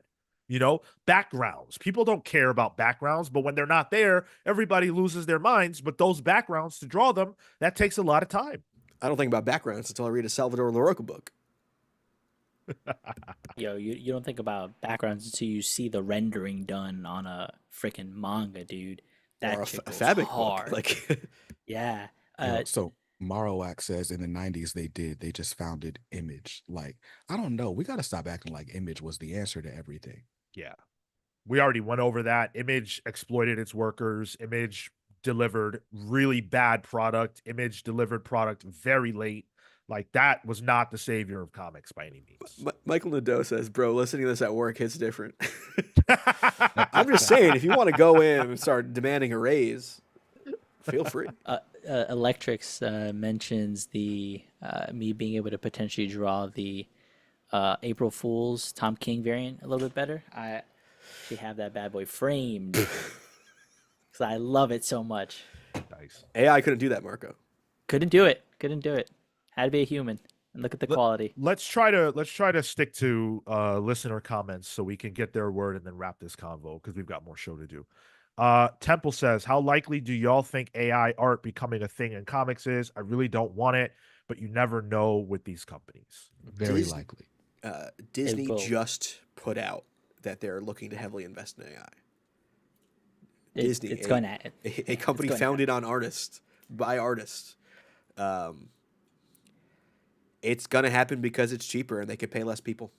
Backgrounds. People don't care about backgrounds, but when they're not there, everybody loses their minds. But those backgrounds, to draw them, that takes a lot of time. I don't think about backgrounds until I read a Salvador Larroca book. Yo, you don't think about backgrounds until you see the rendering done on a freaking manga, dude. That Or a shit goes Fabric hard. book. Like, Yeah. So Marowak says in the 90s they just founded Image. Like, I don't know. We got to stop acting like Image was the answer to everything. Yeah. We already went over that. Image exploited its workers. Image delivered really bad product. Image delivered product very late. Like, that was not the savior of comics by any means. Michael Nadeau says, bro, listening to this at work hits different. I'm just saying, if you want to go in and start demanding a raise, feel free. Electrics mentions the me being able to potentially draw the April Fool's Tom King variant a little bit better. I actually have that bad boy framed because I love it so much. Nice. AI couldn't do that, Marco. Couldn't do it. Had to be a human. And look at the quality. Let's try to stick to listener comments so we can get their word and then wrap this convo, because we've got more show to do. Temple says, how likely do y'all think AI art becoming a thing in comics is? I really don't want it, but you never know with these companies. Very likely. Disney will. just put out that they're looking to heavily invest in AI. Disney, It's going to a company founded on artists, by artists. It's going to happen because it's cheaper and they can pay less people.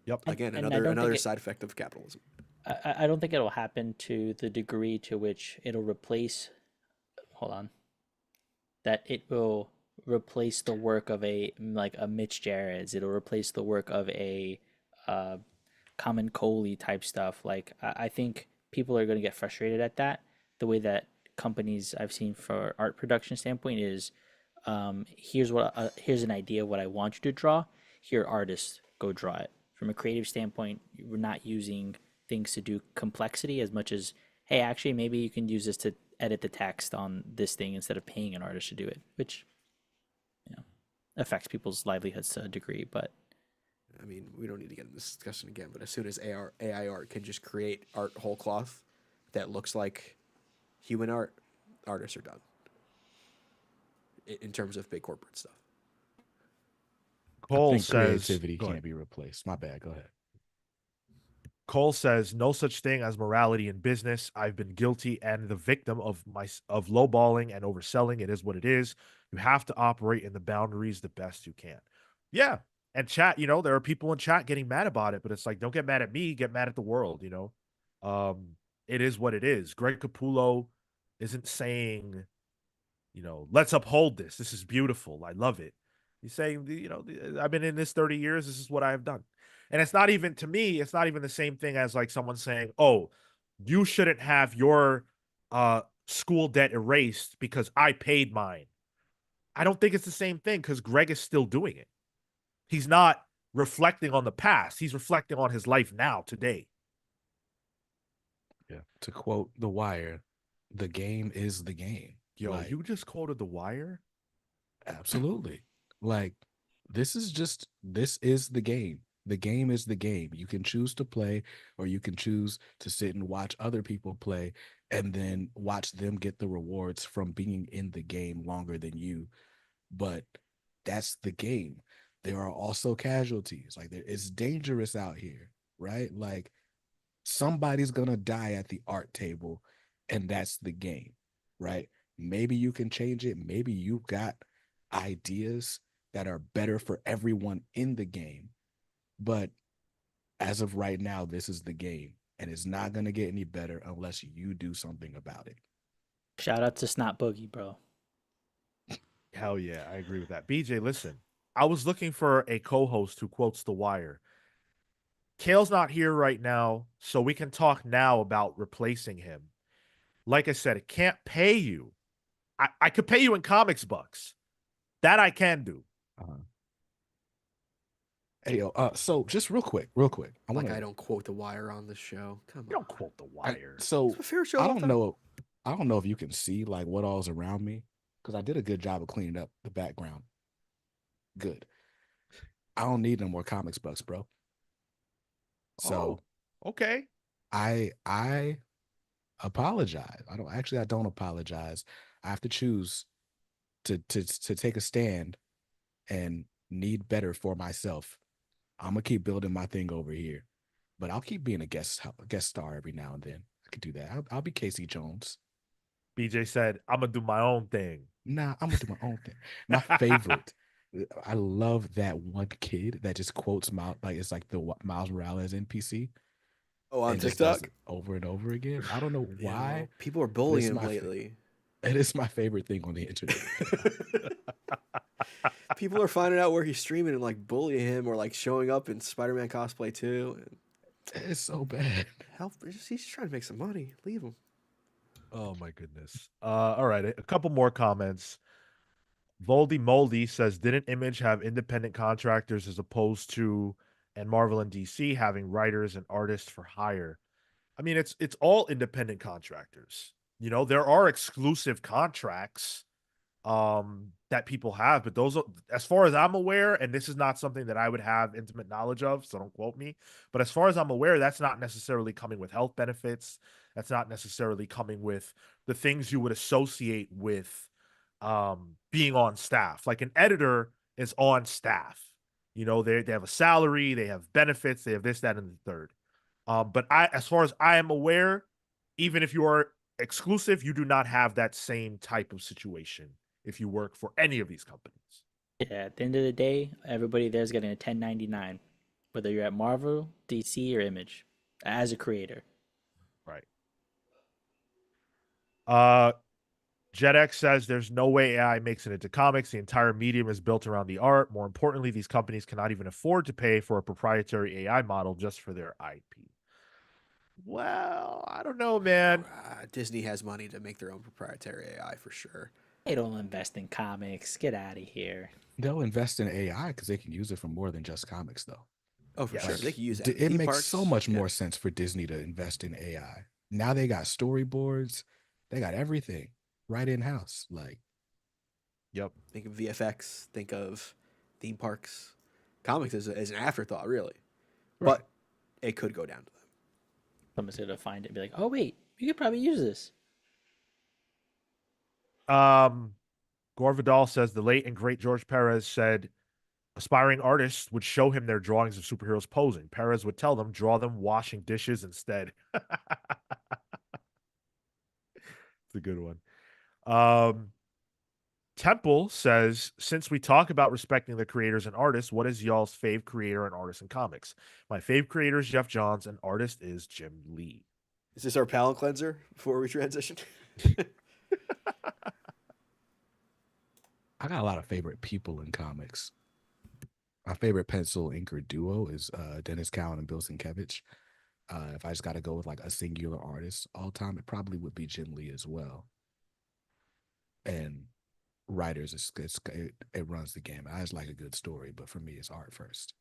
Yep. Again, and I don't another think side effect of capitalism. I don't think it'll happen to the degree to which it'll replace. Hold on. That it will replace the work of a like a Mitch Jarrett's. It'll replace the work of a uh, Common Coley type stuff. Like I think people are going to get frustrated at that. The way that companies I've seen for art production standpoint is, here's an idea of what I want you to draw. Here, artists, go draw it. From a creative standpoint, we're not using things to do complexity as much as, hey, actually, maybe you can use this to edit the text on this thing instead of paying an artist to do it, which you know affects people's livelihoods to a degree. But I mean, we don't need to get in this discussion again, but as soon as AI art can just create art whole cloth that looks like human art, artists are done in terms of big corporate stuff. I Cole think says, creativity go can't ahead. be replaced. My bad. Go ahead. Cole says, no such thing as morality in business. I've been guilty and the victim of lowballing and overselling. It is what it is. You have to operate in the boundaries the best you can. Yeah. And chat, there are people in chat getting mad about it, but it's like, don't get mad at me, get mad at the world. It is what it is. Greg Capullo isn't saying, let's uphold this. This is beautiful. I love it. He's saying, I've been in this 30 years. This is what I have done. And it's not even, to me, it's not even the same thing as like someone saying, oh, you shouldn't have your school debt erased because I paid mine. I don't think it's the same thing because Greg is still doing it. He's not reflecting on the past. He's reflecting on his life now, today. Yeah. To quote The Wire, the game is the game. Yo, Like, you just quoted The Wire? absolutely. Like, this is the game. The game is the game. You can choose to play, or you can choose to sit and watch other people play and then watch them get the rewards from being in the game longer than you. But that's the game. There are also casualties. Like, it's dangerous out here, right? Like, somebody's gonna die at the art table, and that's the game, right? Maybe you can change it. Maybe you got ideas that are better for everyone in the game. But as of right now, this is the game, and it's not gonna get any better unless you do something about it. shout out to Snot Boogie, bro. Hell yeah, I agree with that. BJ, listen, I was looking for a co-host who quotes The Wire. Cale's not here right now, so we can talk now about replacing him. Like I said, it can't pay you. I could pay you in comics bucks. That I can do. Uh-huh. Hey, yo, so just real quick, I want I to. don't quote The Wire on this show. Come You on. don't quote The Wire. So It's my favorite show I of all don't time. know. I don't know if you can see like what all's around me because I did a good job of cleaning up the background. Good. I don't need no more comics bucks, bro. So Okay. I apologize. I don't apologize. I have to choose to take a stand and need better for myself. I'm gonna keep building my thing over here, but I'll keep being a guest star every now and then. I could do that. I'll be Casey Jones. BJ said, I'm gonna do my own thing. Nah, I'm gonna do my own thing. My favorite. I love that one kid that just quotes Miles, like it's like the Miles Morales NPC Oh, on and just does TikTok? it over and over again. I don't know Yeah, why. people are But it's bullying him my lately. it is my favorite thing on the internet. People are finding out where he's streaming and like bullying him or like showing up in Spider-Man cosplay too. And It's so bad. he's just trying to make some money. Leave him. Oh my goodness. All right, a couple more comments. Voldy Moldy says, didn't Image have independent contractors as opposed to and Marvel and DC having writers and artists for hire? I mean, it's all independent contractors. There are exclusive contracts that people have, but those are, as far as I'm aware, and this is not something that I would have intimate knowledge of, so don't quote me, but as far as I'm aware, that's not necessarily coming with health benefits. That's not necessarily coming with the things you would associate with being on staff. Like an editor is on staff. They have a salary, they have benefits, they have this, that, and the third. But as far as I am aware, even if you are exclusive, you do not have that same type of situation if you work for any of these companies. Yeah, at the end of the day, everybody there's getting a 1099, whether you're at Marvel, DC, or Image, as a creator. Right. Uh, JetX says there's no way AI makes it into comics. The entire medium is built around the art. More importantly, these companies cannot even afford to pay for a proprietary AI model just for their IP. Well, I don't know, man. Disney has money to make their own proprietary AI for sure. They don't invest in comics. Get out of here. They'll invest in AI because they can use it for more than just comics, though. Oh, for Yes. sure. They can use It theme makes parks. so much Yeah. more sense for Disney to invest in AI. Now they got storyboards, they got everything right in house. Like, Yep. Think of VFX. Think of theme parks. Comics is an afterthought, really. Right. But it could go down to them. Someone's gonna find it and be like, "Oh wait, we could probably use this." Gore Vidal says the late and great George Perez said aspiring artists would show him their drawings of superheroes posing. Perez would tell them, draw them washing dishes instead. It's a good one. Temple says, since we talk about respecting the creators and artists, what is y'all's fave creator and artist in comics? My fave creator is Jeff Johns, and artist is Jim Lee. Is this our palate cleanser before we transition? I got a lot of favorite people in comics. My favorite pencil inker duo is Dennis Cowan and Bill Sienkiewicz. If I just got to go with like a singular artist all time, it probably would be Jim Lee as well. And writers, it runs the gamut. I just like a good story, but for me, it's art first.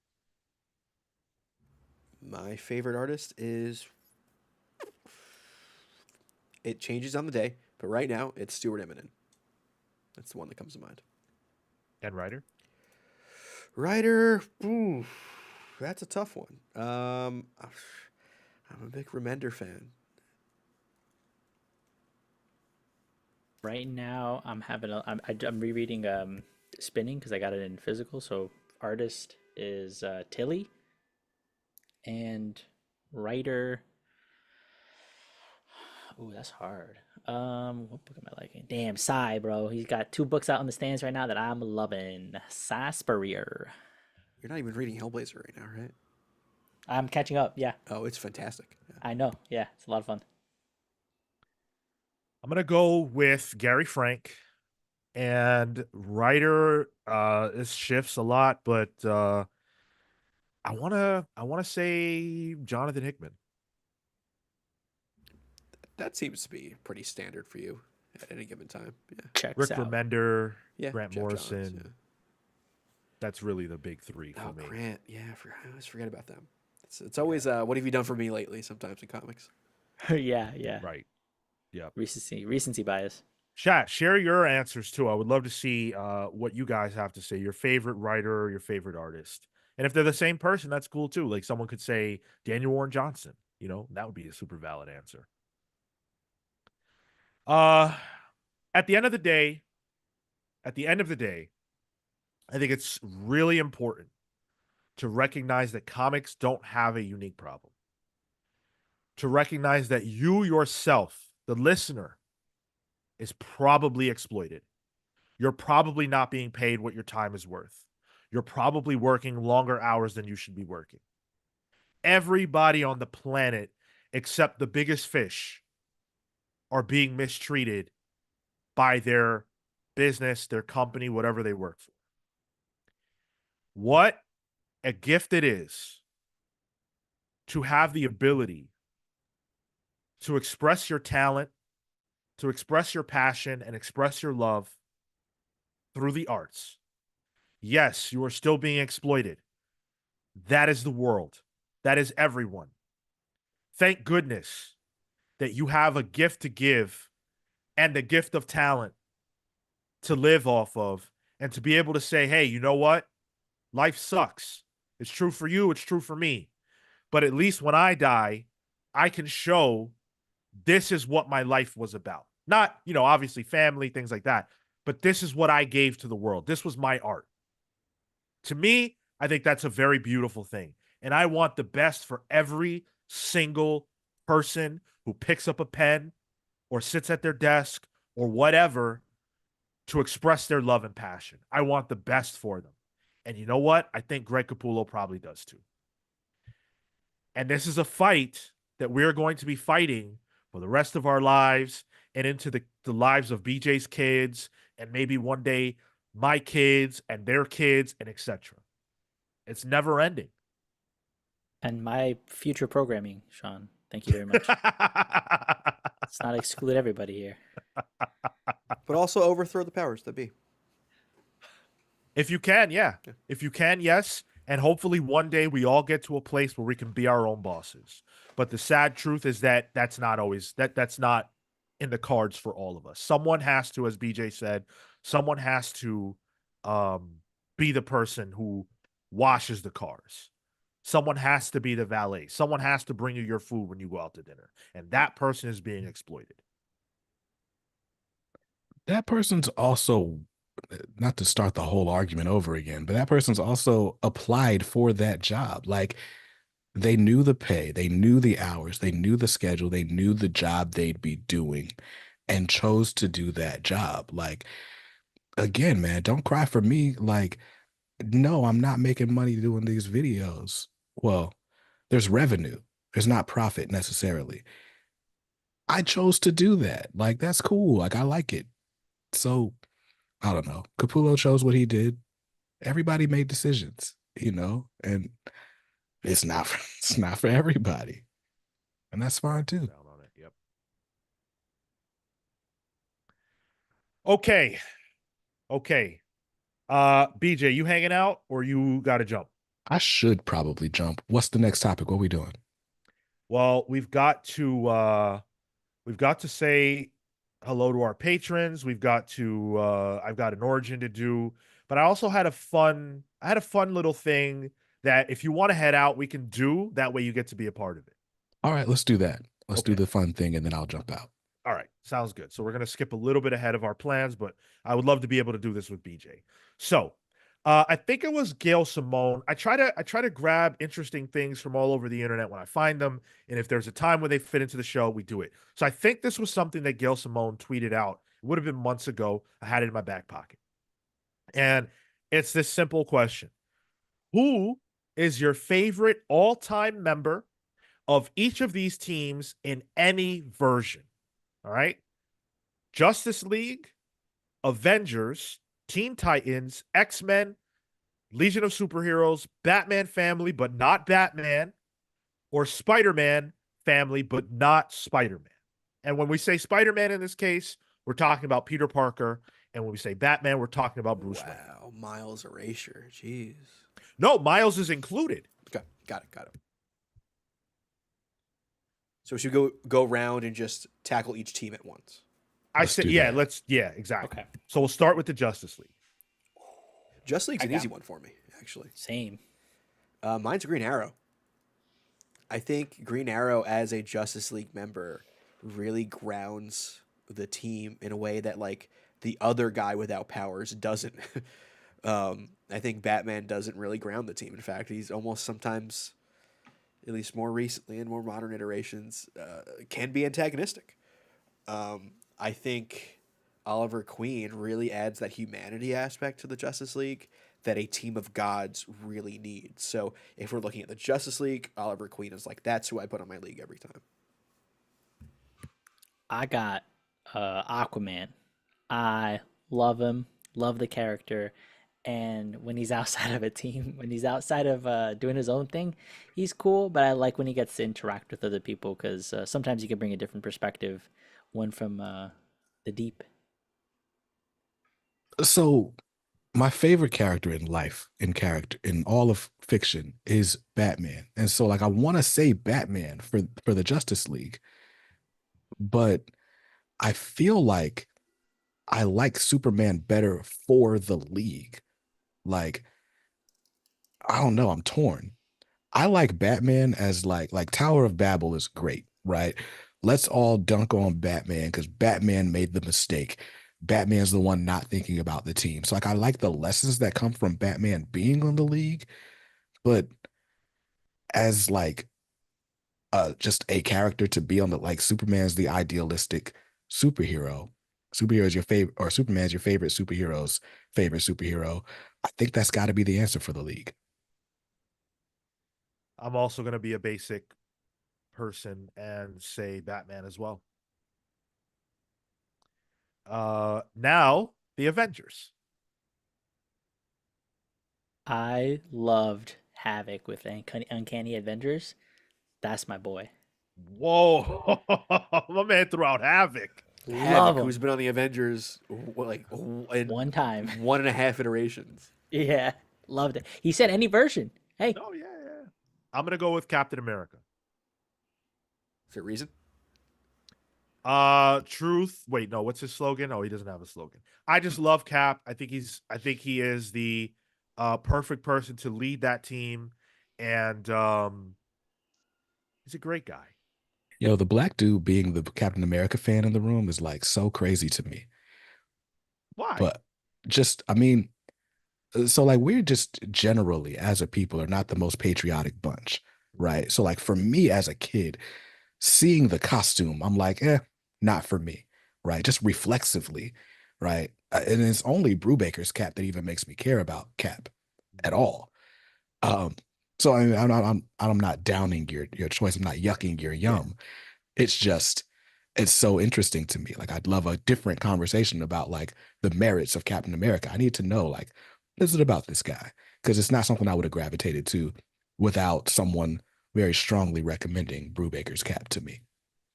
My favorite artist is. It changes on the day, but right now it's Stuart Eminem. That's the one that comes to mind. And writer? Writer, ooh, that's a tough one. I'm a big Remender fan. Right now, I'm rereading Spinning because I got it in physical. So artist is Tilly, and writer. Oh, that's hard. What book am I liking? Damn, Psy, bro. He's got 2 books out on the stands right now that I'm loving. Psy Spurrier. You're not even reading Hellblazer right now, right? I'm catching up. Yeah, Oh, it's fantastic. Yeah. I know. Yeah, it's a lot of fun. I'm going to go with Gary Frank. And writer it shifts a lot, but I wanna say Jonathan Hickman. That seems to be pretty standard for you at any given time. Yeah. Checks Rick out. Remender, Yeah. Grant Jeff Morrison. Johns, yeah. That's really the big three for Oh, me. Grant. Yeah, I always forget about them. It's always what have you done for me lately? Sometimes in comics. Yeah. Right. Yep. Recency bias. Chat, share your answers too. I would love to see what you guys have to say. Your favorite writer, your favorite artist. And if they're the same person, that's cool too. Like someone could say Daniel Warren Johnson, that would be a super valid answer. At the end of the day, I think it's really important to recognize that comics don't have a unique problem. To recognize that you yourself, the listener, is probably exploited. You're probably not being paid what your time is worth. You're probably working longer hours than you should be working. Everybody on the planet, except the biggest fish, are being mistreated by their business, their company, whatever they work for. What a gift it is to have the ability to express your talent, to express your passion, and express your love through the arts. Yes, you are still being exploited. That is the world. That is everyone. Thank goodness that you have a gift to give and a gift of talent to live off of and to be able to say, hey, you know what? Life sucks. It's true for you. It's true for me. But at least when I die, I can show this is what my life was about. Not, obviously family, things like that. But this is what I gave to the world. This was my art. To me, I think that's a very beautiful thing. And I want the best for every single person who picks up a pen or sits at their desk or whatever to express their love and passion. I want the best for them. And you know what? I think Greg Capullo probably does too. And this is a fight that we're going to be fighting for the rest of our lives and into the lives of BJ's kids and maybe one day my kids and their kids and etc. It's never ending. And my future programming, Sean. Thank you very much. Let's not exclude everybody here. But also overthrow the powers that be. If you can, yeah. If you can, yes. And hopefully one day we all get to a place where we can be our own bosses. But the sad truth is that that's not always that's not in the cards for all of us. Someone has to, as BJ said, someone has to be the person who washes the cars. Someone has to be the valet. Someone has to bring you your food when you go out to dinner. And that person is being exploited. That person's also, not to start the whole argument over again, but that person's also applied for that job. Like, they knew the pay, they knew the hours, they knew the schedule, they knew the job they'd be doing and chose to do that job. Like, again, man, don't cry for me. Like, no, I'm not making money doing these videos. Well, there's revenue, there's not profit necessarily. I chose to do that. Like, that's cool. Like, I like it. So, I don't know. Capullo chose what he did. Everybody made decisions, and it's not for, it's not for everybody. And that's fine too. Down on it. Yep. Okay. Okay. BJ, you hanging out or you got to jump? I should probably jump. What's the next topic? What are we doing? Well, we've got to say hello to our patrons. We've got to I've got an origin to do, but I also had a fun little thing that if you want to head out, we can do. That way you get to be a part of it. All right, let's do that. Let's do Okay. the fun thing and then I'll jump out. All right, sounds good. So we're going to skip a little bit ahead of our plans, but I would love to be able to do this with BJ. So, I think it was Gail Simone. I try to grab interesting things from all over the internet when I find them, and if there's a time when they fit into the show, we do it. So I think this was something that Gail Simone tweeted out. It would have been months ago. I had it in my back pocket. And it's this simple question. Who is your favorite all-time member of each of these teams in any version? All right. Justice League, Avengers, Teen Titans, X-Men, Legion of Superheroes, Batman family, but not Batman, or Spider-Man family, but not Spider-Man. And when we say Spider-Man in this case, we're talking about Peter Parker. And when we say Batman, we're talking about Bruce Wayne. Wow, Miles erasure. Jeez. No, Miles is included. Okay, got it. So we should go around and just tackle each team at once. I said, yeah, exactly. Okay. So we'll start with the Justice League. Justice League's an easy one for me, actually. Same. Mine's Green Arrow. I think Green Arrow as a Justice League member really grounds the team in a way that like the other guy without powers doesn't. I think Batman doesn't really ground the team. In fact, he's almost sometimes, at least more recently in more modern iterations, can be antagonistic. I think Oliver Queen really adds that humanity aspect to the Justice League that a team of gods really needs. So if we're looking at the Justice League, Oliver Queen is like, that's who I put on my league every time. I got Aquaman. I love him, love the character. And when he's outside of a team, when he's outside of doing his own thing, he's cool. But I like when he gets to interact with other people because sometimes he can bring a different perspective, one from the deep. So my favorite character in life, in all of fiction, is Batman. And so like I want to say Batman for the Justice League, but I feel like I like Superman better for the league. Like, I don't know, I'm torn. I like Batman as like Tower of Babel is great, right? Let's all dunk on Batman because Batman made the mistake. Batman's the one not thinking about the team. So like I like the lessons that come from Batman being on the league, but as like just a character to be on the like Superman's the idealistic superhero. Superhero is your favorite, or Superman's your favorite superhero's favorite superhero. I think that's got to be the answer for the league. I'm also going to be a basic person and say Batman as well. Now the Avengers. I loved Havoc with Uncanny Avengers. That's my boy. Whoa, my man threw out Havoc. Love Havoc, who's him. been on the Avengers in One time. 1.5 iterations. Yeah, loved it. He said any version. Hey, Oh yeah, yeah. I'm gonna go with Captain America. Is there a reason? Truth. Wait, no. What's his slogan? Oh, he doesn't have a slogan. I just love Cap. I think he is the perfect person to lead that team, and he's a great guy. Yo, the black dude being the Captain America fan in the room is like so crazy to me. Why? But just, I mean, so like we're just generally as a people are not the most patriotic bunch, right? So like for me as a kid, seeing the costume, I'm like, not for me, right? Just reflexively, right? And it's only Brubaker's Cap that even makes me care about Cap at all. Um, so I mean, I'm not downing your choice. I'm not yucking your Yeah. yum. It's just it's so interesting to me. Like I'd love a different conversation about like the merits of Captain America. I need to know like what is it about this guy? Because it's not something I would have gravitated to without someone very strongly recommending Brubaker's Cap to me.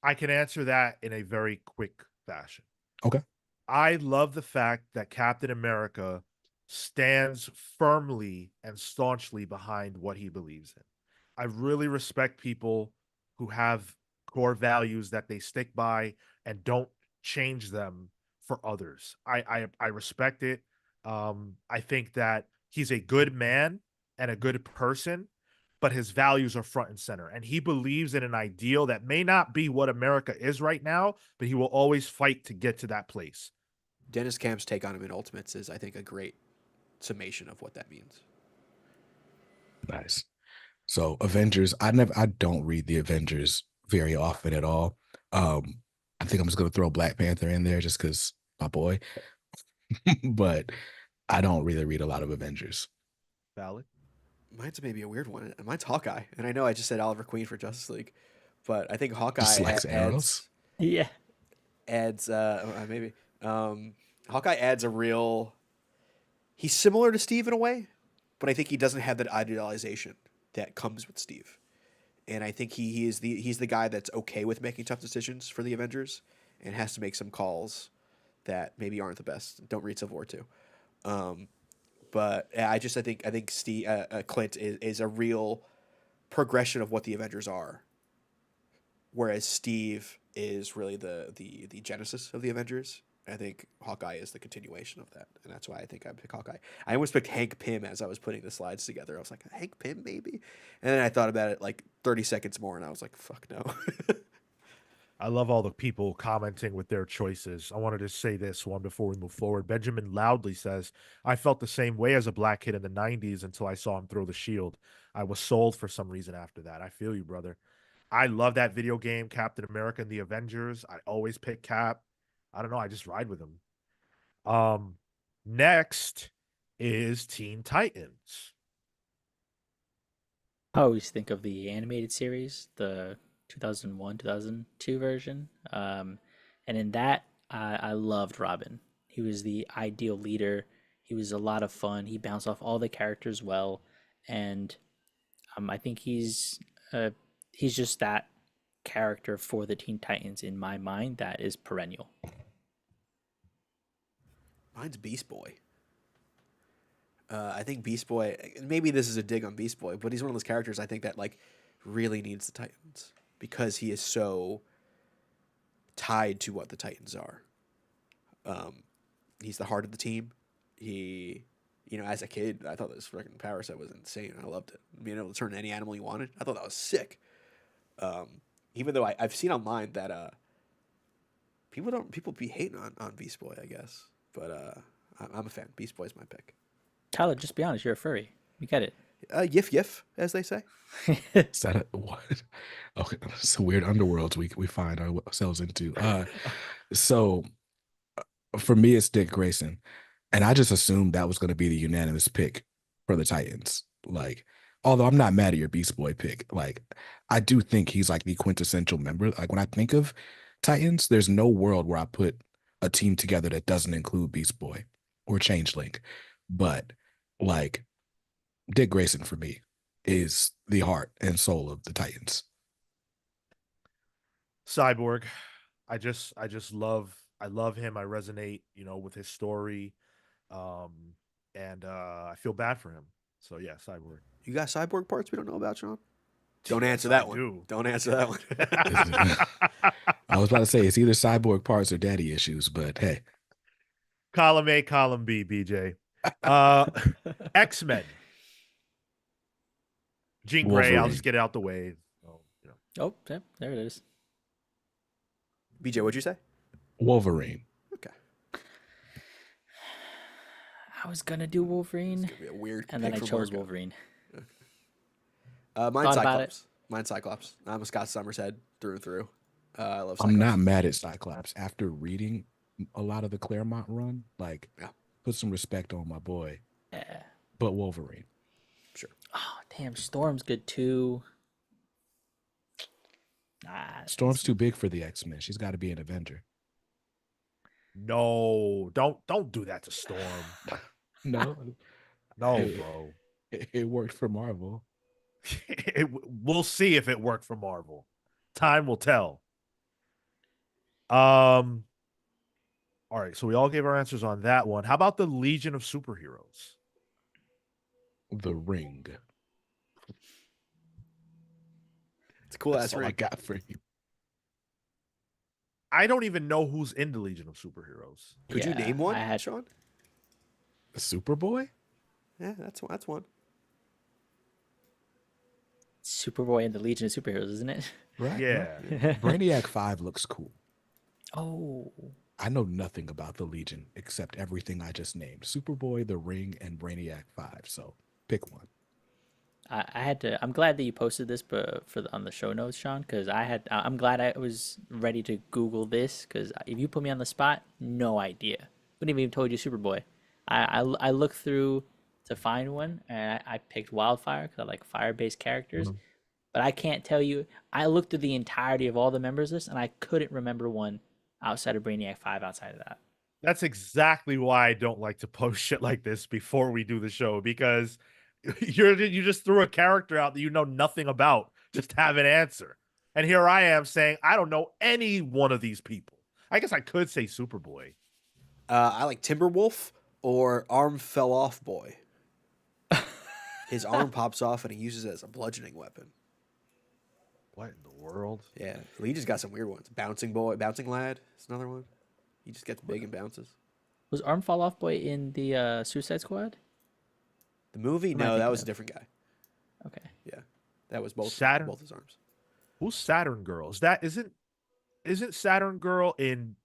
I can answer that in a very quick fashion. Okay. I love the fact that Captain America stands firmly and staunchly behind what he believes in. I really respect people who have core values that they stick by and don't change them for others. I respect it. I think that he's a good man and a good person, but his values are front and center. And he believes in an ideal that may not be what America is right now, but he will always fight to get to that place. Dennis Camp's take on him in Ultimates is, I think, a great summation of what that means. Nice. So Avengers, I don't read the Avengers very often at all. I think I'm just gonna throw Black Panther in there just because my boy. But I don't really read a lot of Avengers. Valid. Mine's maybe a weird one. Mine's Hawkeye, and I know I just said Oliver Queen for Justice League, but I think Just Hawkeye likes arrows. yeah. adds maybe Hawkeye adds a real. He's similar to Steve in a way, but I think he doesn't have that idealization that comes with Steve. And I think he's the guy that's okay with making tough decisions for the Avengers, and has to make some calls that maybe aren't the best. Don't read Civil War 2. But I think Steve Clint is a real progression of what the Avengers are, whereas Steve is really the genesis of the Avengers. I think Hawkeye is the continuation of that, and that's why I think I pick Hawkeye. I almost picked Hank Pym as I was putting the slides together. I was like, Hank Pym, maybe, and then I thought about it like 30 seconds more, and I was like, fuck no. I love all the people commenting with their choices. I wanted to say this one before we move forward. Benjamin Loudly says, I felt the same way as a black kid in the 90s until I saw him throw the shield. I was sold for some reason after that. I feel you, brother. I love that video game, Captain America and the Avengers. I always pick Cap. I don't know. I just ride with him. Next is Teen Titans. I always think of the animated series, the 2001, 2002 version. And in that, I loved Robin. He was the ideal leader. He was a lot of fun. He bounced off all the characters well, and I think he's just that character for the Teen Titans in my mind that is perennial. Mine's Beast Boy. I think Beast Boy. Maybe this is a dig on Beast Boy, but he's one of those characters I think that like really needs the Titans because he is so tied to what the Titans are. He's the heart of the team. He, as a kid, I thought this freaking power set was insane. I loved it. Being able to turn any animal you wanted, I thought that was sick. Even though I've seen online that people be hating on Beast Boy, I guess, but I'm a fan. Beast Boy's my pick. Tyler, just be honest, you're a furry. We get it. Yif yif, as they say. Is that what? Okay, some weird underworlds we find ourselves into. So for me, it's Dick Grayson, and I just assumed that was going to be the unanimous pick for the Titans. Like Although I'm not mad at your Beast Boy pick. Like, I do think he's like the quintessential member. Like when I think of Titans, there's no world where I put a team together that doesn't include Beast Boy or Changeling. But like Dick Grayson for me is the heart and soul of the Titans. Cyborg. I love him. I resonate, with his story. Um, and I feel bad for him. So yeah, Cyborg. You got cyborg parts we don't know about, Sean? Don't Yes, answer I that one. do. Don't answer that one. I was about to say it's either cyborg parts or daddy issues, but hey. Column A, column B, BJ. Uh, X-Men. Jean Grey, I'll Wolverine. just get it out the way. So, Oh, yep, there it is. BJ, what'd you say? Wolverine. Okay. I was gonna do It's Wolverine, gonna be a weird and then I pick for chose Marco. Wolverine. Mine's Thought about Cyclops. Mine's Cyclops. I'm a Scott Summers head through and through. I love Cyclops. I'm not mad at Cyclops. After reading a lot of the Claremont run, like, Yeah. put some respect on my boy. Yeah. But Wolverine. Sure. Oh, damn, Storm's good too. Storm's too big for the X-Men. She's got to be an Avenger. no, don't do that to Storm. No, No, Hey. bro. it worked for Marvel. We'll see if it worked for Marvel. Time will tell. All right, so we all gave our answers on that one. How about the Legion of Superheroes? The Ring. It's a cool That's ass all I ring. got for you. I don't even know who's in the Legion of Superheroes. Could you Yeah, name one, I had- Sean? Superboy? Yeah, that's one. Superboy and the Legion of Superheroes, isn't it? Right. Yeah. right. Brainiac 5 looks cool. Oh, I know nothing about the Legion except everything I just named. Superboy, The Ring, and Brainiac 5. So pick one. I had to. I'm glad that you posted this, but on the show notes, Sean, because I'm glad I was ready to Google this, because if you put me on the spot, no idea. Wouldn't have even told you Superboy. I looked through to find one, and I picked Wildfire because I like fire-based characters. But I can't tell you. I looked through the entirety of all the members list, and I couldn't remember one outside of Brainiac 5. Outside of that, That's exactly why I don't like to post shit like this before we do the show, because you just threw a character out that you know nothing about, just have an answer. And here I am saying I don't know any one of these people. I guess I could say Superboy. I like Timberwolf or Arm Fell Off Boy. His arm pops off and he uses it as a bludgeoning weapon. What in the world? Yeah, he just got some weird ones. Bouncing Boy, Bouncing Lad is another one. He just gets big and bounces. was Arm Fall Off Boy in the Suicide Squad? The movie? Am I No, that thinking was a of? different guy. Okay. Yeah, that was both Saturn? both his arms. Who's Saturn Girl? Isn't Saturn Girl in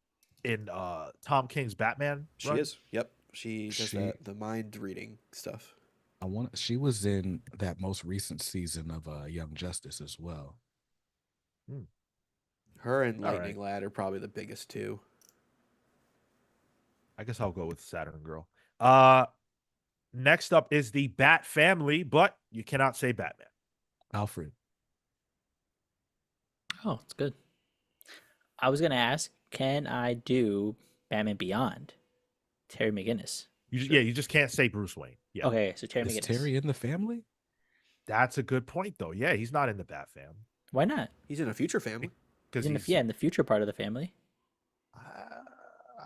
Tom King's Batman? She run? is. Yep, she does She- the mind reading stuff. She was in that most recent season of Young Justice as well. Her and All Lightning Lad are probably the biggest two. I guess I'll go with Saturn Girl. Next up is the Bat family, but you cannot say Batman. Alfred. Oh, it's good. I was gonna ask, can I do Batman Beyond? Terry McGinnis. You just can't say Bruce Wayne. Yeah. Okay, so Terry Is McGinnis. Terry in the family? That's a good point, though. Yeah, he's not in the Bat fam. Why not? He's in a future family. Because He's in the future part of the family.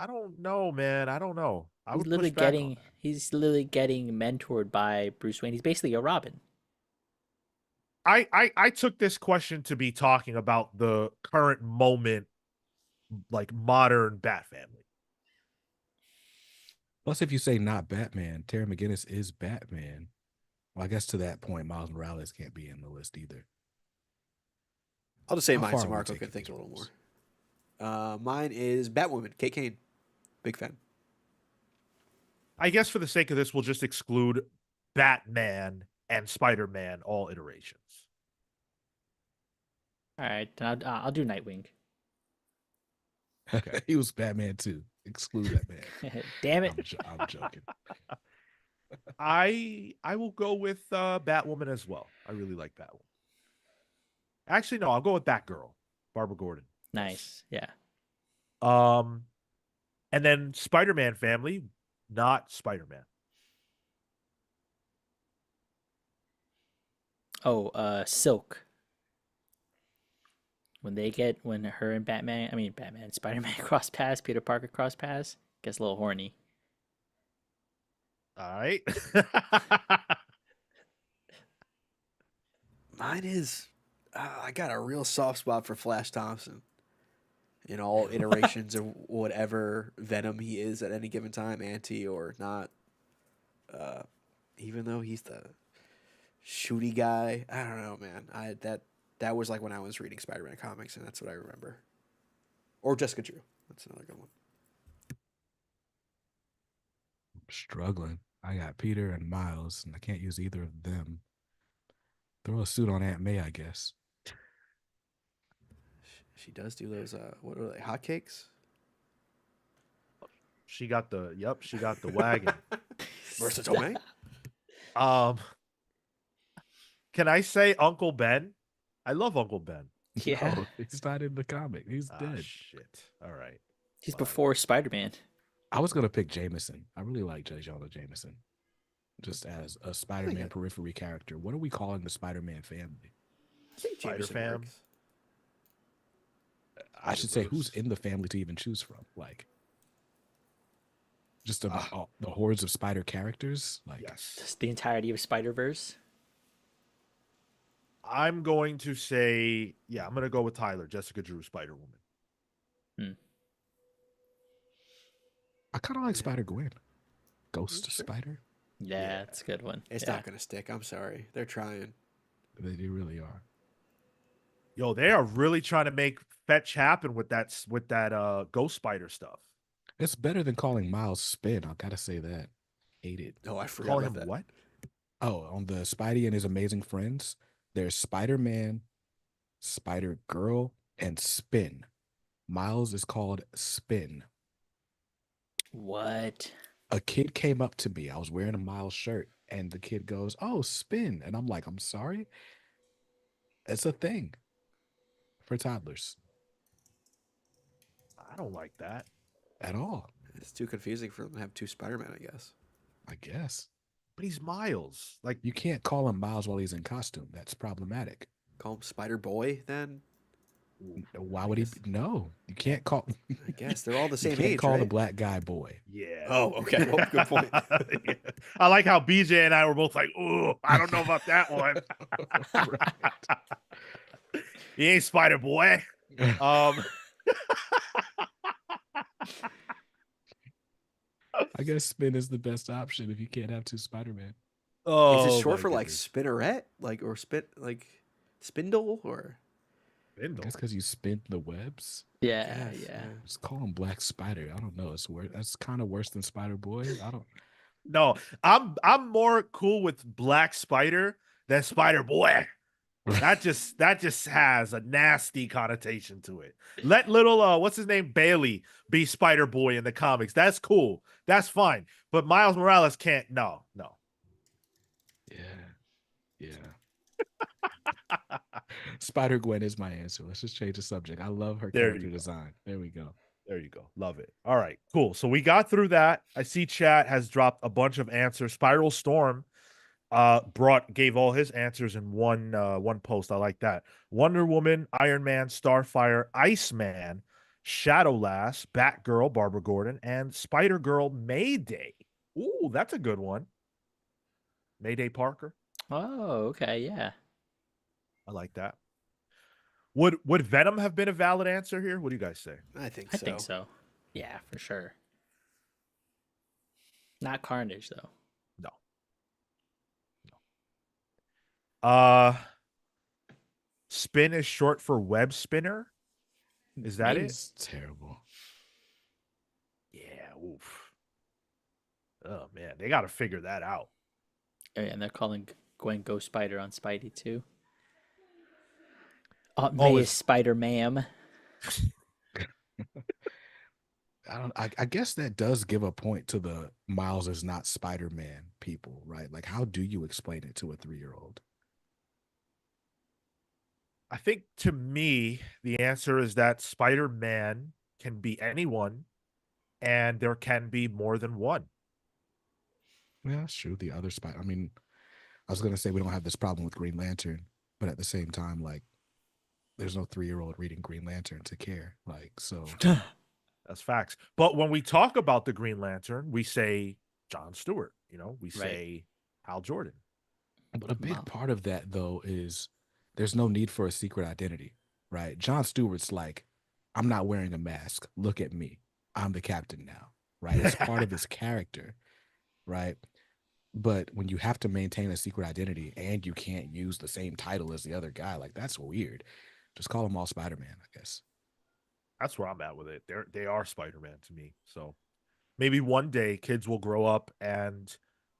I don't know, man. I don't know. I He's would literally push back on getting that. he's literally getting mentored by Bruce Wayne. He's basically a Robin. I took this question to be talking about the current moment, like modern Bat family. Plus, if you say not Batman, Terry McGinnis is Batman. Well, I guess to that point, Miles Morales can't be in the list either. I'll just say How mine far so are we Marco taking can think these a little roles? more. Mine is Batwoman, Kate Kane. Big fan. I guess for the sake of this, we'll just exclude Batman and Spider-Man, all iterations. All right, then I'll do Nightwing. Okay. He was Batman too. Exclude that man. Damn it. I'm joking. I will go with Batwoman as well. I really like Batwoman. Actually, no, I'll go with Batgirl, Barbara Gordon. Yes. Nice. Yeah. Um, and then Spider-Man family, not Spider-Man. Oh, Silk. When her and Batman, Spider-Man cross paths, Peter Parker cross paths, gets a little horny. All right. Mine is, I got a real soft spot for Flash Thompson in all iterations of whatever Venom he is at any given time, anti or not. Uh, Even though he's the shooty guy, I don't know, man. That was like when I was reading Spider-Man comics, and that's what I remember. Or Jessica Drew. That's another good one. Struggling. I got Peter and Miles, and I can't use either of them. Throw a suit on Aunt May, I guess. She does do those. What are they? Hotcakes. She got the wagon. Marissa Tomei. Um, can I say Uncle Ben? I love Uncle Ben. Yeah. No, he's not in the comic. He's dead. Shit. All right. He's Fine. before Spider-Man. I was gonna pick Jameson. I really like J. Jonah Jameson, just as a Spider-Man it- periphery character. What are we calling the Spider-Man family? I think Spider Jameson Fam. works. I should say who's Spider-Verse. in the family to even choose from. Like, just Ah. all the hordes of spider characters. Like, Yes. Just the entirety of Spider-Verse. I'm going to say, yeah, I'm going to go with Tyler, Jessica Drew, Spider-Woman. I kind of like Yeah. Spider-Gwen, Ghost Sure. Spider. Yeah, Yeah. that's a good one. It's Yeah. not gonna stick. I'm sorry. They're trying. They really are. Yo, they are really trying to make fetch happen with that Ghost Spider stuff. It's better than calling Miles Spin. I gotta say that. Hate it. Oh, I forgot Call about him that. what? Oh, on the Spidey and His Amazing Friends, there's Spider-Man, Spider-Girl, and Spin. Miles is called Spin. What? A kid came up to me. I was wearing a Miles shirt, and the kid goes, "Oh, Spin," and I'm like, "I'm sorry." It's a thing for toddlers I don't like that. at all. It's too confusing for them to have two Spider-Man, I guess. I guess But he's Miles. Like, you can't call him Miles while he's in costume. That's problematic. Call him Spider Boy then. Why would he? guess- No, you can't call. I guess they're all the You same can't age, call right? the black guy boy. yeah. Oh, okay. Well, good point. Yeah. I like how BJ and I were both like, "Ooh, I don't know about that one." He ain't Spider Boy. Um, I guess Spin is the best option if you can't have two Spider-Man. Is oh, it short my for like goodness. spinneret, or spindle, or I Bindle. guess because you spin the webs. Yeah, Yes, yeah. Just call him Black Spider. I don't know. It's worse. That's kind of worse than Spider Boy. I don't. No, I'm more cool with Black Spider than Spider Boy. That just has a nasty connotation to it. Let little what's his name, Bailey, be Spider Boy in the comics. That's cool. That's fine. But Miles Morales can't. No. Yeah. Spider Gwen is my answer. Let's just change the subject. I love her There character you go. design. There we go. There you go. Love it. All right, cool. So we got through that. I see chat has dropped a bunch of answers. Spiral Storm gave all his answers in one post. I like that. Wonder Woman, Iron Man, Starfire, Iceman, Shadowlass, Batgirl, Barbara Gordon, and Spider Girl Mayday. Ooh, that's a good one. Mayday Parker. Oh, okay, yeah. I like that. Would Venom have been a valid answer here? What do you guys say? I think I so. think so. Yeah, for sure. Not Carnage though. No. No. Spin is short for web spinner. Is that it? It's terrible. Yeah. Oof. Oh man, they got to figure that out. Oh, yeah, and they're calling Gwen Ghost Spider on Spidey too. Aunt Oh, May is it's- Spider Ma'am. I guess that does give a point to the Miles is not Spider-Man people, right? Like, how do you explain it to a 3-year-old? I think to me, the answer is that Spider-Man can be anyone and there can be more than one. Yeah, that's true. The other Spider, I mean, I was gonna say we don't have this problem with Green Lantern, but at the same time, like, there's no 3-year-old reading Green Lantern to care. Like, so That's facts. But when we talk about the Green Lantern, we say John Stewart, we Right. say Hal Jordan. but a big part of that though is there's no need for a secret identity, right? John Stewart's like, I'm not wearing a mask. Look at me. I'm the captain now, right? It's part of his character, right? But when you have to maintain a secret identity and you can't use the same title as the other guy, like that's weird. Just call them all Spider-Man, I guess. That's where I'm at with it. They are Spider-Man to me. So maybe one day kids will grow up and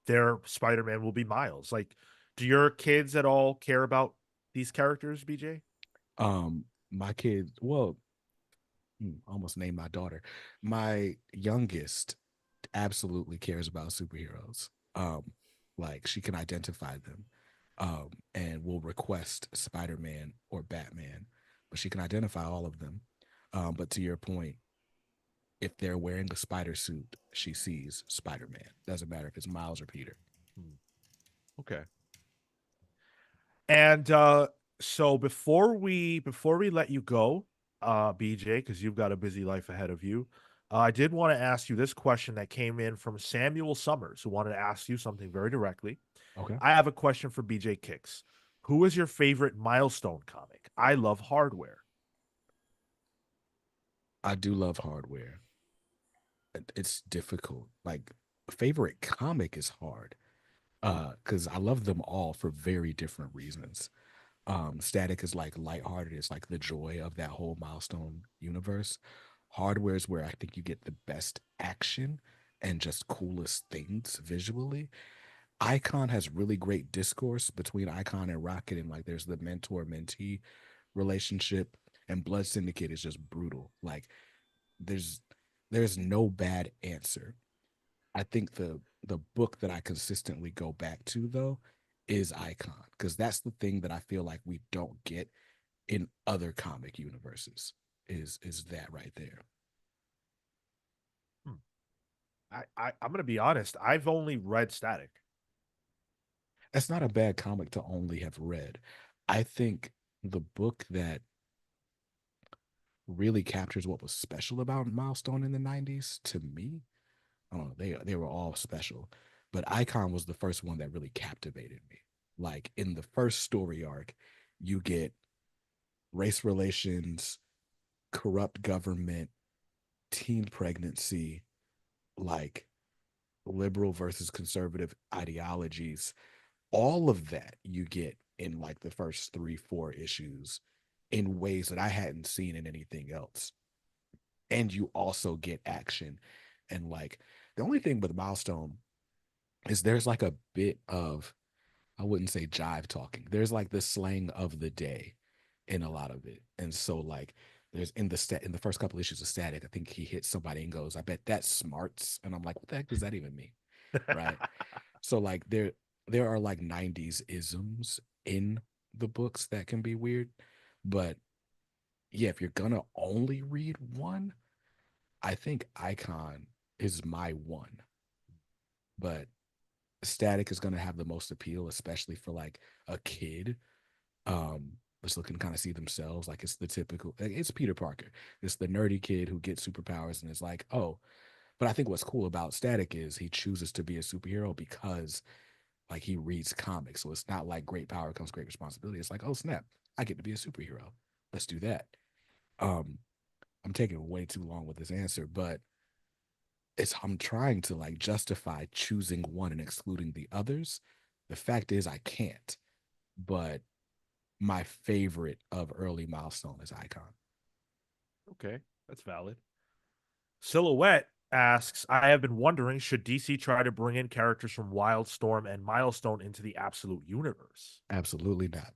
their Spider-Man will be Miles. Like, do your kids at all care about these characters, BJ? My kid, well, almost named my daughter. My youngest absolutely cares about superheroes. Like she can identify them, and will request Spider-Man or Batman, but she can identify all of them. But to your point, if they're wearing a spider suit, she sees Spider-Man. Doesn't matter if it's Miles or Peter. Hmm. Okay. And so before we let you go, BJ, because you've got a busy life ahead of you, I did want to ask you this question that came in from Samuel Summers, who wanted to ask you something very directly. Okay. I have a question for BJ Kicks. Who is your favorite Milestone comic? I love Hardware. I do love Hardware. It's difficult. Like favorite comic is hard. Because I love them all for very different reasons. Static is like lighthearted, it's like the joy of that whole Milestone universe. Hardware is where I think you get the best action and just coolest things visually. Icon has really great discourse between Icon and Rocket, and like there's the mentor mentee relationship, and Blood Syndicate is just brutal. Like there's there's no bad answer. I think the book that I consistently go back to though is Icon, because that's the thing that I feel like we don't get in other comic universes is that right there. Hmm. I'm gonna be honest. I've only read Static. That's not a bad comic to only have read. I think the book that really captures what was special about Milestone in the 90s to me, I don't know, they were all special, but Icon was the first one that really captivated me. Like in the first story arc, you get race relations, corrupt government, teen pregnancy, like liberal versus conservative ideologies. All of that you get in like the first 3, 4 issues in ways that I hadn't seen in anything else. And you also get action. And like the only thing with Milestone is there's like a bit of, I wouldn't say jive talking. There's like the slang of the day in a lot of it. And so like there's in the first couple issues of Static, I think he hits somebody and goes, I bet that's smarts. And I'm like, what the heck does that even mean? Right. So like there are like 90s isms in the books that can be weird. But yeah, if you're gonna only read one, I think Icon is my one. But Static is gonna have the most appeal, especially for like a kid that's looking to kind of see themselves. Like it's the typical, like, it's Peter Parker. It's the nerdy kid who gets superpowers and is like, oh. But I think what's cool about Static is he chooses to be a superhero because like he reads comics. So it's not like great power comes great responsibility. It's like, oh snap, I get to be a superhero. Let's do that. Um, I'm taking way too long with this answer, but I'm trying to like justify choosing one and excluding the others. The fact is I can't. But my favorite of early Milestone is Icon. Okay, that's valid. Silhouette asks, I have been wondering, should DC try to bring in characters from Wildstorm and Milestone into the Absolute Universe? Absolutely not.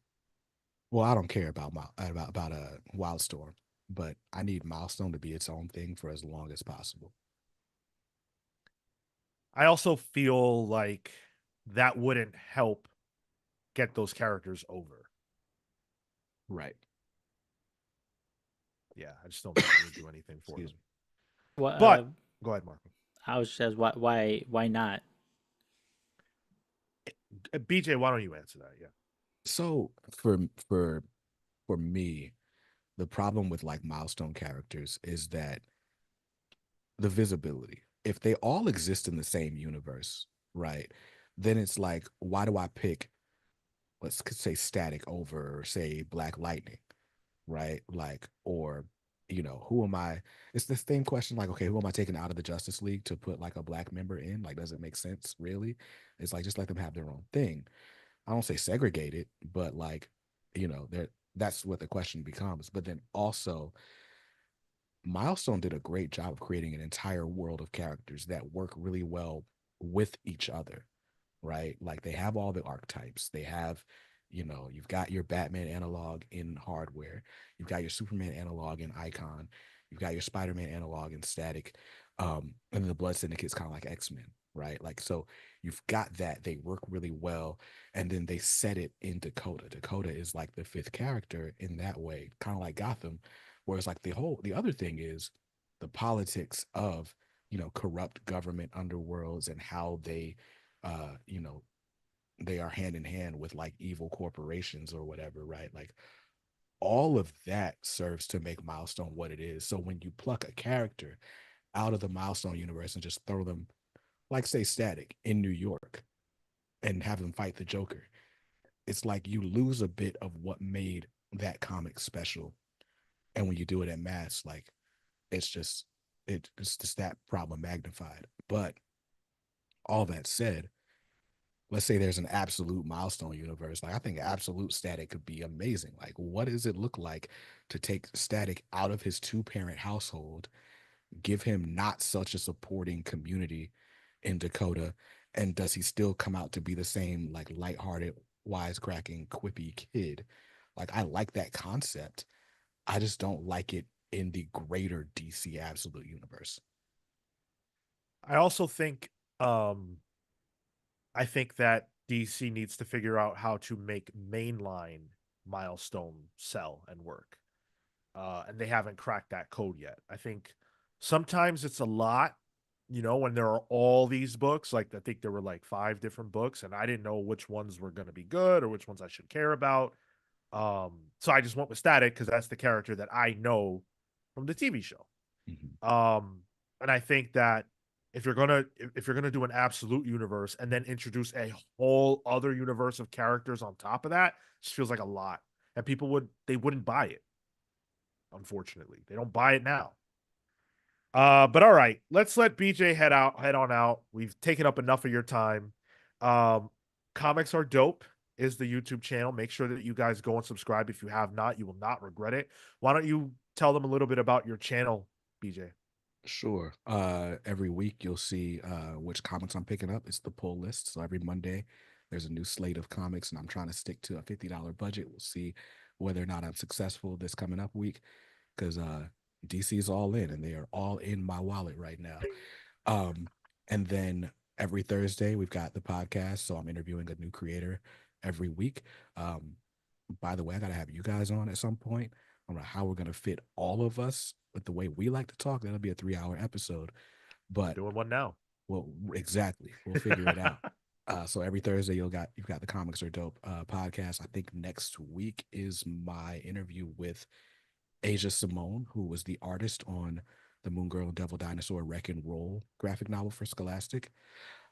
Well, I don't care about Wildstorm, but I need Milestone to be its own thing for as long as possible. I also feel like that wouldn't help get those characters over. Right. Yeah, I just don't think it would do anything for Excuse them. me. What? But go ahead, Marco. I was just asked why not? BJ, why don't you answer that? Yeah. So for me, the problem with like Milestone characters is that the visibility. If they all exist in the same universe, right? Then it's like, why do I pick, let's say Static over, say, Black Lightning, right? Like, or, who am I? It's the same question, like, okay, who am I taking out of the Justice League to put like a black member in? Like, does it make sense, really? It's like, just let them have their own thing. I don't say segregate it, but like, that's what the question becomes. But then also, Milestone did a great job of creating an entire world of characters that work really well with each other, right? Like they have all the archetypes. They have, you've got your Batman analog in Hardware, you've got your Superman analog in Icon, you've got your Spider-Man analog in Static, and the Blood Syndicate's kind of like X-Men, right? Like so, you've got that. They work really well, and then they set it in Dakota. Dakota is like the fifth character in that way, kind of like Gotham. Whereas like the other thing is the politics of corrupt government underworlds and how they uh you know they are hand in hand with like evil corporations or whatever, right? Like all of that serves to make Milestone what it is. So when you pluck a character out of the Milestone universe and just throw them, like say Static in New York, and have them fight the Joker, it's like you lose a bit of what made that comic special. And when you do it en masse, like it's just that problem magnified. But all that said, let's say there's an absolute Milestone universe. Like I think absolute Static could be amazing. Like what does it look like to take Static out of his two-parent household, give him not such a supporting community in Dakota, and does he still come out to be the same like lighthearted, wisecracking, quippy kid? Like I like that concept. I just don't like it in the greater DC absolute universe. I also think I think that DC needs to figure out how to make mainline Milestone sell and work. And they haven't cracked that code yet. I think sometimes it's a lot, when there are all these books. Like I think there were like 5 different books, and I didn't know which ones were going to be good or which ones I should care about. So I just went with Static because that's the character that I know from the TV show. Mhm. And I think that if you're gonna do an absolute universe and then introduce a whole other universe of characters on top of that, it just feels like a lot, and they wouldn't buy it. Unfortunately, they don't buy it now. But all right, let's let BJ head on out. We've taken up enough of your time. Um, Comics Are Dope is the YouTube channel. Make sure that you guys go and subscribe if you have not. You will not regret it. Why don't you tell them a little bit about your channel, BJ? Sure. Every week you'll see which comics I'm picking up. It's the pull list. So every Monday there's a new slate of comics, and I'm trying to stick to a $50 budget. We'll see whether or not I'm successful this coming up week because DC is all in, and they are all in my wallet right now. Um, and then every Thursday we've got the podcast. So I'm interviewing a new creator every week. Um, by the way, I gotta have you guys on at some point. I don't know how we're gonna fit all of us, but the way we like to talk, that'll be a 3-hour episode. We're But doing one now. well, exactly, we'll figure it out. So every Thursday you've got the Comics Are Dope podcast. I think next week is my interview with Asia Simone, who was the artist on the Moon Girl and Devil Dinosaur Wreck and Roll graphic novel for Scholastic.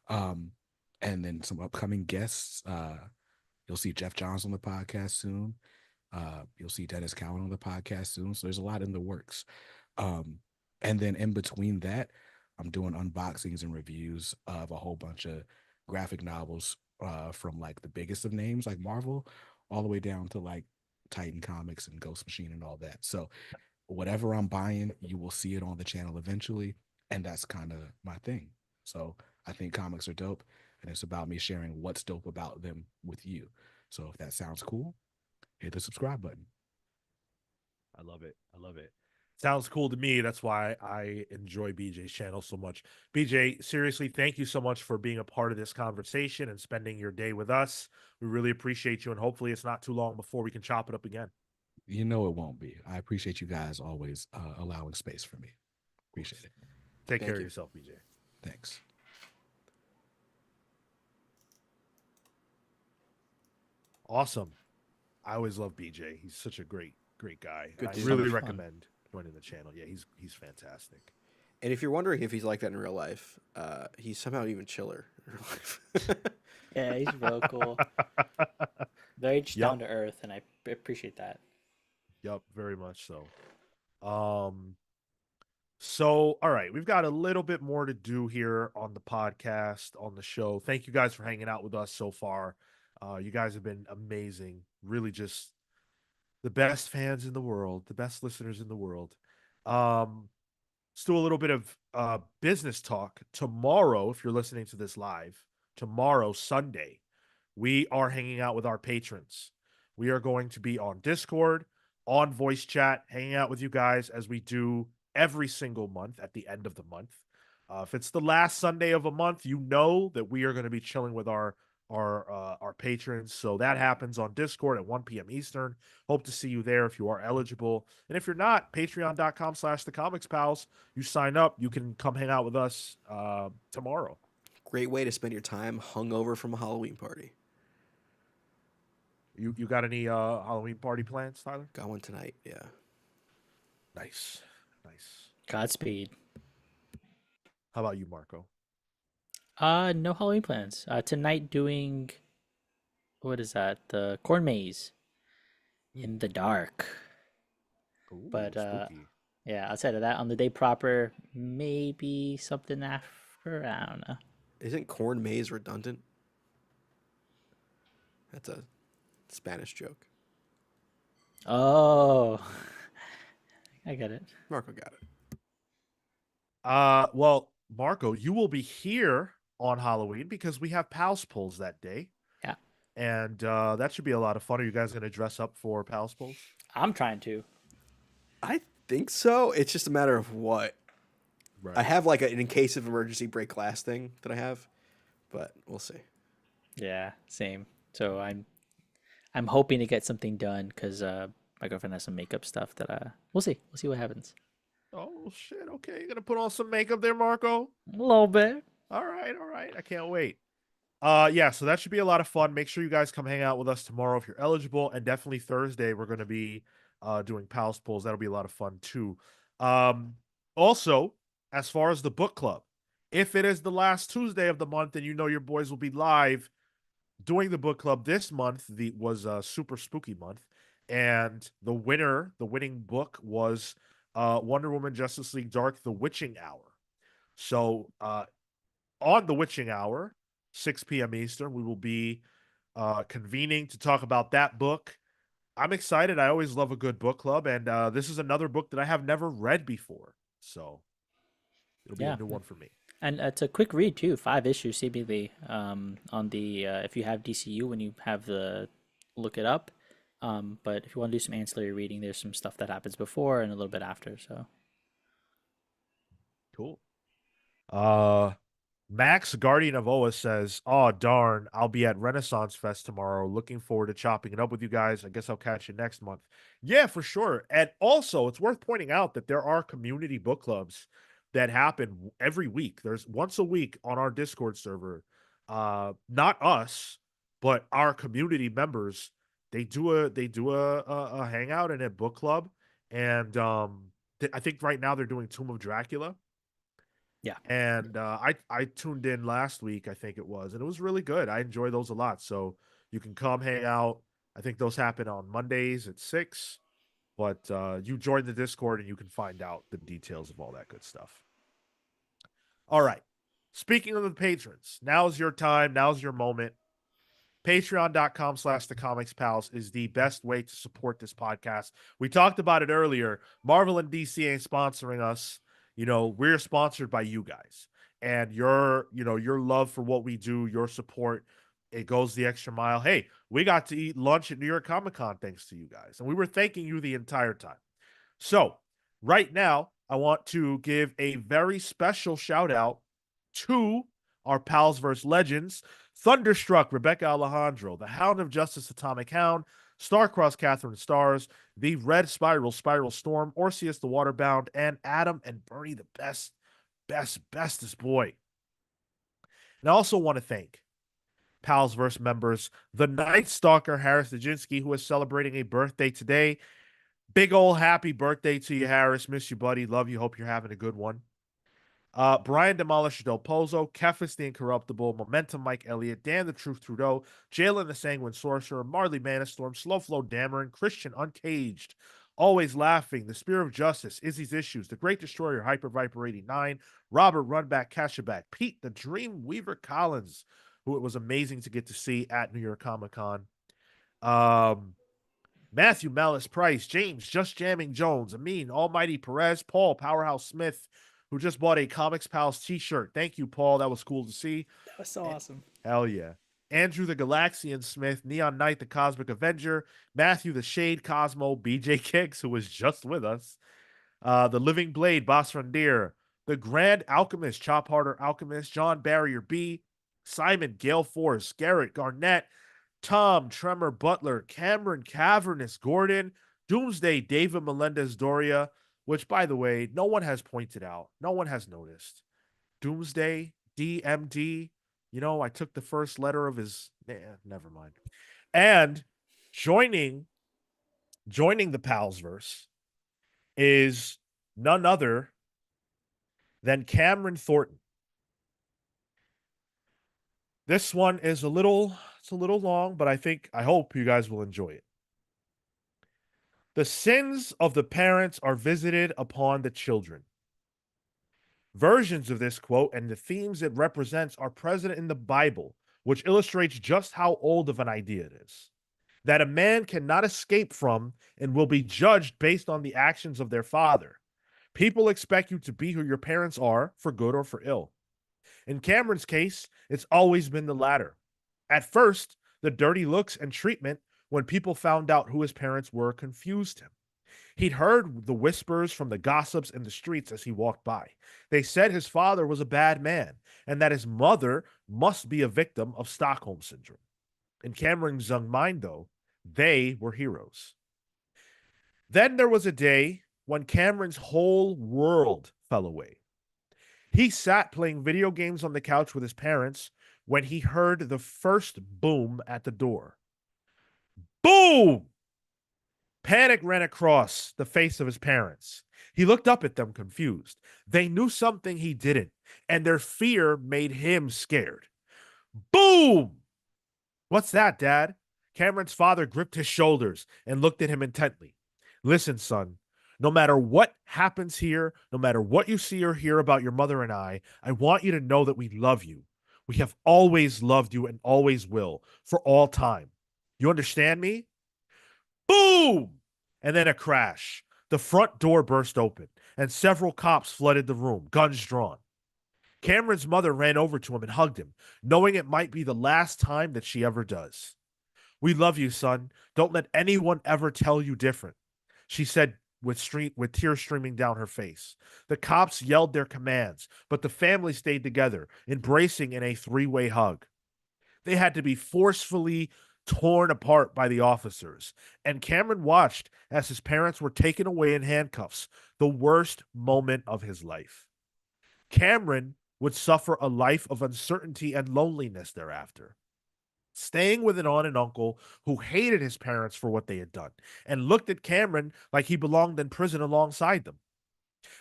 Um, and then some upcoming guests. You'll see Jeff Johns on the podcast soon. You'll see Dennis Cowan on the podcast soon. So there's a lot in the works. Um, and then in between that, I'm doing unboxings and reviews of a whole bunch of graphic novels from like the biggest of names like Marvel all the way down to like Titan Comics and Ghost Machine and all that. So whatever I'm buying, you will see it on the channel eventually. And that's kind of my thing. So I think comics are dope, and it's about me sharing what's dope about them with you. So if that sounds cool, hit the subscribe button. I love it. I love it. Sounds cool to me. That's why I enjoy BJ's channel so much. BJ, seriously, thank you so much for being a part of this conversation and spending your day with us. We really appreciate you, and hopefully it's not too long before we can chop it up again. You know it won't be. I appreciate you guys always allowing space for me. Appreciate it. Take Thank care of you. yourself, BJ. Thanks. Awesome. I always love BJ. He's such a great guy. Good I dude. really So much fun. recommend joining the channel. Yeah, he's fantastic. And if you're wondering if he's like that in real life, he's somehow even chiller in real life. Yeah, he's real cool. Very just Yep. down to earth, and I appreciate that. Yep, very much so. So all right, we've got a little bit more to do here on the podcast, on the show. Thank you guys for hanging out with us so far. You guys have been amazing. Really just the best fans in the world, the best listeners in the world. Let's do a little bit of business talk. Tomorrow, if you're listening to this live, tomorrow, Sunday, we are hanging out with our patrons. We are going to be on Discord, on voice chat, hanging out with you guys as we do every single month at the end of the month. If it's the last Sunday of a month, you know that we are going to be chilling with our patrons. So that happens on Discord at 1 p.m. Eastern. Hope to see you there if you are eligible. And if you're not, patreon.com/thecomicspals. You sign up, you can come hang out with us tomorrow. Great way to spend your time hungover from a Halloween party. You got any Halloween party plans, Tyler? Got one tonight. Yeah. Nice. Godspeed. How about you, Marco? No Halloween plans. Tonight doing, what is that? The corn maze in the dark. Ooh, But spooky. yeah, outside of that, on the day proper, maybe something after. I don't know. Isn't corn maze redundant? That's a Spanish joke. Oh, I get it. Marco got it. Well, Marco, you will be here on Halloween because we have Pals Pulls that day. Yeah. And that should be a lot of fun. Are you guys going to dress up for Pals Pulls? I'm trying to. I think so. It's just a matter of what. Right. I have like an in case of emergency break glass thing that I have, but we'll see. Yeah, same. So I'm hoping to get something done because my girlfriend has some makeup stuff that we'll see. We'll see what happens. Oh, shit. Okay. You're going to put on some makeup there, Marco? A little bit. All right. I can't wait. Yeah, so that should be a lot of fun. Make sure you guys come hang out with us tomorrow if you're eligible. And definitely Thursday, we're going to be doing Pals Pulls. That'll be a lot of fun too. Also, as far as the book club, if it is the last Tuesday of the month and you know your boys will be live doing the book club this month, was a super spooky month. And the winning book was Wonder Woman Justice League Dark, The Witching Hour. So on The Witching Hour, 6 p.m. Eastern, we will be convening to talk about that book. I'm excited. I always love a good book club, and this is another book that I have never read before, so it'll be a new one for me. And it's a quick read too, 5 issues seemingly. On the if you have DCU when you have the look it up. But if you want to do some ancillary reading, there's some stuff that happens before and a little bit after. So Cool. Max Guardian of Oa says, "Oh darn, I'll be at Renaissance Fest tomorrow. Looking forward to chopping it up with you guys. I guess I'll catch you next month." Yeah, for sure. And also, it's worth pointing out that there are community book clubs that happen every week. There's once a week on our Discord server. Not us, but our community members. They do a hangout and a book club, and I think right now they're doing Tomb of Dracula. yeah, And I tuned in last week, I think it was, and it was really good. I enjoy those a lot. So you can come hang out. I think those happen on Mondays at 6. But you join the Discord and you can find out the details of all that good stuff. All right. Speaking of the patrons, now's your time. Now's your moment. Patreon.com/thecomicspals is the best way to support this podcast. We talked about it earlier. Marvel and DC ain't sponsoring us. We're sponsored by you guys, and your love for what we do, your support, it goes the extra mile. Hey, we got to eat lunch at New York Comic Con thanks to you guys, and we were thanking you the entire time. So Right now, I want to give a very special shout out to our Pals vs. Legends, Thunderstruck, Rebecca Alejandro, the Hound of Justice, Atomic Hound, Starcross, Catherine Stars, the Red Spiral, Spiral Storm, Orseus, the Waterbound, and Adam and Bernie, the bestest boy. And I also want to thank Pals vs. members, the Night Stalker, Harris Dajinski, who is celebrating a birthday today. Big ol' happy birthday to you, Harris. Miss you, buddy. Love you. Hope you're having a good one. Brian Demolisher Del Pozo, Kefis the Incorruptible, Momentum Mike Elliott, Dan the Truth Trudeau, Jalen the Sanguine Sorcerer, Marley Manastorm, Slow Flow Dameron, Christian Uncaged, Always Laughing, The Spear of Justice, Izzy's Issues, The Great Destroyer, Hyper Viper 89, Robert Runback, Cashaback, Pete the Dream Weaver Collins, who it was amazing to get to see at New York Comic Con. Matthew Malice Price, James Just Jamming Jones, Amin Almighty Perez, Paul Powerhouse Smith, who just bought a Comics Pals t-shirt. Thank you, Paul. That was cool to see. That was so awesome. Hell yeah. Andrew the Galaxian Smith, Neon Knight the Cosmic Avenger, Matthew the Shade Cosmo, BJ Kicks, who was just with us, the Living Blade, Boss Frontier, the Grand Alchemist, Chop Harder Alchemist, John Barrier B, Simon Gale Force, Garrett Garnett, Tom Tremor Butler, Cameron Cavernous Gordon, Doomsday David Melendez Doria, which, by the way, no one has pointed out. No one has noticed. Doomsday, DMD, I took the first letter of his, never mind. And joining the Palsverse is none other than Cameron Thornton. This one is a little long, but I hope you guys will enjoy it. The sins of the parents are visited upon the children. Versions of this quote and the themes it represents are present in the Bible, which illustrates just how old of an idea it is. That a man cannot escape from and will be judged based on the actions of their father. People expect you to be who your parents are, for good or for ill. In Cameron's case, it's always been the latter. At first, the dirty looks and treatment when people found out who his parents were confused him. He'd heard the whispers from the gossips in the streets as he walked by. They said his father was a bad man and that his mother must be a victim of Stockholm Syndrome. In Cameron's young mind, though, they were heroes. Then there was a day when Cameron's whole world fell away. He sat playing video games on the couch with his parents when he heard the first boom at the door. Boom! Panic ran across the face of his parents. He looked up at them confused. They knew something he didn't, and their fear made him scared. Boom! What's that, Dad? Cameron's father gripped his shoulders and looked at him intently. Listen, son, no matter what happens here, no matter what you see or hear about your mother and I want you to know that we love you. We have always loved you and always will, for all time. You understand me? Boom! And then a crash. The front door burst open, and several cops flooded the room, guns drawn. Cameron's mother ran over to him and hugged him, knowing it might be the last time that she ever does. We love you, son. Don't let anyone ever tell you different, she said with tears streaming down her face. The cops yelled their commands, but the family stayed together, embracing in a three-way hug. They had to be forcefully torn apart by the officers, and Cameron watched as his parents were taken away in handcuffs, the worst moment of his life. Cameron would suffer a life of uncertainty and loneliness thereafter, staying with an aunt and uncle who hated his parents for what they had done and looked at Cameron like he belonged in prison alongside them,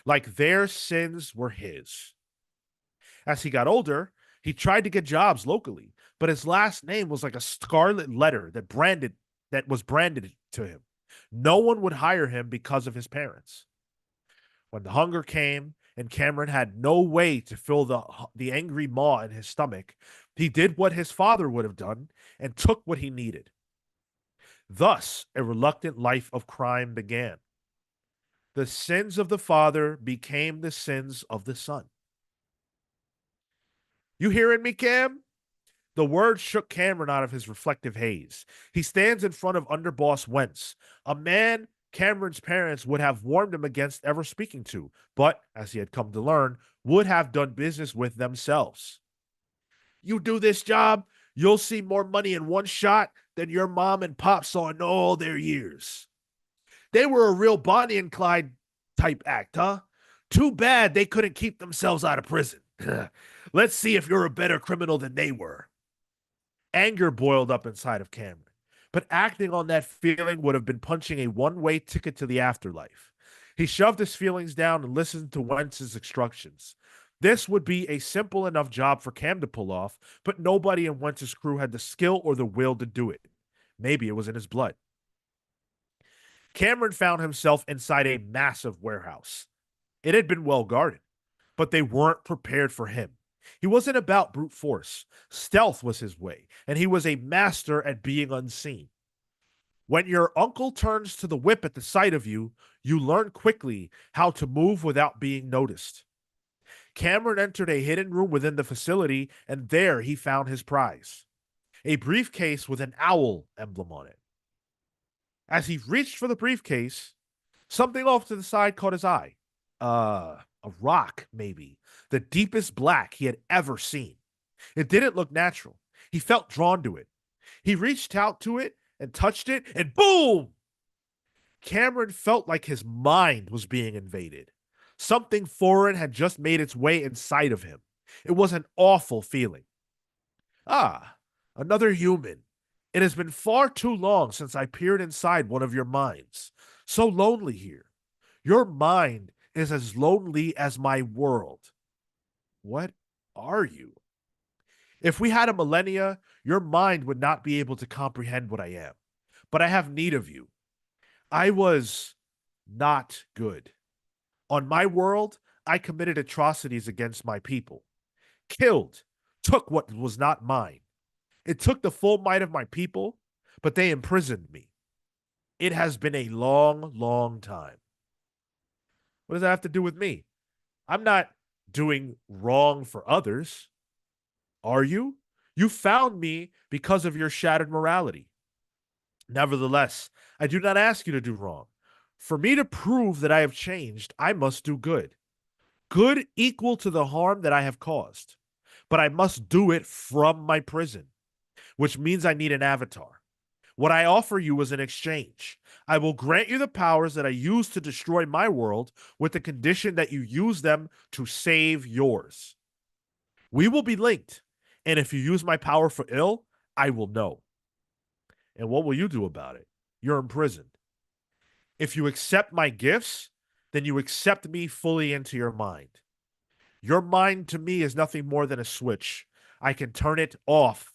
like their sins were his. As he got older, he tried to get jobs locally, but his last name was like a scarlet letter that was branded to him. No one would hire him because of his parents. When the hunger came and Cameron had no way to fill the angry maw in his stomach, he did what his father would have done and took what he needed. Thus, a reluctant life of crime began. The sins of the father became the sins of the son. You hearing me, Cam? The words shook Cameron out of his reflective haze. He stands in front of underboss Wentz, a man Cameron's parents would have warned him against ever speaking to, but, as he had come to learn, would have done business with themselves. You do this job, you'll see more money in one shot than your mom and pop saw in all their years. They were a real Bonnie and Clyde type act, huh? Too bad they couldn't keep themselves out of prison. Let's see if you're a better criminal than they were. Anger boiled up inside of Cameron, but acting on that feeling would have been punching a one-way ticket to the afterlife. He shoved his feelings down and listened to Wentz's instructions. This would be a simple enough job for Cam to pull off, but nobody in Wentz's crew had the skill or the will to do it. Maybe it was in his blood. Cameron found himself inside a massive warehouse. It had been well guarded, but they weren't prepared for him. He wasn't about brute force. Stealth was his way, and he was a master at being unseen. When your uncle turns to the whip at the sight of you, you learn quickly how to move without being noticed. Cameron entered a hidden room within the facility, and there he found his prize, a briefcase with an owl emblem on it. As he reached for the briefcase, something off to the side caught his eye. A rock, maybe. The deepest black he had ever seen. It didn't look natural. He felt drawn to it. He reached out to it and touched it, and boom! Cameron felt like his mind was being invaded. Something foreign had just made its way inside of him. It was an awful feeling. Ah, another human. It has been far too long since I peered inside one of your minds. So lonely here. Your mind is as lonely as my world. What are you? If we had a millennia, your mind would not be able to comprehend what I am. But I have need of you. I was not good. On my world, I committed atrocities against my people. Killed, took what was not mine. It took the full might of my people, but they imprisoned me. It has been a long, long time. What does that have to do with me? I'm not doing wrong for others. Are you? You found me because of your shattered morality. Nevertheless, I do not ask you to do wrong. For me to prove that I have changed, I must do good. Good equal to the harm that I have caused. But I must do it from my prison, which means I need an avatar. What I offer you is an exchange. I will grant you the powers that I used to destroy my world with the condition that you use them to save yours. We will be linked, and if you use my power for ill, I will know. And what will you do about it? You're imprisoned. If you accept my gifts, then you accept me fully into your mind. Your mind to me is nothing more than a switch. I can turn it off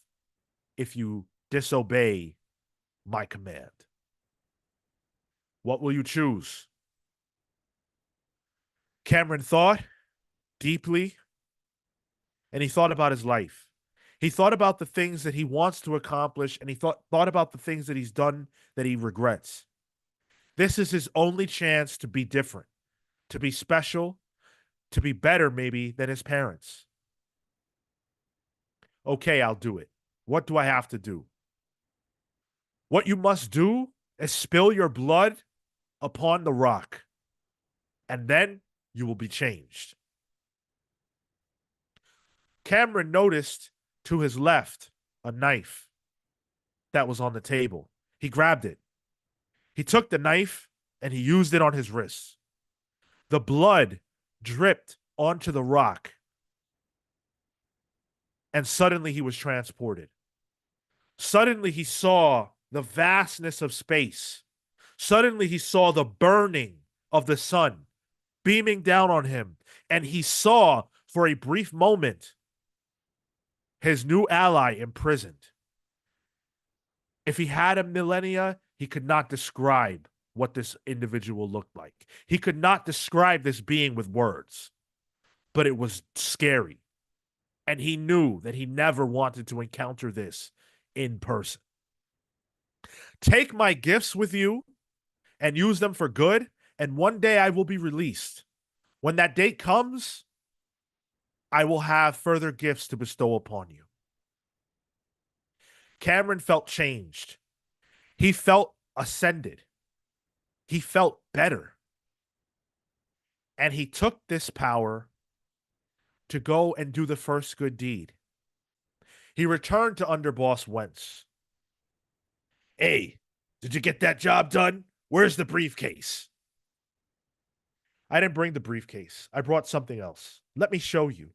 if you disobey my command. What will you choose? Cameron thought deeply, and he thought about his life. He thought about the things that he wants to accomplish, and he thought about the things that he's done that he regrets. This is his only chance to be different, to be special, to be better maybe than his parents. Okay, I'll do it. What do I have to do? What you must do is spill your blood upon the rock, and then you will be changed. Cameron noticed to his left a knife that was on the table. He grabbed it. He took the knife and he used it on his wrist. The blood dripped onto the rock, and suddenly he was transported. Suddenly he saw the vastness of space. Suddenly he saw the burning of the sun beaming down on him, and he saw for a brief moment his new ally imprisoned. If he had a millennia, he could not describe what this individual looked like. He could not describe this being with words, but it was scary. And he knew that he never wanted to encounter this in person. Take my gifts with you and use them for good, and one day I will be released. When that date comes, I will have further gifts to bestow upon you. Cameron felt changed. He felt ascended. He felt better. And he took this power to go and do the first good deed. He returned to underboss Wentz. Hey, did you get that job done? Where's the briefcase? I didn't bring the briefcase. I brought something else. Let me show you.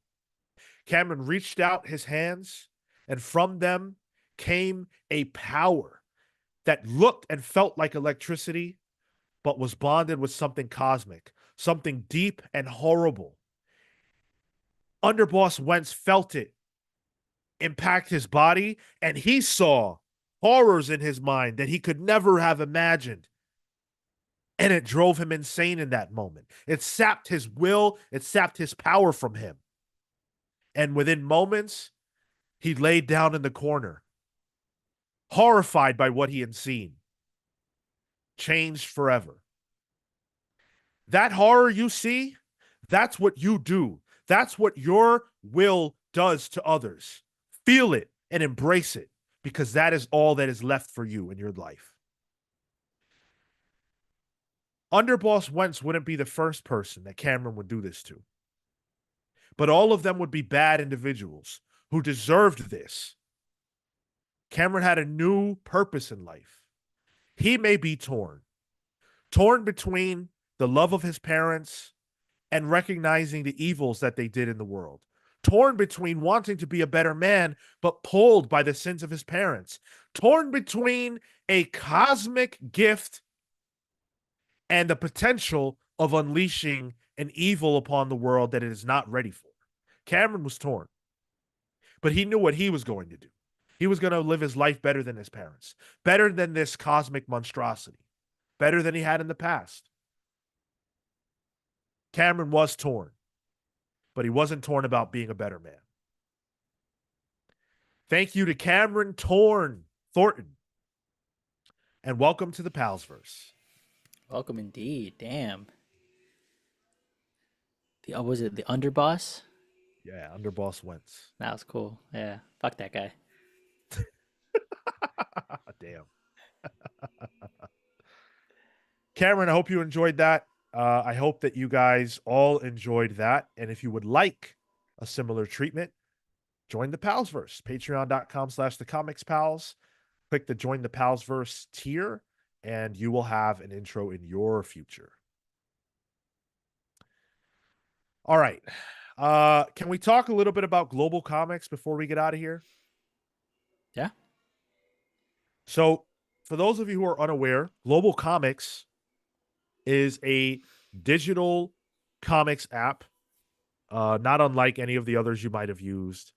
Cameron reached out his hands, and from them came a power that looked and felt like electricity, but was bonded with something cosmic, something deep and horrible. Underboss Wentz felt it impact his body, and he saw horrors in his mind that he could never have imagined. And it drove him insane in that moment. It sapped his will, it sapped his power from him. And within moments, he laid down in the corner, horrified by what he had seen, changed forever. That horror you see, that's what you do. That's what your will does to others. Feel it and embrace it, because that is all that is left for you in your life. Underboss Wentz wouldn't be the first person that Cameron would do this to, but all of them would be bad individuals who deserved this. Cameron had a new purpose in life. He may be torn between the love of his parents and recognizing the evils that they did in the world, torn between wanting to be a better man, but pulled by the sins of his parents, torn between a cosmic gift and the potential of unleashing an evil upon the world that it is not ready for. Cameron was torn, but he knew what he was going to do. He was going to live his life better than his parents, better than this cosmic monstrosity, better than he had in the past. Cameron was torn, but he wasn't torn about being a better man. Thank you to Cameron Thornton, and welcome to the Palsverse. Welcome indeed. Damn. Was it the underboss? Yeah, Underboss Wentz. That was cool. Yeah. Fuck that guy. Damn. Cameron, I hope you enjoyed that. I hope that you guys all enjoyed that. And if you would like a similar treatment, join the Palsverse. Patreon.com/thecomicspals. Click the Join the Palsverse tier, and you will have an intro in your future. All right. Can we talk a little bit about global comics before we get out of here? Yeah. So, for those of you who are unaware, Global Comics is a digital comics app, not unlike any of the others you might have used,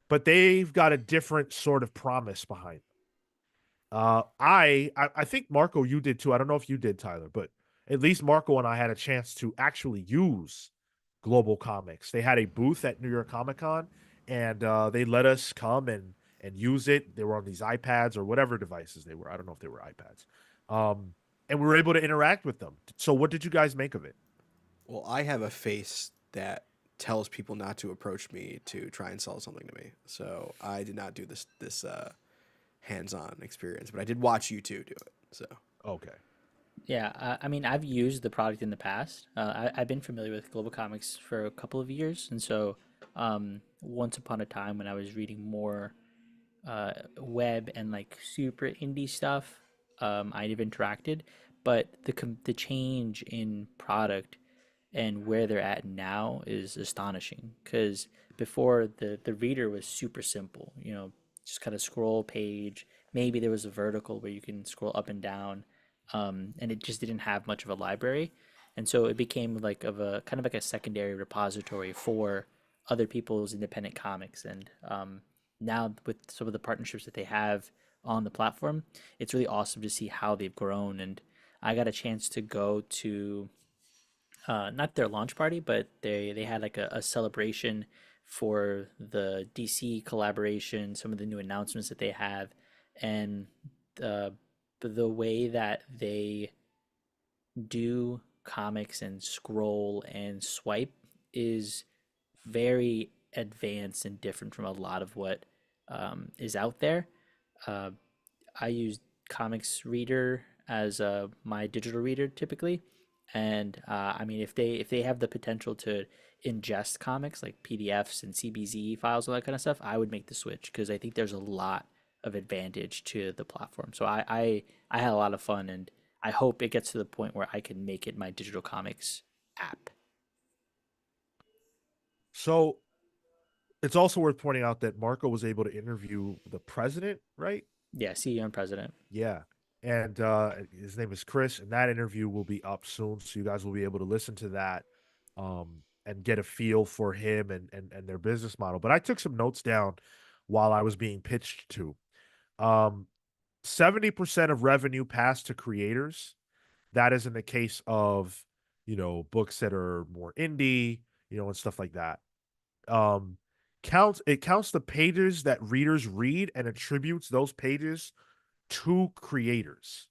but they've got a different sort of promise behind them. I think Marco, you did too. I don't know if you did, Tyler, but at least Marco and I had a chance to actually use Global Comics. They had a booth at New York Comic Con, and they let us come and use it. They were on these iPads or whatever devices they were. I don't know if they were iPads. And we were able to interact with them. So what did you guys make of it? Well, I have a face that tells people not to approach me to try and sell something to me. So I did not do this hands-on experience, but I did watch you two do it. So Okay. Yeah, I mean, I've used the product in the past. I've been familiar with Global Comics for a couple of years, and so once upon a time when I was reading more web and like super indie stuff, I'd have interacted. But the change in product and where they're at now is astonishing. Because before the reader was super simple, just kind of scroll page. Maybe there was a vertical where you can scroll up and down, and it just didn't have much of a library. And so it became like of a kind of like a secondary repository for other people's independent comics. And now with some of the partnerships that they have on the platform, it's really awesome to see how they've grown. And I got a chance to go to not their launch party, but they had like a celebration for the DC collaboration, some of the new announcements that they have, and the the way that they do comics and scroll and swipe is very advanced and different from a lot of what is out there. Uh, I use Comics Reader as my digital reader typically, and I mean if they have the potential to ingest comics like PDFs and CBZ files, all that kind of stuff, I would make the switch because I think there's a lot of advantage to the platform. So I had a lot of fun, and I hope it gets to the point where I can make it my digital comics app. So it's also worth pointing out that Marco was able to interview the president, right? Yeah, CEO and president. Yeah. And his name is Chris, and that interview will be up soon. So you guys will be able to listen to that and get a feel for him and their business model. But I took some notes down while I was being pitched to. Um, 70% of revenue passed to creators. That is in the case of, books that are more indie, and stuff like that. Um, counts the pages that readers read and attributes those pages to creators.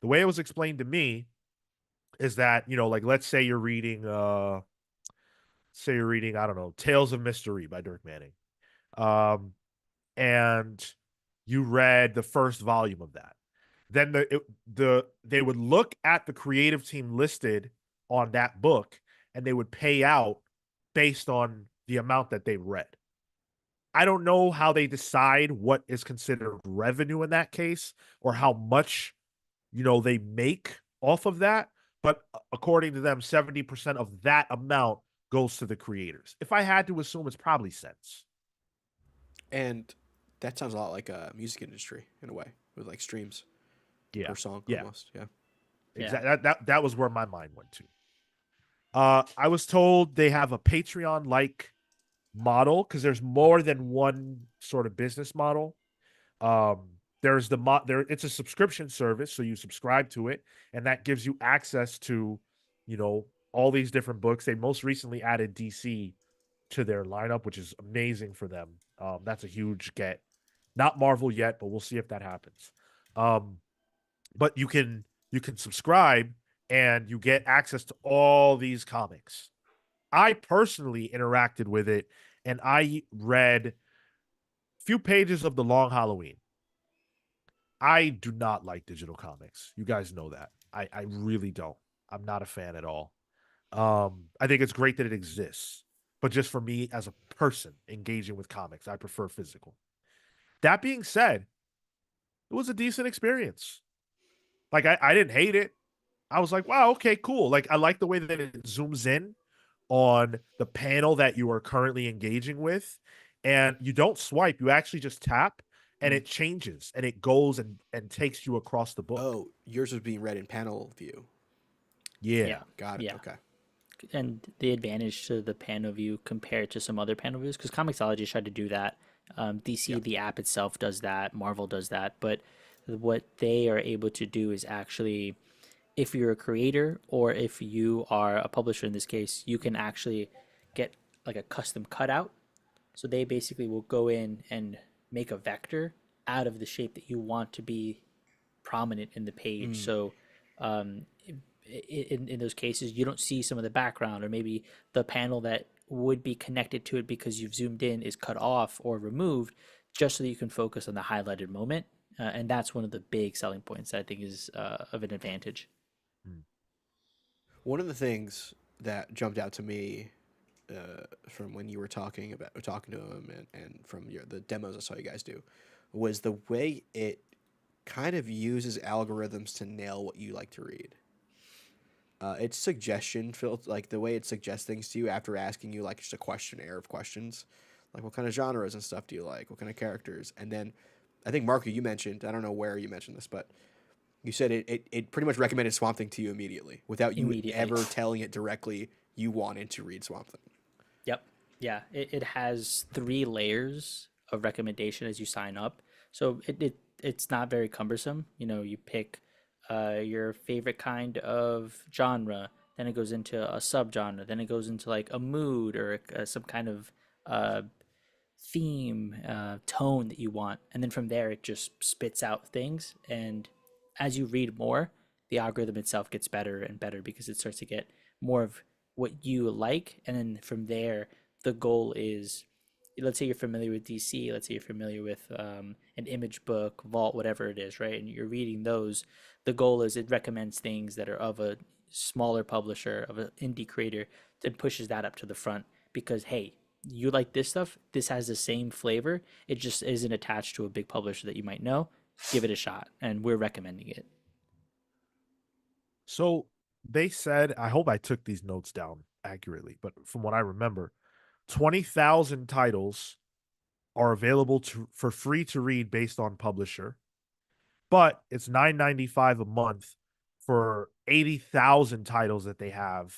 The way it was explained to me is that, like let's say you're reading, I don't know, Tales of Mystery by Dirk Manning. Um, and you read the first volume of that. Then they would look at the creative team listed on that book and they would pay out based on the amount that they read. I don't know how they decide what is considered revenue in that case or how much they make off of that, but according to them 70% of that amount goes to the creators. If I had to assume, it's probably cents. And that sounds a lot like a music industry in a way, with like streams Yeah. per song Yeah. almost. Yeah. Yeah. Exactly. That was where my mind went to. I was told they have a Patreon like model because there's more than one sort of business model. There's there it's a subscription service, so you subscribe to it, and that gives you access to, all these different books. They most recently added DC to their lineup, which is amazing for them. That's a huge get. Not Marvel yet, but we'll see if that happens. Um, but you can subscribe and you get access to all these comics. I personally interacted with it and I read a few pages of The Long Halloween. I do not like digital comics. You guys know that. I really don't. I'm not a fan at all. I think it's great that it exists, but just for me as a person engaging with comics, I prefer physical. That being said, it was a decent experience. Like I didn't hate it. I was like, wow, okay, cool. Like I like the way that it zooms in on the panel that you are currently engaging with. And you don't swipe, you actually just tap and Mm. it changes and it goes and takes you across the book. Oh, yours was being read in panel view. Yeah. Yeah. Got it. Yeah. Okay. And the advantage to the panel view compared to some other panel views, because Comixology tried to do that. DC, Yeah. the app itself does that. Marvel does that. But what they are able to do is actually, if you're a creator or if you are a publisher in this case, you can actually get like a custom cutout. So they basically will go in and make a vector out of the shape that you want to be prominent in the page. Mm. So um, in those cases, you don't see some of the background, or maybe the panel that would be connected to it because you've zoomed in is cut off or removed, just so that you can focus on the highlighted moment. And that's one of the big selling points that I think is of an advantage. Mm. One of the things that jumped out to me from when you were talking to him and from the demos I saw you guys do was the way it kind of uses algorithms to nail what you like to read. It's suggestion filled, like the way it suggests things to you after asking you like just a questionnaire of questions, like what kind of genres and stuff do you like, what kind of characters, and then I think Marco, you mentioned, I don't know where you mentioned this, but you said it pretty much recommended Swamp Thing to you immediately without you Immediately. ever telling it directly you wanted to read Swamp Thing. Yep. Yeah. It has 3 layers of recommendation as you sign up. So it's not very cumbersome. You know, you pick your favorite kind of genre, then it goes into a subgenre, then it goes into like a mood or some kind of uh, theme, tone that you want. And then from there, it just spits out things. And as you read more, the algorithm itself gets better and better because it starts to get more of what you like. And then from there, the goal is let's say you're familiar with DC, let's say you're familiar with an Image book, Vault, whatever it is, right? And you're reading those. The goal is it recommends things that are of a smaller publisher, of an indie creator, and pushes that up to the front because, hey, you like this stuff? This has the same flavor. It just isn't attached to a big publisher that you might know. Give it a shot, and we're recommending it. So they said, I hope I took these notes down accurately, but from what I remember, 20,000 titles are available for free to read based on publisher, but it's $9.95 a month for 80,000 titles that they have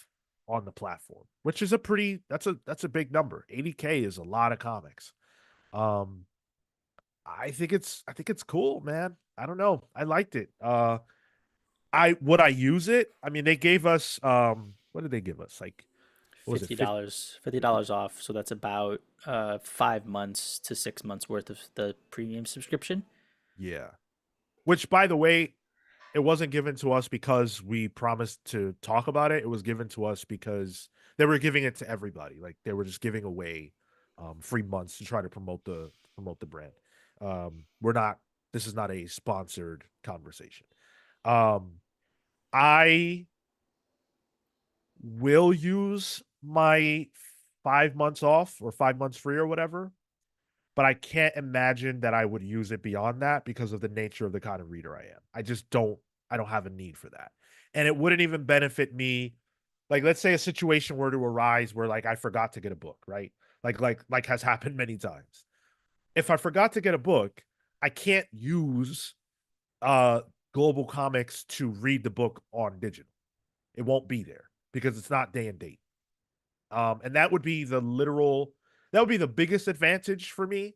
on the platform, which is that's a big number. 80K is a lot of comics. Um I think it's cool, man. I don't know. I liked it. I would I use it? I mean, they gave us what did they give us? Like what was it? Fifty 50, dollars, $50 off. So that's about 5 months to 6 months worth of the premium subscription. yeah. Which by the way, it wasn't given to us because we promised to talk about it. It was given to us because they were giving it to everybody. Like they were just giving away free months to try to promote the brand. We're not this is not a sponsored conversation. Um I will use my 5 months off or 5 months free or whatever, but I can't imagine that I would use it beyond that because of the nature of the kind of reader I am. I don't have a need for that. And it wouldn't even benefit me. Like, let's say a situation were to arise where like I forgot to get a book, right? Like has happened many times. If I forgot to get a book, I can't use uh global comics to read the book on digital. It won't be there because it's not day and date. And that would be the biggest advantage for me.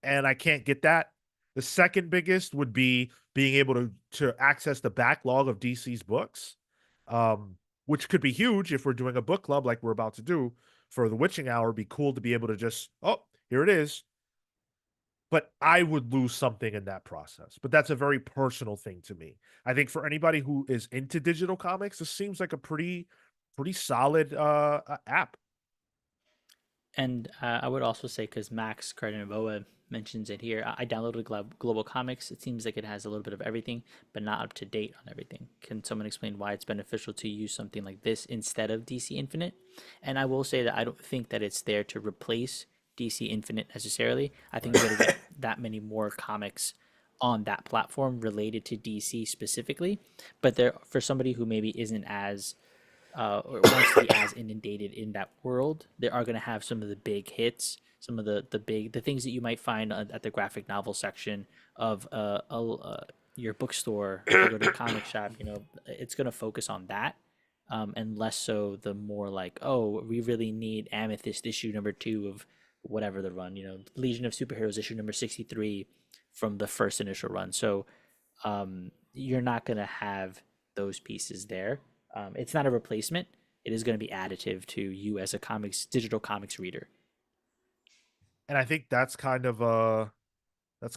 And I can't get that. The second biggest would be being able to access the backlog of DC's books, um, which could be huge if we're doing a book club like we're about to do for the Witching Hour. It'd be cool to be able to just, oh, here it is. But I would lose something in that process. But that's a very personal thing to me. I think for anybody who is into digital comics, this seems like a pretty solid app. And I would also say, because Max Cardinavoa mentions it here, I downloaded Global Comics. It seems like it has a little bit of everything, but not up to date on everything. Can someone explain why it's beneficial to use something like this instead of DC Infinite? And I will say that I don't think that it's there to replace DC Infinite necessarily. I think you're going to get that many more comics on that platform related to DC specifically. But there, for somebody who maybe isn't as or wants to be as inundated in that world, they are going to have some of the big hits, some of the things that you might find at the graphic novel section of your bookstore. If you go to a comic shop, it's going to focus on that, and less so the more like, oh, we really need Amethyst issue number 2 of whatever the run, Legion of Superheroes issue number 63 from the first initial run. So you're not going to have those pieces there. It's not a replacement. It is going to be additive to you as a digital comics reader. And I think that's kind of a that's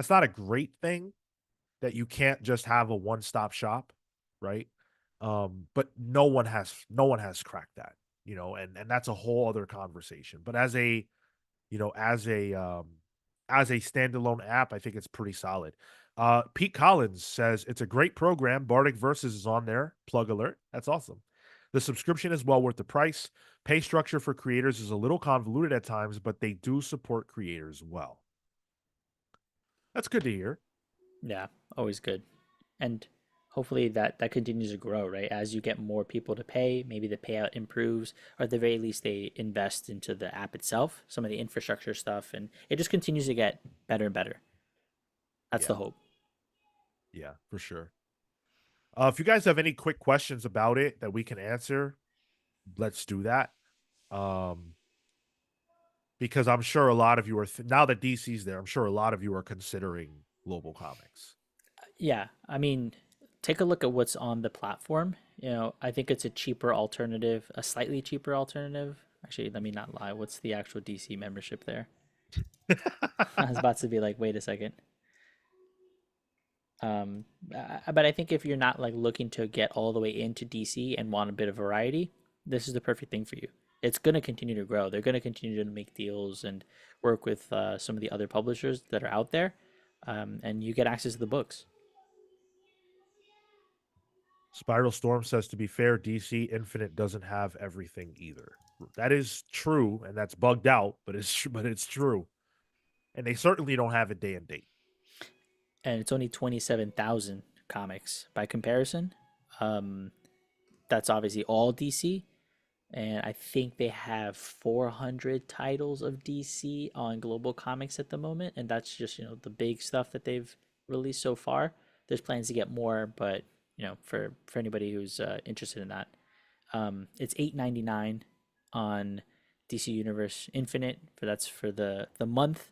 not a great thing that you can't just have a one-stop shop, right? But no one has cracked that, and that's a whole other conversation. But you know, as a um as a standalone app, I think it's pretty solid. Pete Collins says it's a great program. Bardic Versus is on there. Plug alert. That's awesome. The subscription is well worth the price. Pay structure for creators is a little convoluted at times, but they do support creators well. That's good to hear. Yeah, always good. And hopefully that continues to grow, right? As you get more people to pay, maybe the payout improves, or at the very least they invest into the app itself, some of the infrastructure stuff, and it just continues to get better and better. That's the Yeah, hope. yeah, for sure. If you guys have any quick questions about it that we can answer, let's do that. Um, because I'm sure a lot of you are now that DC's there. I'm sure a lot of you are considering global comics. Yeah, I mean, take a look at what's on the platform. I think it's a cheaper alternative, a slightly cheaper alternative. Actually, let me not lie. What's the actual DC membership there? I was about to be like, wait a second. But I think if you're not like looking to get all the way into DC and want a bit of variety, this is the perfect thing for you. It's going to continue to grow. They're going to continue to make deals and work with some of the other publishers that are out there, and you get access to the books. Spiral Storm says, to be fair, DC Infinite doesn't have everything either. That is true, and that's bugged out, but it's true. And they certainly don't have it day and date. And it's only 27,000 comics by comparison. That's obviously all DC, and I think they have 400 titles of DC on Global Comics at the moment, and that's just the big stuff that they've released so far. There's plans to get more, but for anybody who's interested in that, it's $8.99 on DC Universe Infinite. That's for the month.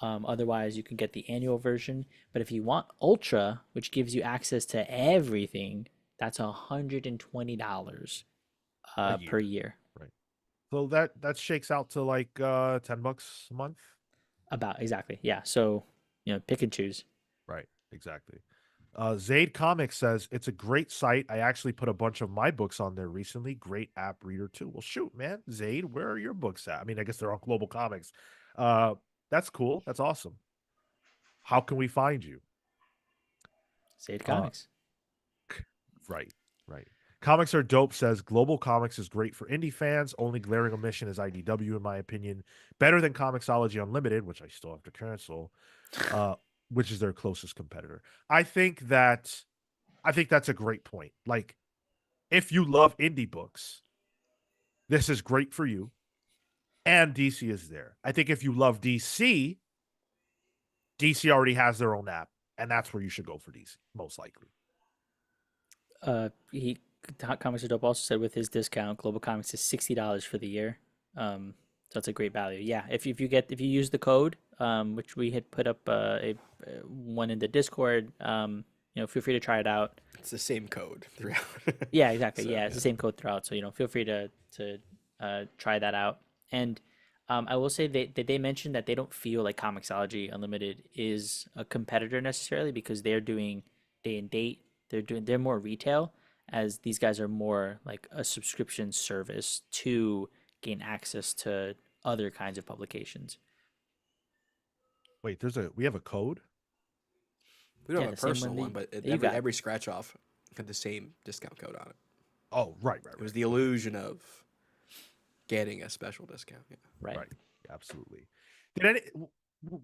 Otherwise, you can get the annual version. But if you want Ultra, which gives you access to everything, that's $120 per year. Right. So that shakes out to like $10 a month. About exactly, yeah. So pick and choose. Right. Exactly. Zaid Comics says, it's a great site. I actually put a bunch of my books on there recently. Great app reader too. Well, shoot, man. Zaid, where are your books at? I mean, I guess they're on Global Comics. That's cool. That's awesome. How can we find you? Zaid Comics. Right. Comics Are Dope says, Global Comics is great for indie fans. Only glaring omission is IDW, in my opinion. Better than Comixology Unlimited, which I still have to cancel, which is their closest competitor. I think that's a great point. Like, if you love indie books, this is great for you. And DC is there. I think if you love DC, DC already has their own app, and that's where you should go for DC, most likely. Comics Are Dope also said with his discount, Global Comics is $60 for the year. So that's a great value. Yeah, if you use the code, which we had put up one in the Discord, feel free to try it out. It's the same code throughout. Yeah, exactly. So, yeah, it's the same code throughout. So feel free to try that out. And I will say they mentioned that they don't feel like Comixology Unlimited is a competitor necessarily because they're doing day and date. They're more retail, as these guys are more like a subscription service to gain access to other kinds of publications. Wait, we have a code? We don't Yeah, have a the same personal one, but that you got. every scratch off had the same discount code on it. Oh, right. It was the illusion of getting a special discount. Yeah. Right. Absolutely.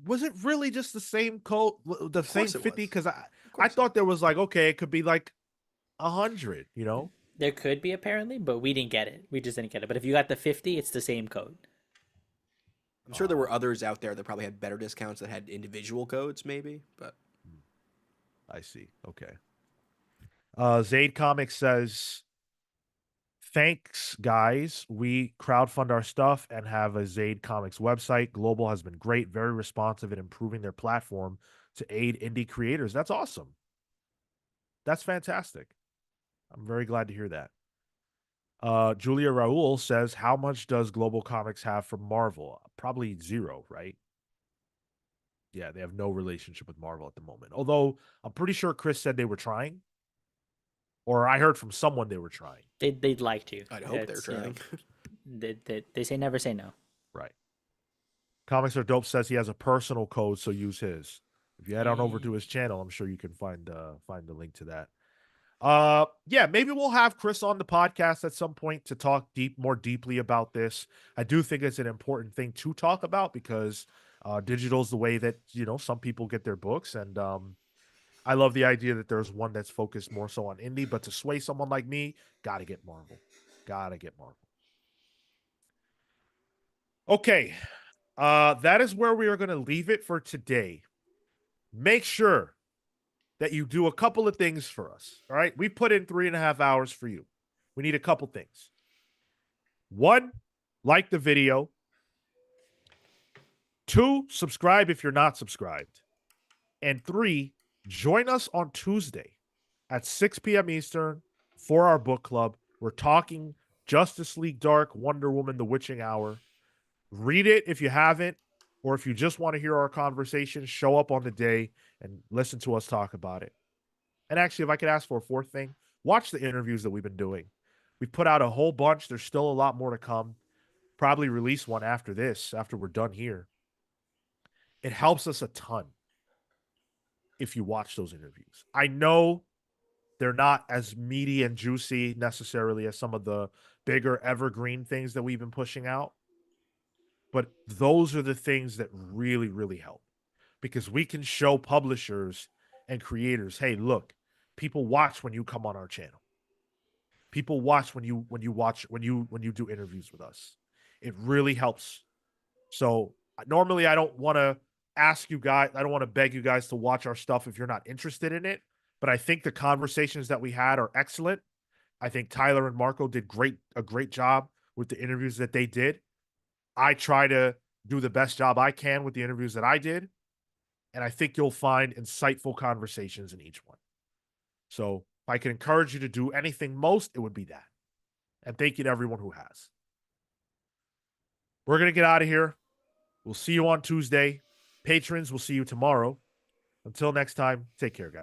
Was it really just the same code, the same 50? Because I thought there was like, okay, it could be like 100. There could be apparently, but we didn't get it. We just didn't get it. But if you got the 50, it's the same code. I'm sure there were others out there that probably had better discounts that had individual codes, maybe. But I see. Okay. Zaid Comics says, thanks, guys. We crowdfund our stuff and have a Zaid Comics website. Global has been great, very responsive in improving their platform to aid indie creators. That's awesome. That's fantastic. I'm very glad to hear that. Julia Raul says, how much does Global Comics have from Marvel? Probably zero, right? Yeah, they have no relationship with Marvel at the moment. Although I'm pretty sure Chris said they were trying. Or I heard from someone they were trying. They'd like to. I'd hope they're trying. They say never say no. Right. Comics Are Dope says he has a personal code, so use his. If you head on over to his channel, I'm sure you can find the link to that. Yeah, maybe we'll have Chris on the podcast at some point to talk more deeply about this. I do think it's an important thing to talk about because digital is the way that some people get their books, and I love the idea that there's one that's focused more so on indie, but to sway someone like me, gotta get Marvel. Okay, that is where we are going to leave it for today. Make sure that you do a couple of things for us. All right. We put in 3.5 hours for you. We need a couple things. 1, like the video. 2, subscribe if you're not subscribed. And 3, join us on Tuesday at 6 p.m. Eastern for our book club. We're talking Justice League Dark, Wonder Woman, The Witching Hour. Read it if you haven't, or if you just want to hear our conversation, show up on the day and listen to us talk about it. And actually, if I could ask for a fourth thing, watch the interviews that we've been doing. We've put out a whole bunch. There's still a lot more to come. Probably release one after this, after we're done here. It helps us a ton if you watch those interviews. I know they're not as meaty and juicy necessarily as some of the bigger evergreen things that we've been pushing out, but those are the things that really, really help, because we can show publishers and creators, hey, look, people watch when you come on our channel. People watch when you do interviews with us. It really helps. So normally I don't want to ask you guys, I don't want to beg you guys to watch our stuff if you're not interested in it. But I think the conversations that we had are excellent. I think Tyler and Marco did a great job with the interviews that they did. I try to do the best job I can with the interviews that I did. And I think you'll find insightful conversations in each one. So if I can encourage you to do anything most, it would be that. And thank you to everyone who has. We're going to get out of here. We'll see you on Tuesday. Patrons, we'll see you tomorrow. Until next time, take care, guys.